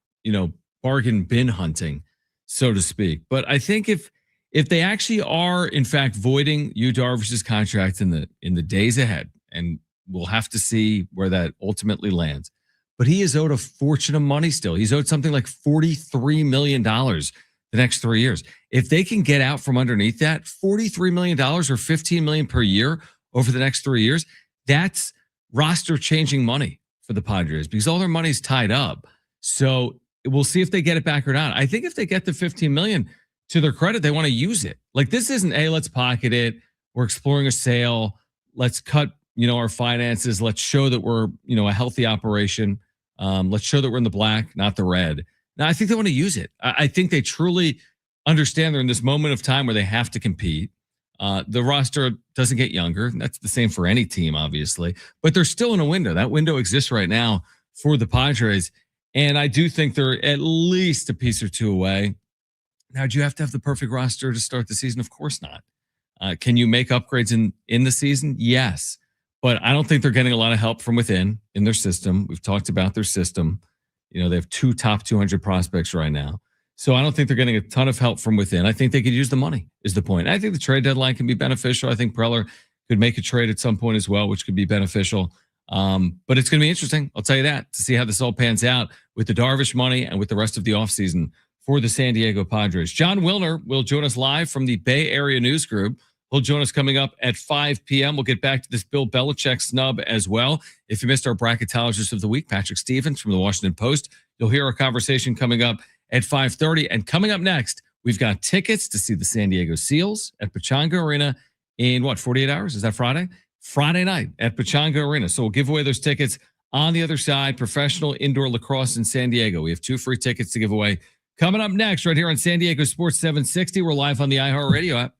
bargain bin hunting, so to speak. But I think if they actually are, in fact, voiding Yu Darvish's contract in the days ahead, and we'll have to see where that ultimately lands, but he is owed a fortune of money still. He's owed something like $43 million the next 3 years. If they can get out from underneath that, $43 million or $15 million per year over the next 3 years, that's roster changing money for the Padres because all their money's tied up. So we'll see if they get it back or not. I think if they get the $15 million, to their credit, they want to use it. Like, this isn't, hey, let's pocket it. We're exploring a sale. Let's cut, our finances. Let's show that we're, a healthy operation. Let's show that we're in the black, not the red. Now, I think they want to use it. I think they truly understand they're in this moment of time where they have to compete. The roster doesn't get younger. That's the same for any team, obviously. But they're still in a window. That window exists right now for the Padres. And I do think they're at least a piece or two away. Now, do you have to have the perfect roster to start the season? Of course not. Can you make upgrades in the season? Yes. But I don't think they're getting a lot of help from within in their system. We've talked about their system. They have 2 top 200 prospects right now. So I don't think they're getting a ton of help from within. I think they could use the money is the point. I think the trade deadline can be beneficial. I think Preller could make a trade at some point as well, which could be beneficial. But it's going to be interesting. I'll tell you that, to see how this all pans out with the Darvish money and with the rest of the offseason for the San Diego Padres. John Wilner will join us live from the Bay Area News Group. He'll join us coming up at 5 p.m. We'll get back to this Bill Belichick snub as well. If you missed our bracketologist of the week, Patrick Stevens from the Washington Post, you'll hear our conversation coming up at 5:30. And coming up next, we've got tickets to see the San Diego Seals at Pechanga Arena in 48 hours? Is that Friday? Friday night at Pechanga Arena. So we'll give away those tickets on the other side. Professional indoor lacrosse in San Diego. We have 2 free tickets to give away. Coming up next, right here on San Diego Sports 760. We're live on the iHeartRadio app.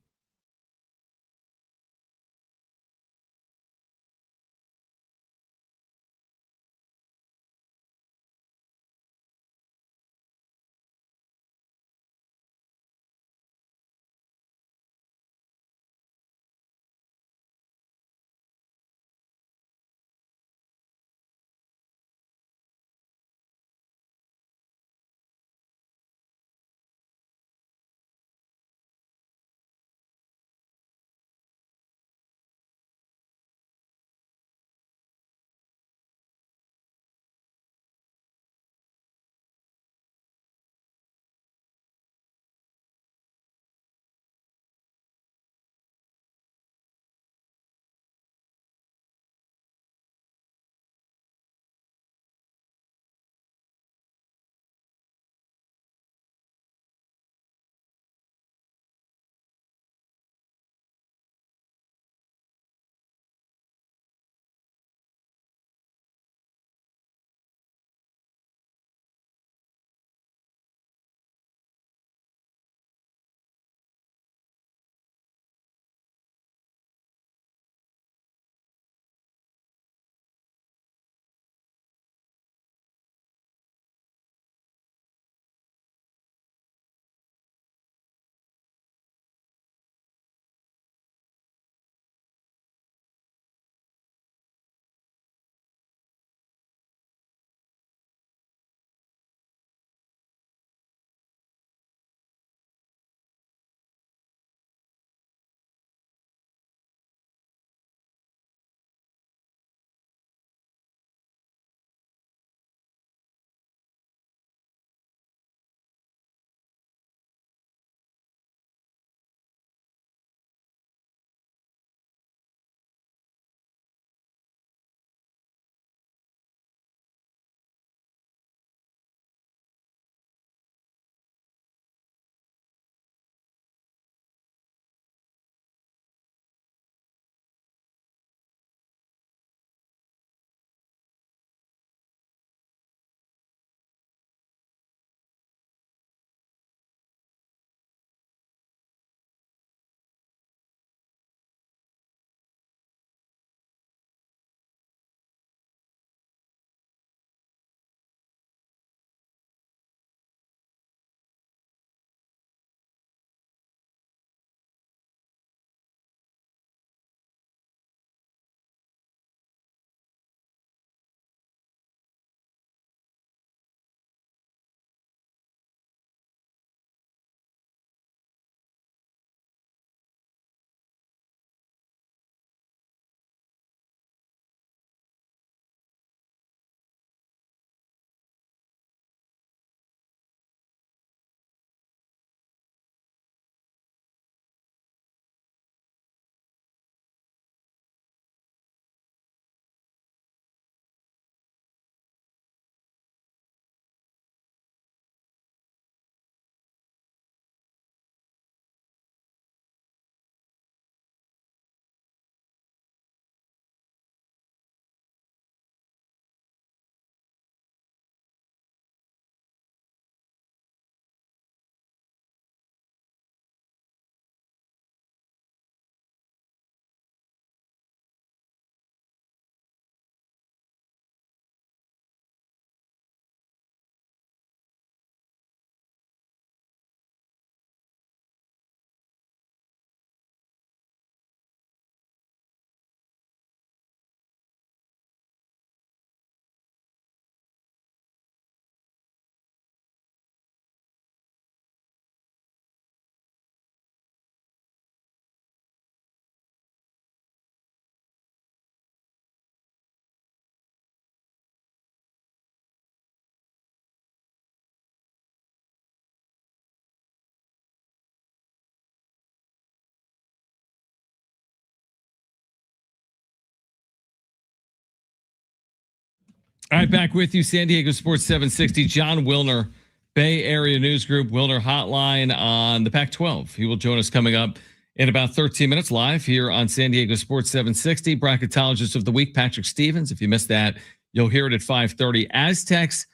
All right, back with you, San Diego Sports 760. John Wilner, Bay Area News Group, Wilner Hotline on the Pac-12. He will join us coming up in about 13 minutes live here on San Diego Sports 760. Bracketologist of the week, Patrick Stevens. If you missed that, you'll hear it at 5:30. Aztecs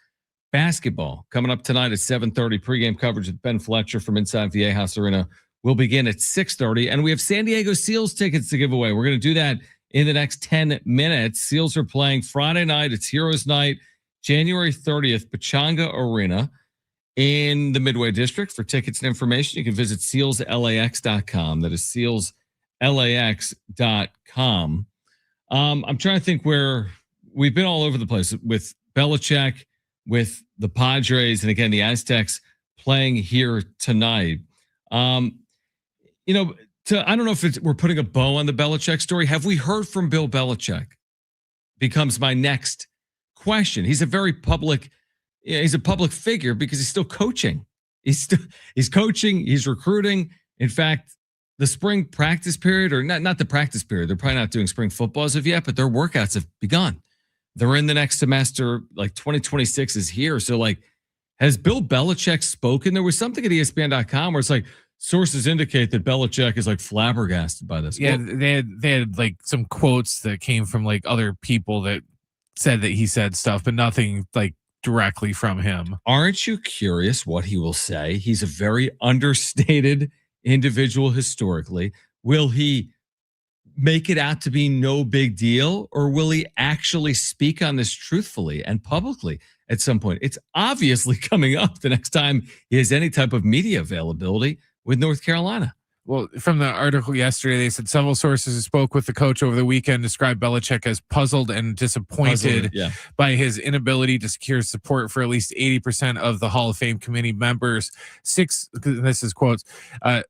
basketball coming up tonight at 7:30. Pregame coverage with Ben Fletcher from inside Viejas Arena will begin at 6:30. And we have San Diego Seals tickets to give away. We're going to do that in the next 10 minutes. Seals are playing Friday night. It's Heroes Night, January 30th, Pechanga Arena in the Midway District. For tickets and information, you can visit sealslax.com. That is sealslax.com. I'm trying to think where we've been all over the place with Belichick, with the Padres, and again, the Aztecs playing here tonight. I don't know if we're putting a bow on the Belichick story. Have we heard from Bill Belichick? Becomes my next question. He's a very public. He's a public figure because he's still coaching. He's coaching. He's recruiting. In fact, the spring practice period, or not the practice period. They're probably not doing spring football as of yet, but their workouts have begun. They're in the next semester. Like 2026 is here. So, like, has Bill Belichick spoken? There was something at ESPN.com where it's like, sources indicate that Belichick is like flabbergasted by this. Yeah, they had like some quotes that came from like other people that said that he said stuff, but nothing like directly from him. Aren't you curious what he will say? He's a very understated individual historically. Will he make it out to be no big deal, or will he actually speak on this truthfully and publicly at some point? It's obviously coming up the next time he has any type of media availability with North Carolina. Well, from the article yesterday, they said several sources who spoke with the coach over the weekend described Belichick as puzzled and disappointed by his inability to secure support for at least 80% of the Hall of Fame committee members. This is quotes,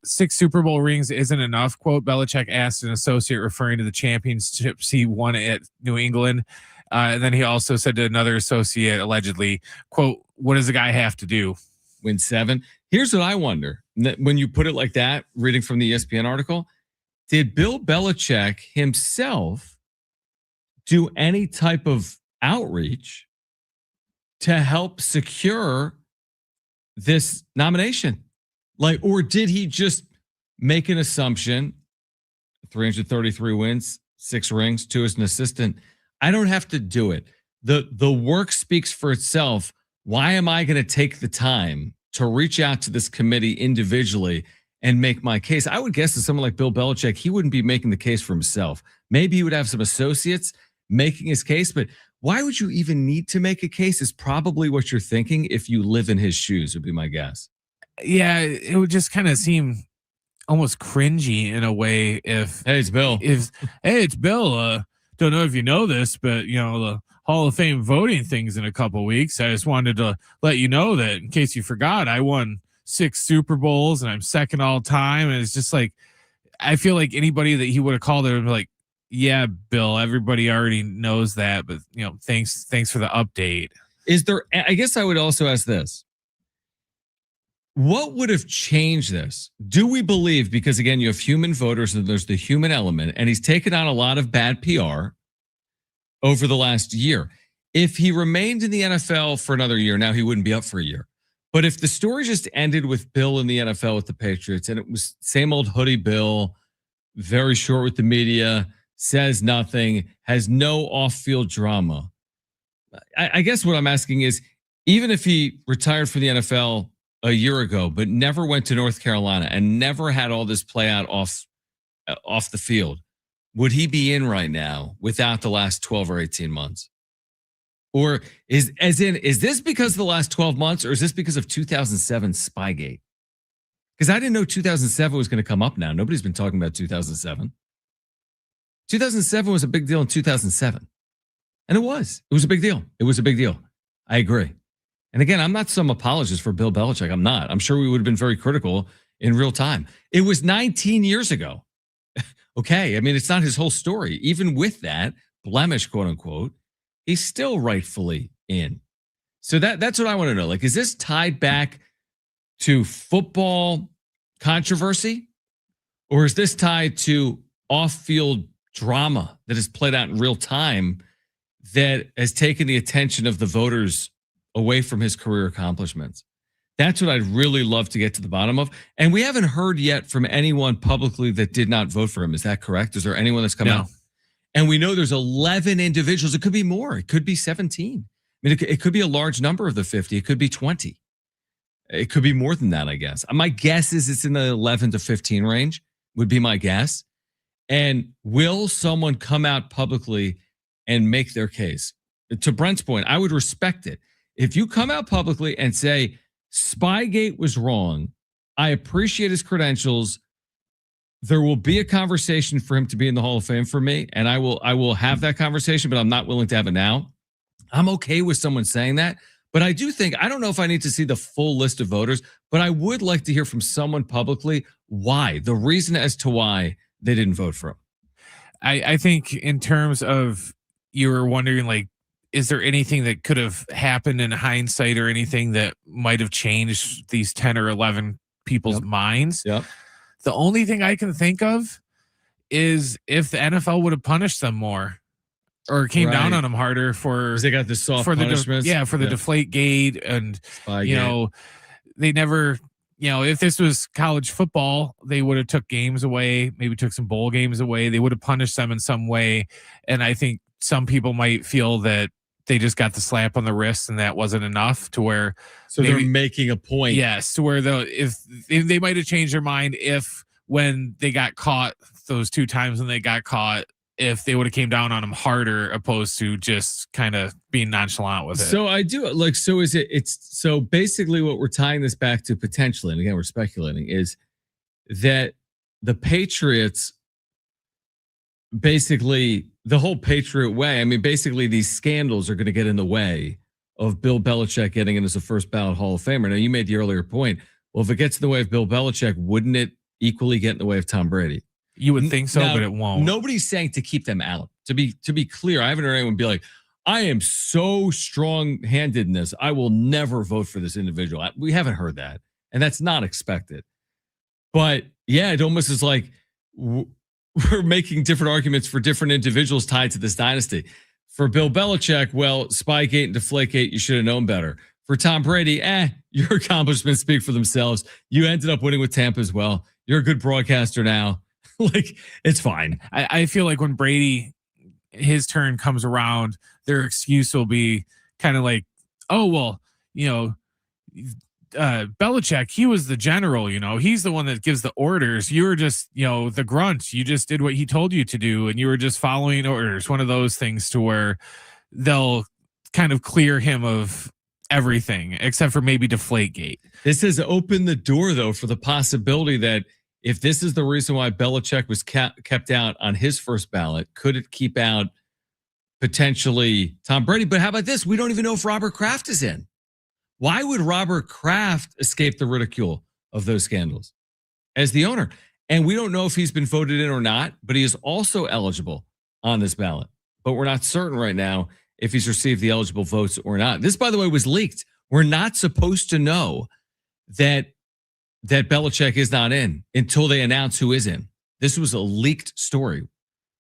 6 Super Bowl rings isn't enough, quote, Belichick asked an associate, referring to the championships he won at New England. And then he also said to another associate, allegedly, quote, what does the guy have to do? Win 7. Here's what I wonder. When you put it like that, reading from the ESPN article, did Bill Belichick himself do any type of outreach to help secure this nomination? Like, or did he just make an assumption? 333 wins, 6 rings, 2 as an assistant. I don't have to do it. The work speaks for itself. Why am I going to take the time to reach out to this committee individually and make my case? I would guess that someone like Bill Belichick, he wouldn't be making the case for himself. Maybe he would have some associates making his case, but why would you even need to make a case is probably what you're thinking if you live in his shoes, would be my guess. Yeah, it would just kind of seem almost cringy in a way if, hey, it's Bill. Hey, it's Bill. Don't know if you know this, but the Hall of Fame voting things in a couple of weeks. I just wanted to let you know that in case you forgot, I won 6 Super Bowls and I'm second all time. And it's just like, I feel like anybody that he would have called it would be like, yeah, Bill, everybody already knows that, but thanks for the update. Is there, I guess I would also ask this. What would have changed this? Do we believe, because again, you have human voters and there's the human element, and he's taken on a lot of bad PR over the last year. If he remained in the NFL for another year, now he wouldn't be up for a year. But if the story just ended with Bill in the NFL with the Patriots and it was same old hoodie Bill, very short with the media, says nothing, has no off-field drama. I guess what I'm asking is, even if he retired from the NFL a year ago, but never went to North Carolina and never had all this play out off the field, would he be in right now without the last 12 or 18 months? Or is this because of the last 12 months, or is this because of 2007 Spygate? Because I didn't know 2007 was going to come up now. Nobody's been talking about 2007. 2007 was a big deal in 2007. And it was a big deal. It was a big deal. I agree. And again, I'm not some apologist for Bill Belichick. I'm not. I'm sure we would have been very critical in real time. It was 19 years ago. Okay. I mean, it's not his whole story. Even with that blemish, quote unquote, he's still rightfully in. So that's what I want to know. Like, is this tied back to football controversy, or is this tied to off-field drama that is played out in real time that has taken the attention of the voters away from his career accomplishments? That's what I'd really love to get to the bottom of. And we haven't heard yet from anyone publicly that did not vote for him. Is that correct? Is there anyone that's come out? And we know there's 11 individuals. It could be more. It could be 17. I mean, it could be a large number of the 50. It could be 20. It could be more than that, I guess. My guess is it's in the 11 to 15 range, would be my guess. And will someone come out publicly and make their case? To Brent's point, I would respect it. If you come out publicly and say, Spygate was wrong, I appreciate his credentials, there will be a conversation for him to be in the Hall of Fame for me, and I will have that conversation, but I'm not willing to have it now. I'm okay with someone saying that, but I do think, I don't know if I need to see the full list of voters, but I would like to hear from someone publicly why, the reason as to why they didn't vote for him. I think in terms of, you were wondering, like, is there anything that could have happened in hindsight or anything that might have changed these 10 or 11 people's minds? Yep. The only thing I can think of is if the NFL would have punished them more or came down on them harder for, they got the soft punishments. For the deflate gate and, Spygate. They never, if this was college football, they would have took games away, maybe took some bowl games away. They would have punished them in some way. And I think some people might feel that they just got the slap on the wrist and that wasn't enough to where. So they're making a point. Yes. To where if they might have changed their mind if when they got caught those 2 times when they got caught, if they would have came down on them harder opposed to just kind of being nonchalant with it. So I do so so basically what we're tying this back to potentially, and again, we're speculating, is that the Patriots basically, the whole Patriot way, I mean, basically these scandals are going to get in the way of Bill Belichick getting in as a first ballot Hall of Famer. Now, you made the earlier point. Well, if it gets in the way of Bill Belichick, wouldn't it equally get in the way of Tom Brady? You would think so, but it won't. Nobody's saying to keep them out. To be clear, I haven't heard anyone be like, I am so strong-handed in this, I will never vote for this individual. We haven't heard that, and that's not expected. But yeah, it almost is like we're making different arguments for different individuals tied to this dynasty. For Bill Belichick, well, Spygate and Deflategate, you should have known better. For Tom Brady, your accomplishments speak for themselves. You ended up winning with Tampa as well. You're a good broadcaster now. Like, it's fine. I feel like when Brady, his turn comes around, their excuse will be kind of like, oh, well, Belichick, he was the general, he's the one that gives the orders. You were just, the grunt. You just did what he told you to do, and you were just following orders. One of those things to where they'll kind of clear him of everything except for maybe Deflategate. This has opened the door, though, for the possibility that if this is the reason why Belichick was kept out on his first ballot, could it keep out potentially Tom Brady? But how about this? We don't even know if Robert Kraft is in. Why would Robert Kraft escape the ridicule of those scandals as the owner? And we don't know if he's been voted in or not, but he is also eligible on this ballot. But we're not certain right now if he's received the eligible votes or not. This, by the way, was leaked. We're not supposed to know that Belichick is not in until they announce who is in. This was a leaked story,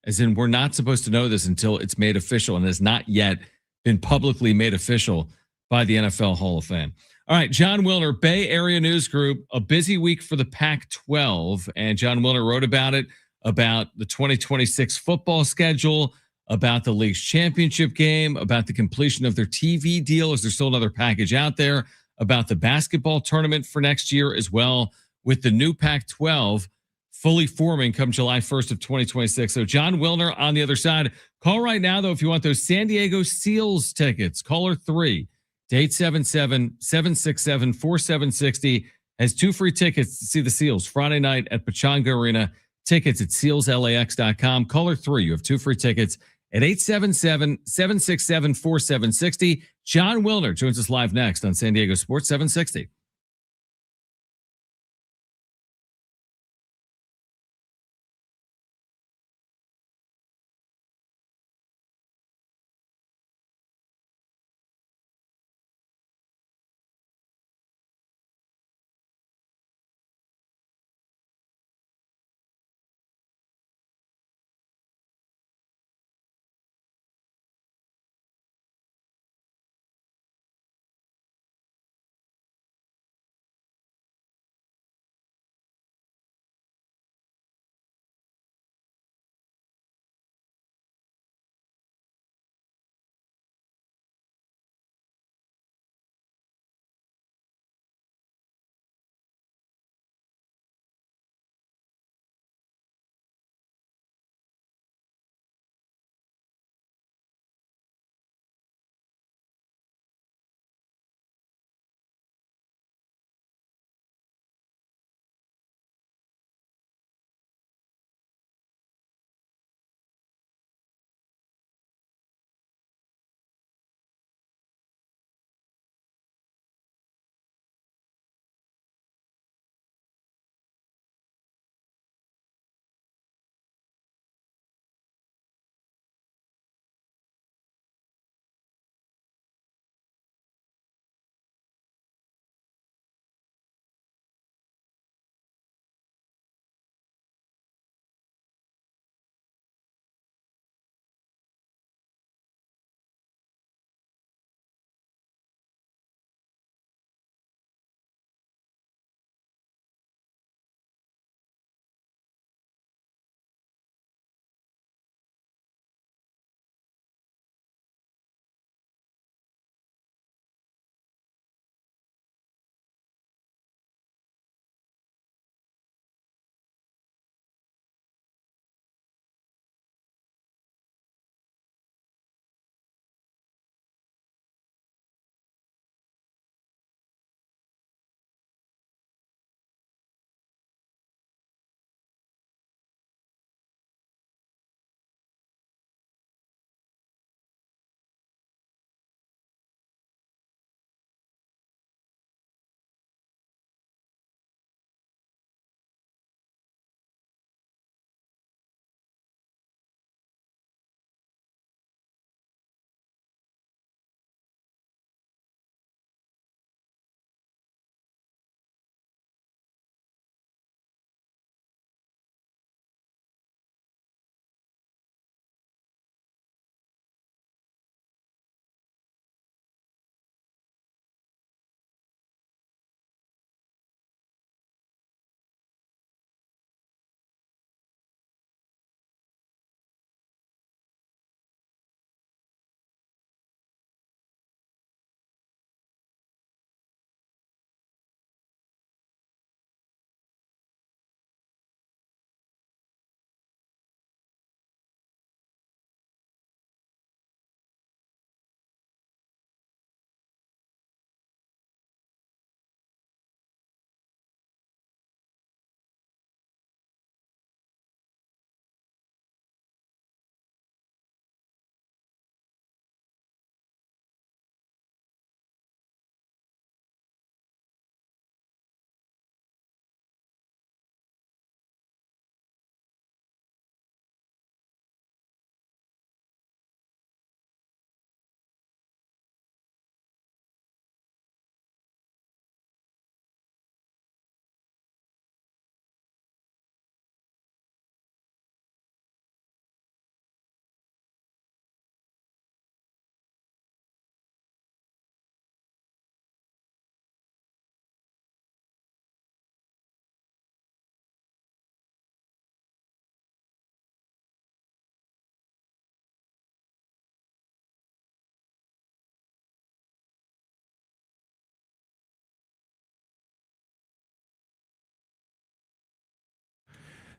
as in we're not supposed to know this until it's made official and has not yet been publicly made official by the NFL Hall of Fame. All right, John Wilner, Bay Area News Group, a busy week for the Pac-12, and John Wilner wrote about it, about the 2026 football schedule, about the league's championship game, about the completion of their TV deal. Is there still another package out there? About the basketball tournament for next year as well, with the new Pac-12 fully forming come July 1st of 2026. So John Wilner on the other side. Call right now, though, if you want those San Diego Seals tickets. Caller 3 to 877-767-4760 has 2 free tickets to see the Seals Friday night at Pechanga Arena. Tickets at sealslax.com. Caller 3, you have 2 free tickets at 877-767-4760. John Wilner joins us live next on San Diego Sports 760.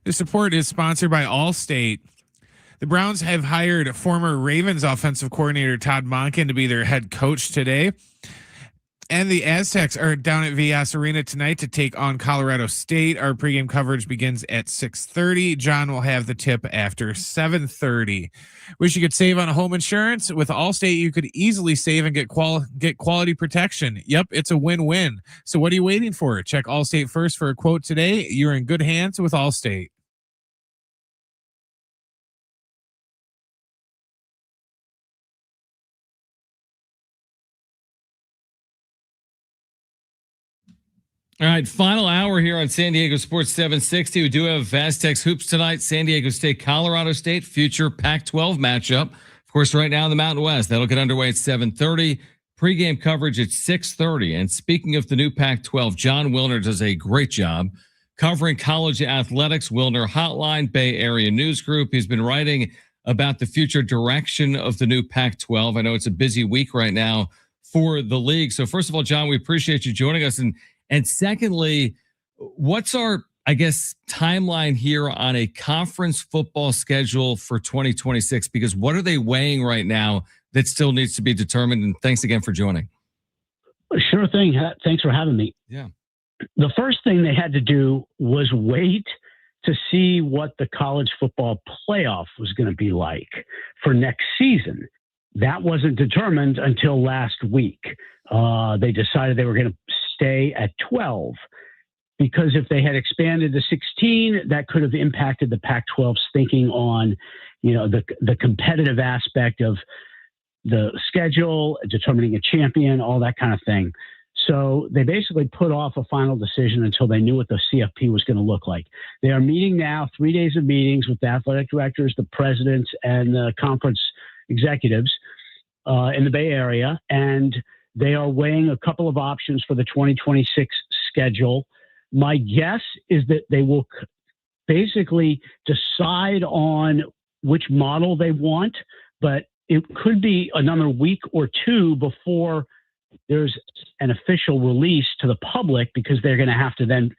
This report is sponsored by Allstate. The Browns have hired former Ravens offensive coordinator Todd Monken to be their head coach today. And the Aztecs are down at VS Arena tonight to take on Colorado State. Our pregame coverage begins at 6:30. John will have the tip after 7:30. Wish you could save on home insurance? With Allstate, you could easily save and get quality protection. Yep, it's a win-win. So what are you waiting for? Check Allstate first for a quote today. You're in good hands with Allstate. All right, final hour here on San Diego Sports 760. We do have Aztecs hoops tonight. San Diego State, Colorado State, future Pac-12 matchup. Of course, right now in the Mountain West, that'll get underway at 7:30. Pregame coverage at 6:30. And speaking of the new Pac-12, John Wilner does a great job covering college athletics. Wilner Hotline, Bay Area News Group. He's been writing about the future direction of the new Pac-12. I know it's a busy week right now for the league. So first of all, John, we appreciate you joining us. And secondly, what's our, I guess, timeline here on a conference football schedule for 2026? Because what are they weighing right now that still needs to be determined? And thanks again for joining. Sure thing. Thanks for having me. Yeah. The first thing they had to do was wait to see what the college football playoff was going to be like for next season. That wasn't determined until last week. They decided they were going to stay at 12 because if they had expanded to 16, that could have impacted the Pac-12's thinking on, the competitive aspect of the schedule, determining a champion, all that kind of thing. So they basically put off a final decision until they knew what the CFP was going to look like. They are meeting now, 3 days of meetings with the athletic directors, the presidents, and the conference executives in the Bay Area, and they are weighing a couple of options for the 2026 schedule. My guess is that they will basically decide on which model they want, but it could be another week or two before there's an official release to the public, because they're going to have to then,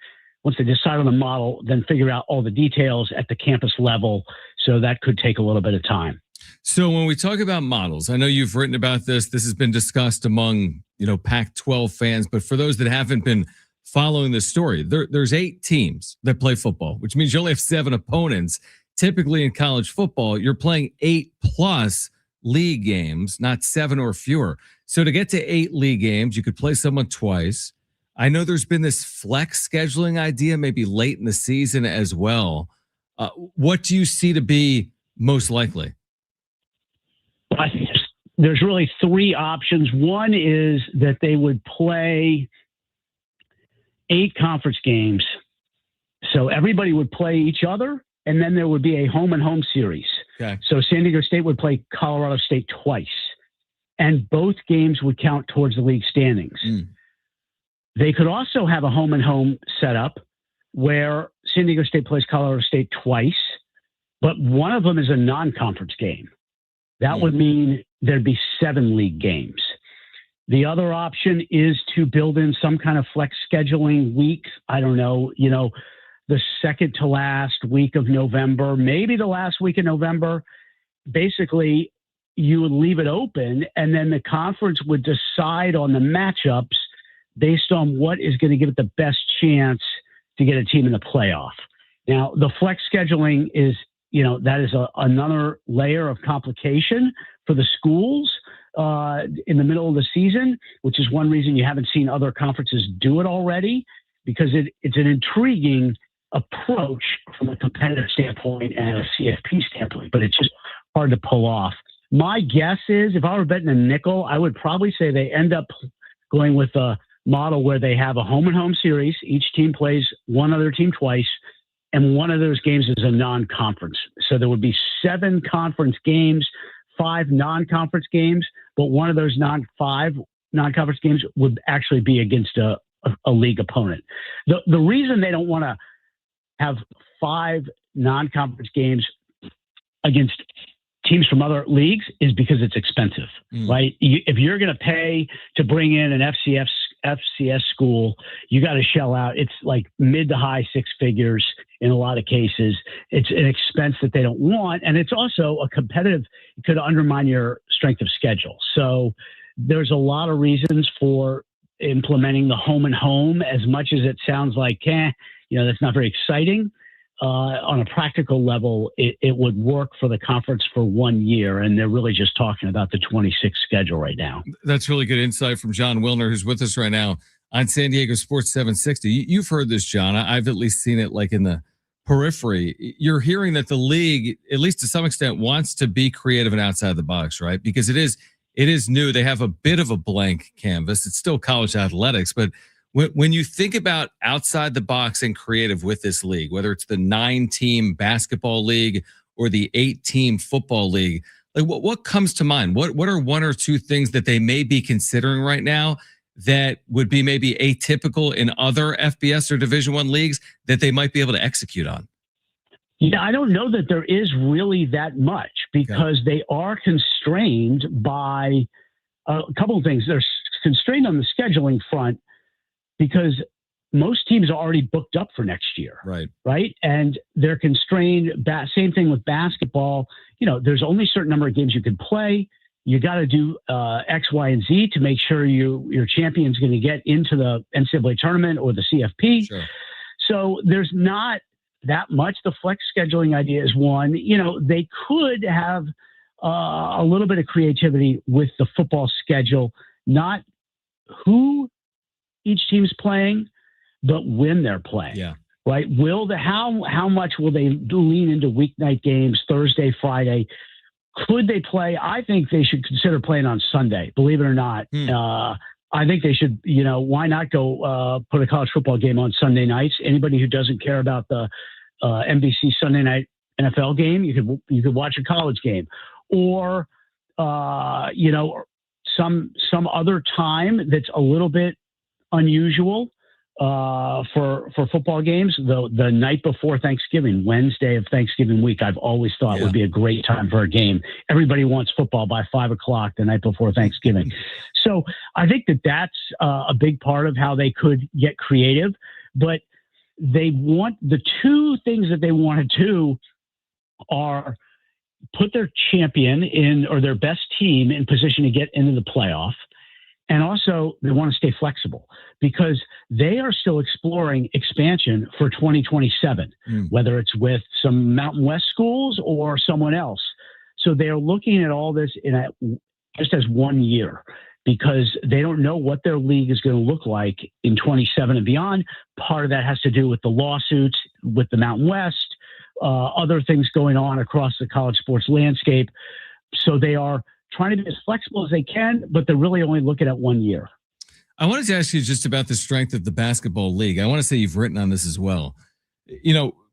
once they decide on the model, then figure out all the details at the campus level. So that could take a little bit of time. So when we talk about models, I know you've written about this. This has been discussed among, Pac-12 fans, but for those that haven't been following this story, there's 8 teams that play football, which means you only have 7 opponents. Typically in college football, you're playing 8+ league games, not 7 or fewer. So to get to 8 league games, you could play someone twice. I know there's been this flex scheduling idea, maybe late in the season as well. What do you see to be most likely? I think there's really 3 options. One is that they would play 8 conference games. So everybody would play each other, and then there would be a home and home series. Okay. So San Diego State would play Colorado State twice, and both games would count towards the league standings. They could also have a home and home setup where San Diego State plays Colorado State twice, but one of them is a non-conference game. That would mean there'd be 7 league games. The other option is to build in some kind of flex scheduling week. I don't know, the second to last week of November, maybe the last week of November. Basically, you would leave it open, and then the conference would decide on the matchups based on what is going to give it the best chance to get a team in the playoff. Now, the flex scheduling is, that is another layer of complication for the schools in the middle of the season, which is one reason you haven't seen other conferences do it already, because it's an intriguing approach from a competitive standpoint and a CFP standpoint, but it's just hard to pull off. My guess is, if I were betting a nickel, I would probably say they end up going with a model where they have a home and home series. Each team plays one other team twice, and one of those games is a non-conference. So there would be 7 conference games, 5 non-conference games, but one of those 5 non-conference games would actually be against a league opponent. The reason they don't want to have 5 non-conference games against teams from other leagues is because it's expensive, right? If you're going to pay to bring in an FCS school, you got to shell out. It's like mid to high 6 figures. in a lot of cases. It's an expense that they don't want. And it's also a competitive, it could undermine your strength of schedule. So there's a lot of reasons for implementing the home and home, as much as it sounds like, that's not very exciting. On a practical level, it would work for the conference for 1 year, and they're really just talking about the 26 schedule right now. That's really good insight from John Wilner, who's with us right now on San Diego Sports 760. You've heard this, John. I've at least seen it like in the periphery. You're hearing that the league, at least to some extent, wants to be creative and outside the box, right? Because it is new. They have a bit of a blank canvas. It's still college athletics, but when you think about outside the box and creative with this league, whether it's the 9-team basketball league or the 8-team football league, like what comes to mind? What are one or two things that they may be considering right now that would be maybe atypical in other FBS or Division I leagues that they might be able to execute on? Yeah, I don't know that there is really that much, because they are constrained by a couple of things. They're constrained on the scheduling front, because most teams are already booked up for next year. Right. And they're constrained. Same thing with basketball. There's only a certain number of games you can play. You got to do X, Y, and Z to make sure your champion's going to get into the NCAA tournament or the CFP. Sure. So there's not that much. The flex scheduling idea is one. They could have a little bit of creativity with the football schedule, not who each team's playing, but when they're playing. Yeah. Right. How much will they lean into weeknight games, Thursday, Friday? Could they play? I think they should consider playing on Sunday, believe it or not. I think they should, why not go put a college football game on Sunday nights? Anybody who doesn't care about the NBC Sunday night NFL game, you could watch a college game, or some other time that's a little bit unusual for football games. The night before Thanksgiving, Wednesday of Thanksgiving week, I've always thought would be a great time for a game. Everybody wants football by 5:00 the night before Thanksgiving. So I think that's a big part of how they could get creative. But they want, the two things that they want to do are put their champion in, or their best team in position to get into the playoff. And also, they want to stay flexible, because they are still exploring expansion for 2027, whether it's with some Mountain West schools or someone else. So they're looking at all this just as 1 year, because they don't know what their league is going to look like in 27 and beyond. Part of that has to do with the lawsuits with the Mountain West, other things going on across the college sports landscape. So they are trying to be as flexible as they can, but they're really only looking at 1 year. I wanted to ask you just about the strength of the basketball league. I want to say you've written on this as well.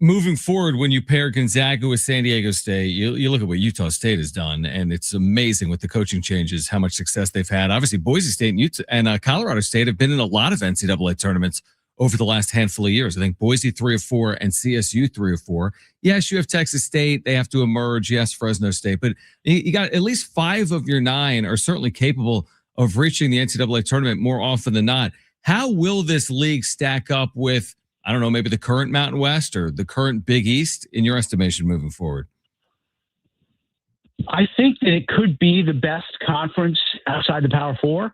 Moving forward, when you pair Gonzaga with San Diego State, you look at what Utah State has done, and it's amazing with the coaching changes, how much success they've had. Obviously, Boise State and Utah and Colorado State have been in a lot of NCAA tournaments over the last handful of years. I think Boise 3 of 4 and CSU 3 of 4. Yes, you have Texas State. They have to emerge. Yes, Fresno State. But you got at least 5 of your 9 are certainly capable of reaching the NCAA tournament more often than not. How will this league stack up with, I don't know, maybe the current Mountain West or the current Big East in your estimation moving forward? I think that it could be the best conference outside the Power Four.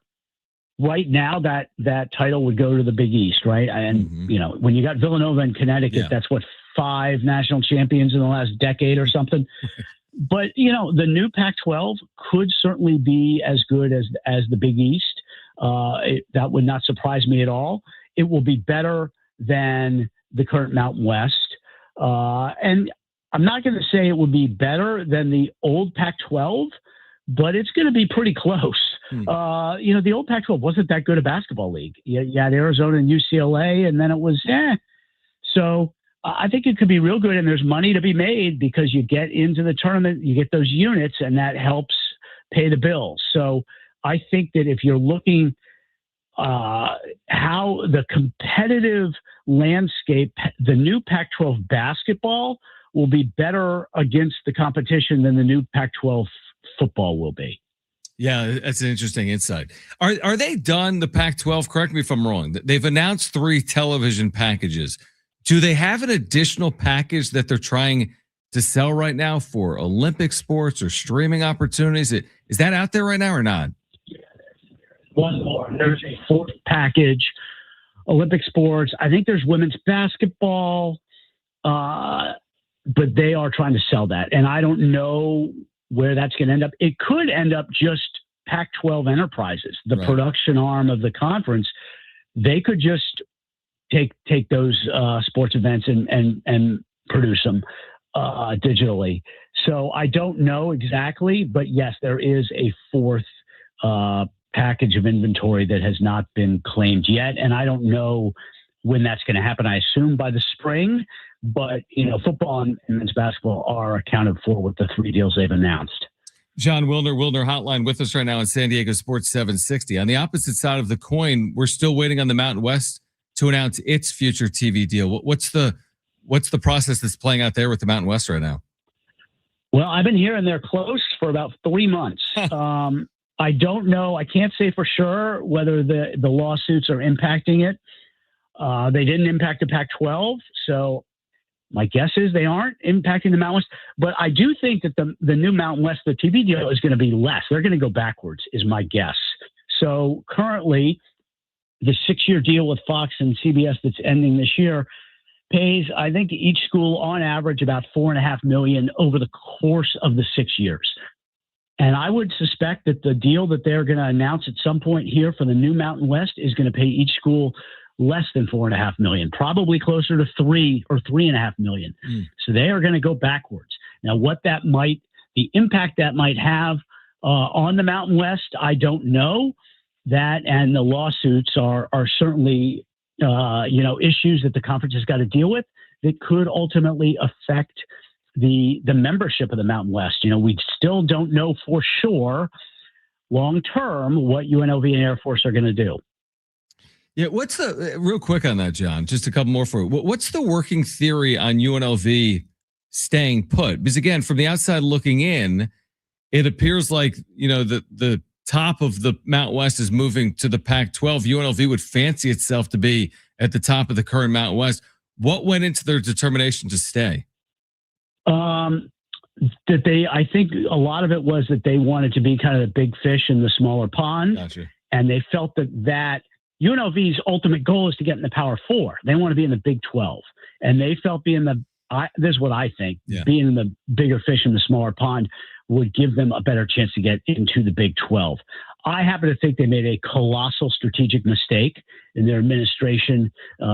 Right now, that title would go to the Big East, right? And, when you got Villanova and Connecticut, that's what, 5 national champions in the last decade or something. But, the new Pac-12 could certainly be as good as the Big East. That would not surprise me at all. It will be better than the current Mountain West. And I'm not going to say it would be better than the old Pac-12, but it's going to be pretty close. The old Pac-12 wasn't that good a basketball league. You had Arizona and UCLA, and then it was, So I think it could be real good, and there's money to be made because you get into the tournament, you get those units, and that helps pay the bills. So I think that if you're looking how the competitive landscape, the new Pac-12 basketball will be better against the competition than the new Pac-12 football will be. Yeah, that's an interesting insight. Are they done, the Pac-12? Correct me if I'm wrong. They've announced 3 television packages. Do they have an additional package that they're trying to sell right now for Olympic sports or streaming opportunities? Is that out there right now or not? One more. There's a fourth package, Olympic sports. I think there's women's basketball, but they are trying to sell that. And I don't know where that's going to end up. It could end up just Pac-12 Enterprises, the production arm of the conference. They could just take those sports events and produce them digitally. So I don't know exactly, but yes, there is a fourth package of inventory that has not been claimed yet. And I don't know when that's going to happen. I assume by the spring, but football and men's basketball are accounted for with the 3 deals they've announced. John Wilner Hotline with us right now on San Diego Sports 760. On the opposite side of the coin, we're still waiting on the Mountain West to announce its future TV deal. What's the process that's playing out there with the Mountain West right now? Well, I've been hearing they're close for about 3 months. I don't know. I can't say for sure whether the lawsuits are impacting it. They didn't impact the Pac-12, so my guess is they aren't impacting the Mountain West. But I do think that the new Mountain West, the TV deal, is going to be less. They're going to go backwards, is my guess. So currently, the 6-year deal with Fox and CBS that's ending this year pays, I think, each school on average about $4.5 million over the course of the 6 years. And I would suspect that the deal that they're going to announce at some point here for the new Mountain West is going to pay each school less than $4.5 million, probably closer to $3 or $3.5 million. So they are going to go backwards. Now, the impact that might have on the Mountain West, I don't know. That and the lawsuits are certainly issues that the conference has got to deal with that could ultimately affect the membership of the Mountain West. We still don't know for sure long term what UNLV and Air Force are going to do. Yeah, what's the real quick on that, John? Just a couple more for you. What's the working theory on UNLV staying put? Because again, from the outside looking in, it appears like the top of the Mountain West is moving to the Pac-12. UNLV would fancy itself to be at the top of the current Mountain West. What went into their determination to stay? I think a lot of it was that they wanted to be kind of the big fish in the smaller pond. Gotcha. And they felt that UNLV's ultimate goal is to get in the Power 4. They want to be in the Big 12. And they felt this is what I think, being in the bigger fish in the smaller pond would give them a better chance to get into the Big 12. I happen to think they made a colossal strategic mistake in their administration,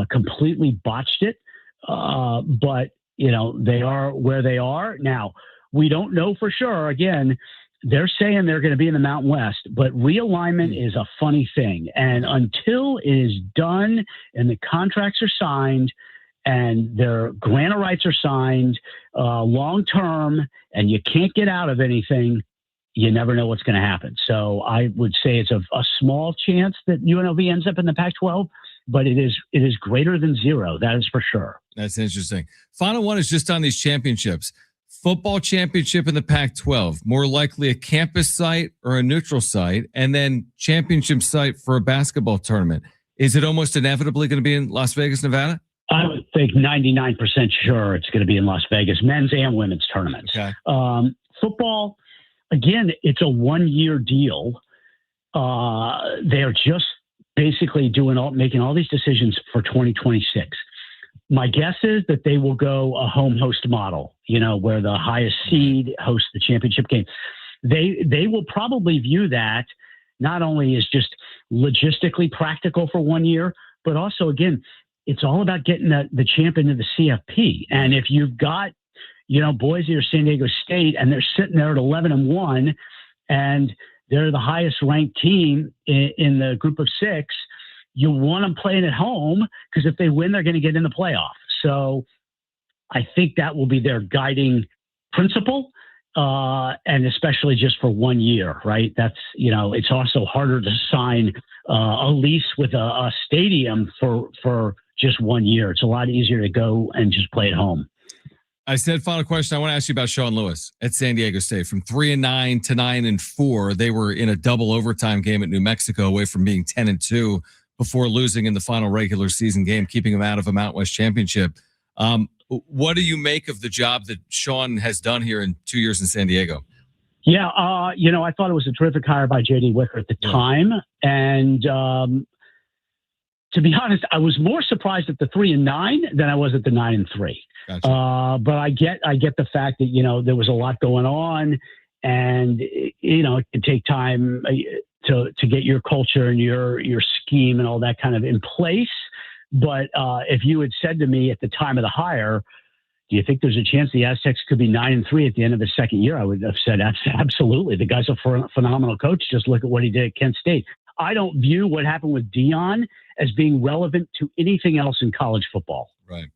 completely botched it. But, they are where they are. Now, we don't know for sure. Again, they're saying they're going to be in the Mountain West, but realignment is a funny thing. And until it is done and the contracts are signed and their grant of rights are signed long term and you can't get out of anything, you never know what's going to happen. So I would say it's a small chance that UNLV ends up in the Pac-12, but it is greater than zero. That is for sure. That's interesting. Final one is just on these championships. Football championship in the Pac-12, more likely a campus site or a neutral site, and then championship site for a basketball tournament. Is it almost inevitably going to be in Las Vegas, Nevada? I would think 99% sure it's going to be in Las Vegas, men's and women's tournaments. Okay. Football, again, it's a 1-year deal. They're just basically making all these decisions for 2026. My guess is that they will go a home host model, where the highest seed hosts the championship game. They will probably view that not only as just logistically practical for 1 year, but also, again, it's all about getting the champ into the CFP. And if you've got, Boise or San Diego State, and they're sitting there at 11-1, and they're the highest ranked team in the group of 6, you want them playing at home because if they win, they're going to get in the playoff. So I think that will be their guiding principle, and especially just for 1 year, right? That's, it's also harder to sign a lease with a stadium for just 1 year. It's a lot easier to go and just play at home. I said, final question. I want to ask you about Sean Lewis at San Diego State. From 3-9 to 9-4, they were in a double overtime game at New Mexico, away from being 10-2 before losing in the final regular season game, keeping them out of a Mountain West championship. What do you make of the job that Sean has done here in 2 years in San Diego? Yeah, I thought it was a terrific hire by J.D. Wicker at the time. And to be honest, I was more surprised at the 3-9 than I was at the 9-3. Gotcha. But I get the fact that, there was a lot going on, and, it can take time to get your culture and your scheme and all that kind of in place. But if you had said to me at the time of the hire, do you think there's a chance the Aztecs could be 9-3 at the end of the second year? I would have said absolutely. The guy's a phenomenal coach. Just look at what he did at Kent State. I don't view what happened with Dion as being relevant to anything else in college football. Right.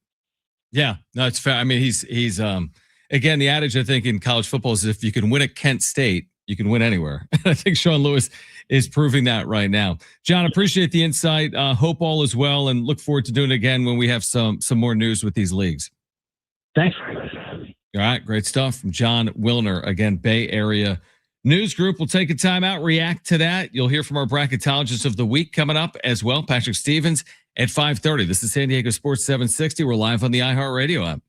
Yeah, no, it's fair. I mean, he's again, the adage I think in college football is if you can win at Kent State, you can win anywhere. I think Sean Lewis is proving that right now. John, appreciate the insight. Hope all is well, and look forward to doing it again when we have some more news with these leagues. Thanks. All right, great stuff from John Wilner. Again, Bay Area News Group. We'll take a time out, react to that. You'll hear from our bracketologist of the week coming up as well, Patrick Stevens, at 5:30. This is San Diego Sports 760. We're live on the iHeartRadio app.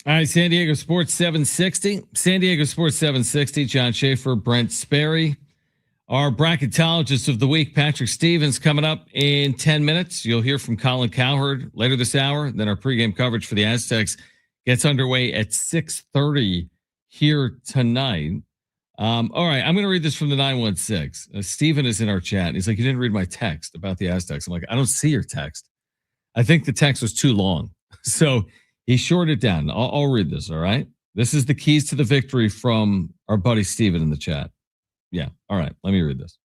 All right, San Diego Sports 760. San Diego Sports 760. John Schaefer, Brent Sperry. Our bracketologist of the week, Patrick Stevens, coming up in 10 minutes. You'll hear from Colin Cowherd later this hour. Then our pregame coverage for the Aztecs gets underway at 6:30 here tonight. All right, I'm going to read this from the 916. Steven is in our chat. He's like, you didn't read my text about the Aztecs. I'm like, I don't see your text. I think the text was too long. So he shorted it down. I'll read this, all right? This is the keys to the victory from our buddy Steven in the chat. Yeah, all right, let me read this.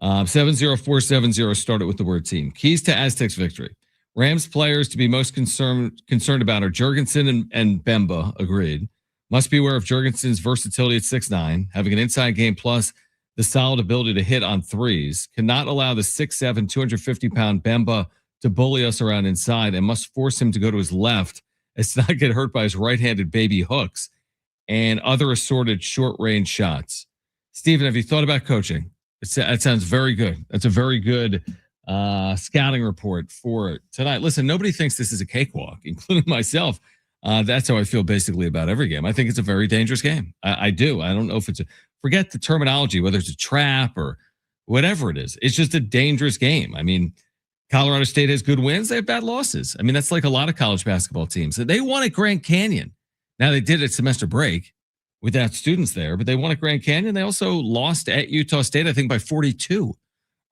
70470 started with the word team. Keys to Aztecs victory. Rams players to be most concerned about are Jurgensen and Bemba, agreed. Must be aware of Jurgensen's versatility at 6'9", having an inside game plus the solid ability to hit on threes. Cannot allow the 6'7", 250-pound Bemba to bully us around inside and must force him to go to his left as to not get hurt by his right-handed baby hooks and other assorted short-range shots. Steven, have you thought about coaching? That sounds very good. That's a very good scouting report for tonight. Listen, nobody thinks this is a cakewalk, including myself. That's how I feel basically about every game. I think it's a very dangerous game. I do. I don't know if it's forget the terminology, whether it's a trap or whatever it is. It's just a dangerous game. I mean, Colorado State has good wins. They have bad losses. I mean, that's like a lot of college basketball teams. They won at Grand Canyon. Now, they did at semester break without students there, but they won at Grand Canyon. They also lost at Utah State, I think, by 42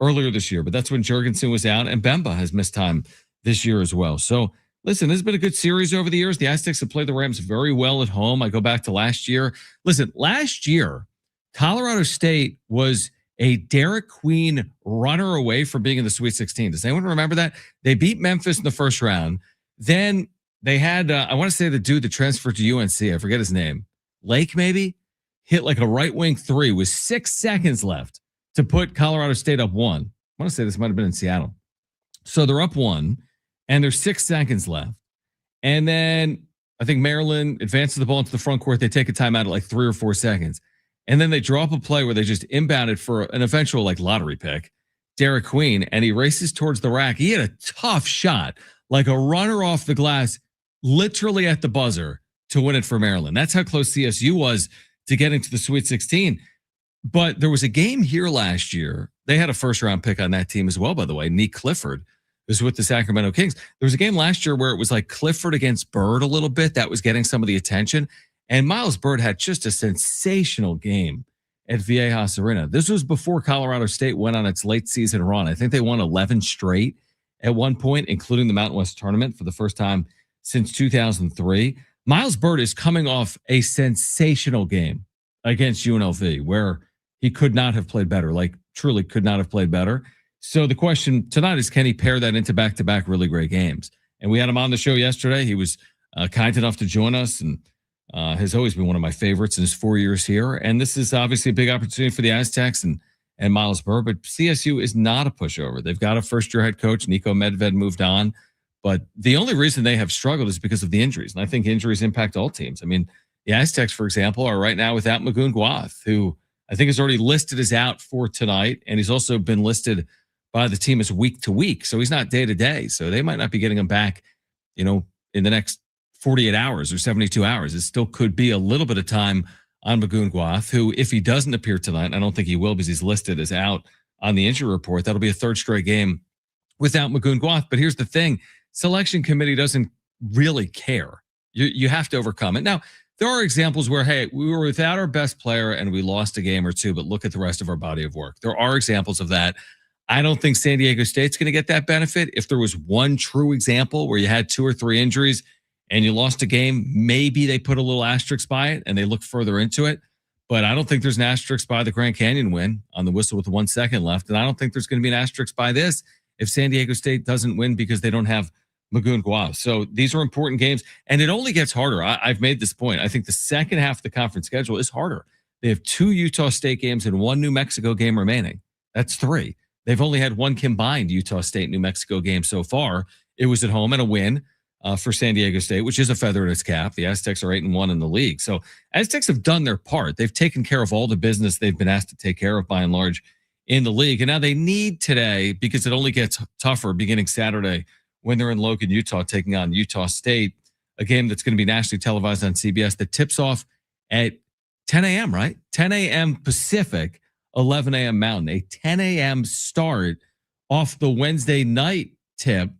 earlier this year. But that's when Jurgensen was out, and Bemba has missed time this year as well. So, listen, this has been a good series over the years. The Aztecs have played the Rams very well at home. I go back to last year. Listen, last year, Colorado State was a Derek Queen runner away from being in the Sweet 16. Does anyone remember that? They beat Memphis in the first round. Then they had, I want to say the dude that transferred to UNC, I forget his name, Lake maybe, hit like a right wing three with 6 seconds left to put Colorado State up 1. I want to say this might have been in Seattle. So they're up 1 and there's 6 seconds left. And then I think Maryland advances the ball into the front court. They take a timeout at like 3 or 4 seconds. And then they draw up a play where they just inbounded for an eventual like lottery pick, Derek Queen, and he races towards the rack. He had a tough shot, like a runner off the glass, literally at the buzzer to win it for Maryland. That's how close CSU was to getting to the Sweet 16. But there was a game here last year. They had a first round pick on that team as well, by the way. Nick Clifford was with the Sacramento Kings. There was a game last year where it was like Clifford against Bird a little bit. That was getting some of the attention. And Miles Bird had just a sensational game at Viejas Arena. This was before Colorado State went on its late season run. I think they won 11 straight at one point, including the Mountain West tournament for the first time since 2003. Miles Bird is coming off a sensational game against UNLV where he could not have played better, like truly could not have played better. So the question tonight is, can he pair that into back-to-back really great games? And we had him on the show yesterday. He was kind enough to join us and has always been one of my favorites in his 4 years here. And this is obviously a big opportunity for the Aztecs and Miles Bird, but CSU is not a pushover. They've got a first-year head coach. Nico Medved moved on. But the only reason they have struggled is because of the injuries. And I think injuries impact all teams. I mean, the Aztecs, for example, are right now without Magoon Guath, who I think is already listed as out for tonight. And he's also been listed by the team as week to week. So he's not day to day. So they might not be getting him back, in the next 48 hours or 72 hours. It still could be a little bit of time on Magoon Guath, who, if he doesn't appear tonight, I don't think he will because he's listed as out on the injury report. That'll be a third straight game without Magoon Guath. But here's the thing. Selection committee doesn't really care. You have to overcome it. Now, there are examples where, hey, we were without our best player and we lost a game or two, but look at the rest of our body of work. There are examples of that. I don't think San Diego State's going to get that benefit. If there was one true example where you had 2 or 3 injuries and you lost a game, maybe they put a little asterisk by it and they look further into it. But I don't think there's an asterisk by the Grand Canyon win on the whistle with 1 second left. And I don't think there's going to be an asterisk by this if San Diego State doesn't win because they don't have Magoon Guath. So these are important games, and it only gets harder. I've made this point. I think the second half of the conference schedule is harder. They have 2 Utah State games and 1 New Mexico game remaining. That's 3. They've only had 1 combined Utah State New Mexico game so far. It was at home and a win for San Diego State, which is a feather in its cap. The Aztecs are 8-1 in the league. So Aztecs have done their part. They've taken care of all the business they've been asked to take care of by and large in the league. And now they need today, because it only gets tougher beginning Saturday when they're in Logan, Utah, taking on Utah State. a game that's going to be nationally televised on CBS that tips off at 10 a.m., right? 10 a.m. Pacific, 11 a.m. Mountain. A 10 a.m. start off the Wednesday night tip.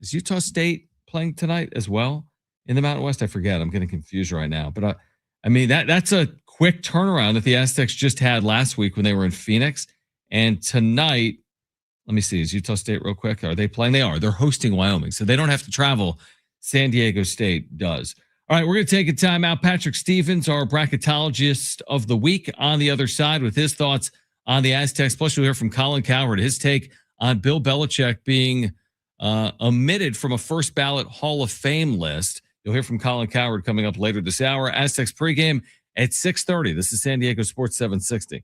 Is Utah State playing tonight as well in the Mountain West? I forget. I'm getting confused right now. But I mean, that's a quick turnaround that the Aztecs just had last week when they were in Phoenix. And tonight, let me see, is Utah State real quick? Are they playing? They are. They're hosting Wyoming, so they don't have to travel. San Diego State does. All right, we're going to take a time out. Patrick Stevens, our bracketologist of the week, on the other side with his thoughts on the Aztecs. Plus, you'll hear from Colin Cowherd, his take on Bill Belichick being omitted from a first ballot Hall of Fame list. You'll hear from Colin Cowherd coming up later this hour. Aztecs pregame at 6:30. This is San Diego Sports 760.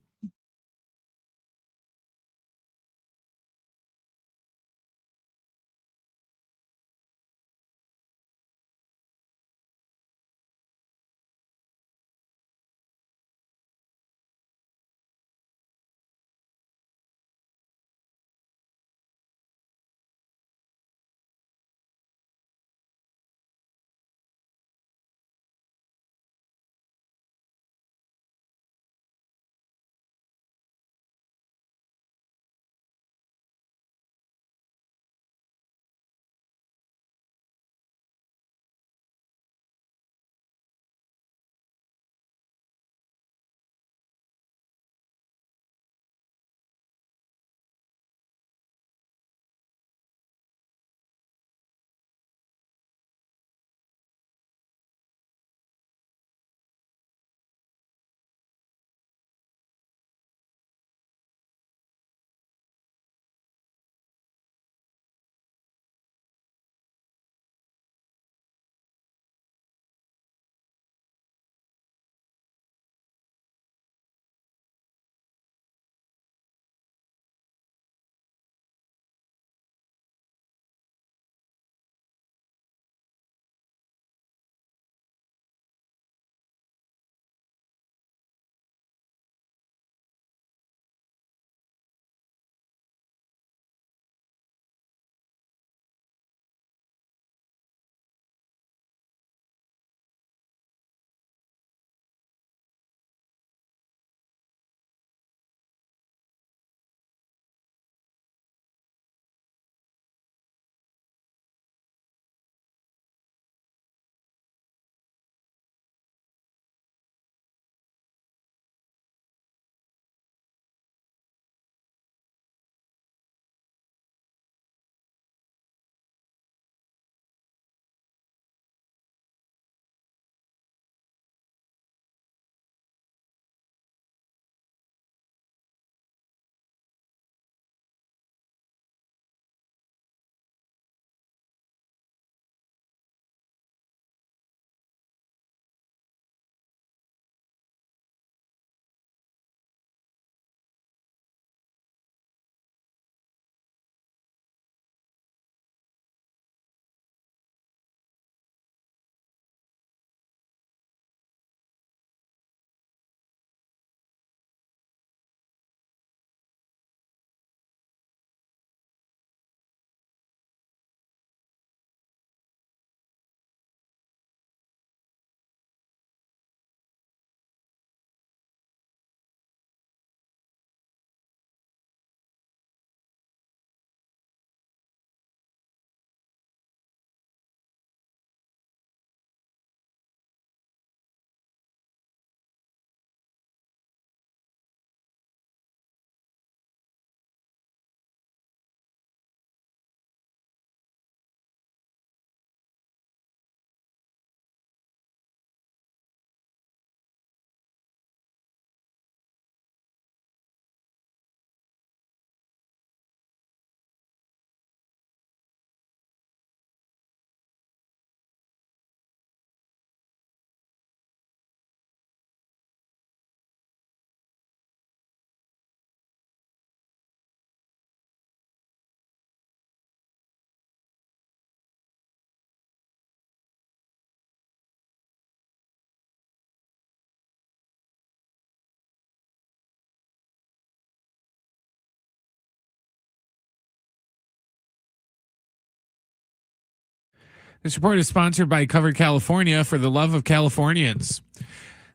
This report is sponsored by Covered California, for the love of Californians.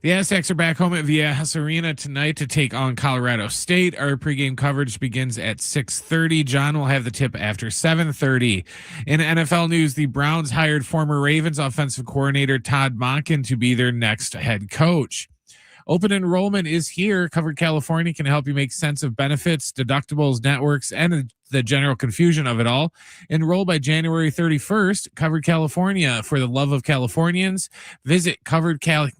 The Aztecs are back home at Viejas Arena tonight to take on Colorado State. Our pregame coverage begins at 6:30. John will have the tip after 7:30. In NFL news, the Browns hired former Ravens offensive coordinator Todd Monken to be their next head coach. Open enrollment is here. Covered California can help you make sense of benefits, deductibles, networks, and the general confusion of it all. Enroll by January 31st. Covered California, for the love of Californians. Visit coveredca.com.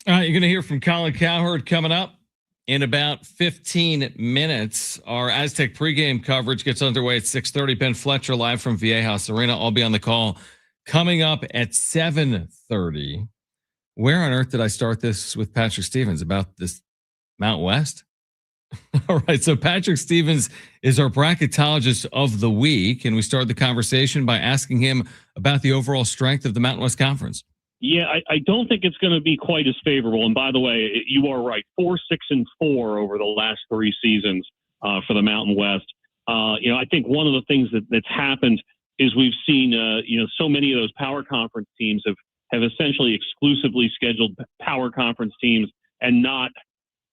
You're going to hear from Colin Cowherd coming up in about 15 minutes. Our Aztec pregame coverage gets underway at 6:30. Ben Fletcher live from Viejas Arena. I'll be on the call coming up at 7:30. Where on earth did I start this with Patrick Stevens about this Mount West? All right, so Patrick Stevens is our bracketologist of the week, and we started the conversation by asking him about the overall strength of the Mountain West Conference. Yeah, I don't think it's going to be quite as favorable. And by the way, you are right, 4-6-4 over the last 3 seasons for the Mountain West. I think one of the things that's happened is we've seen, so many of those power conference teams have essentially exclusively scheduled power conference teams and not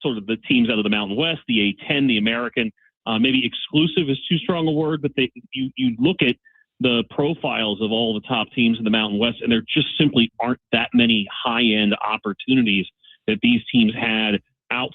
sort of the teams out of the Mountain West, the A-10, the American. Maybe exclusive is too strong a word, but you look at the profiles of all the top teams in the Mountain West, and there just simply aren't that many high-end opportunities that these teams had outside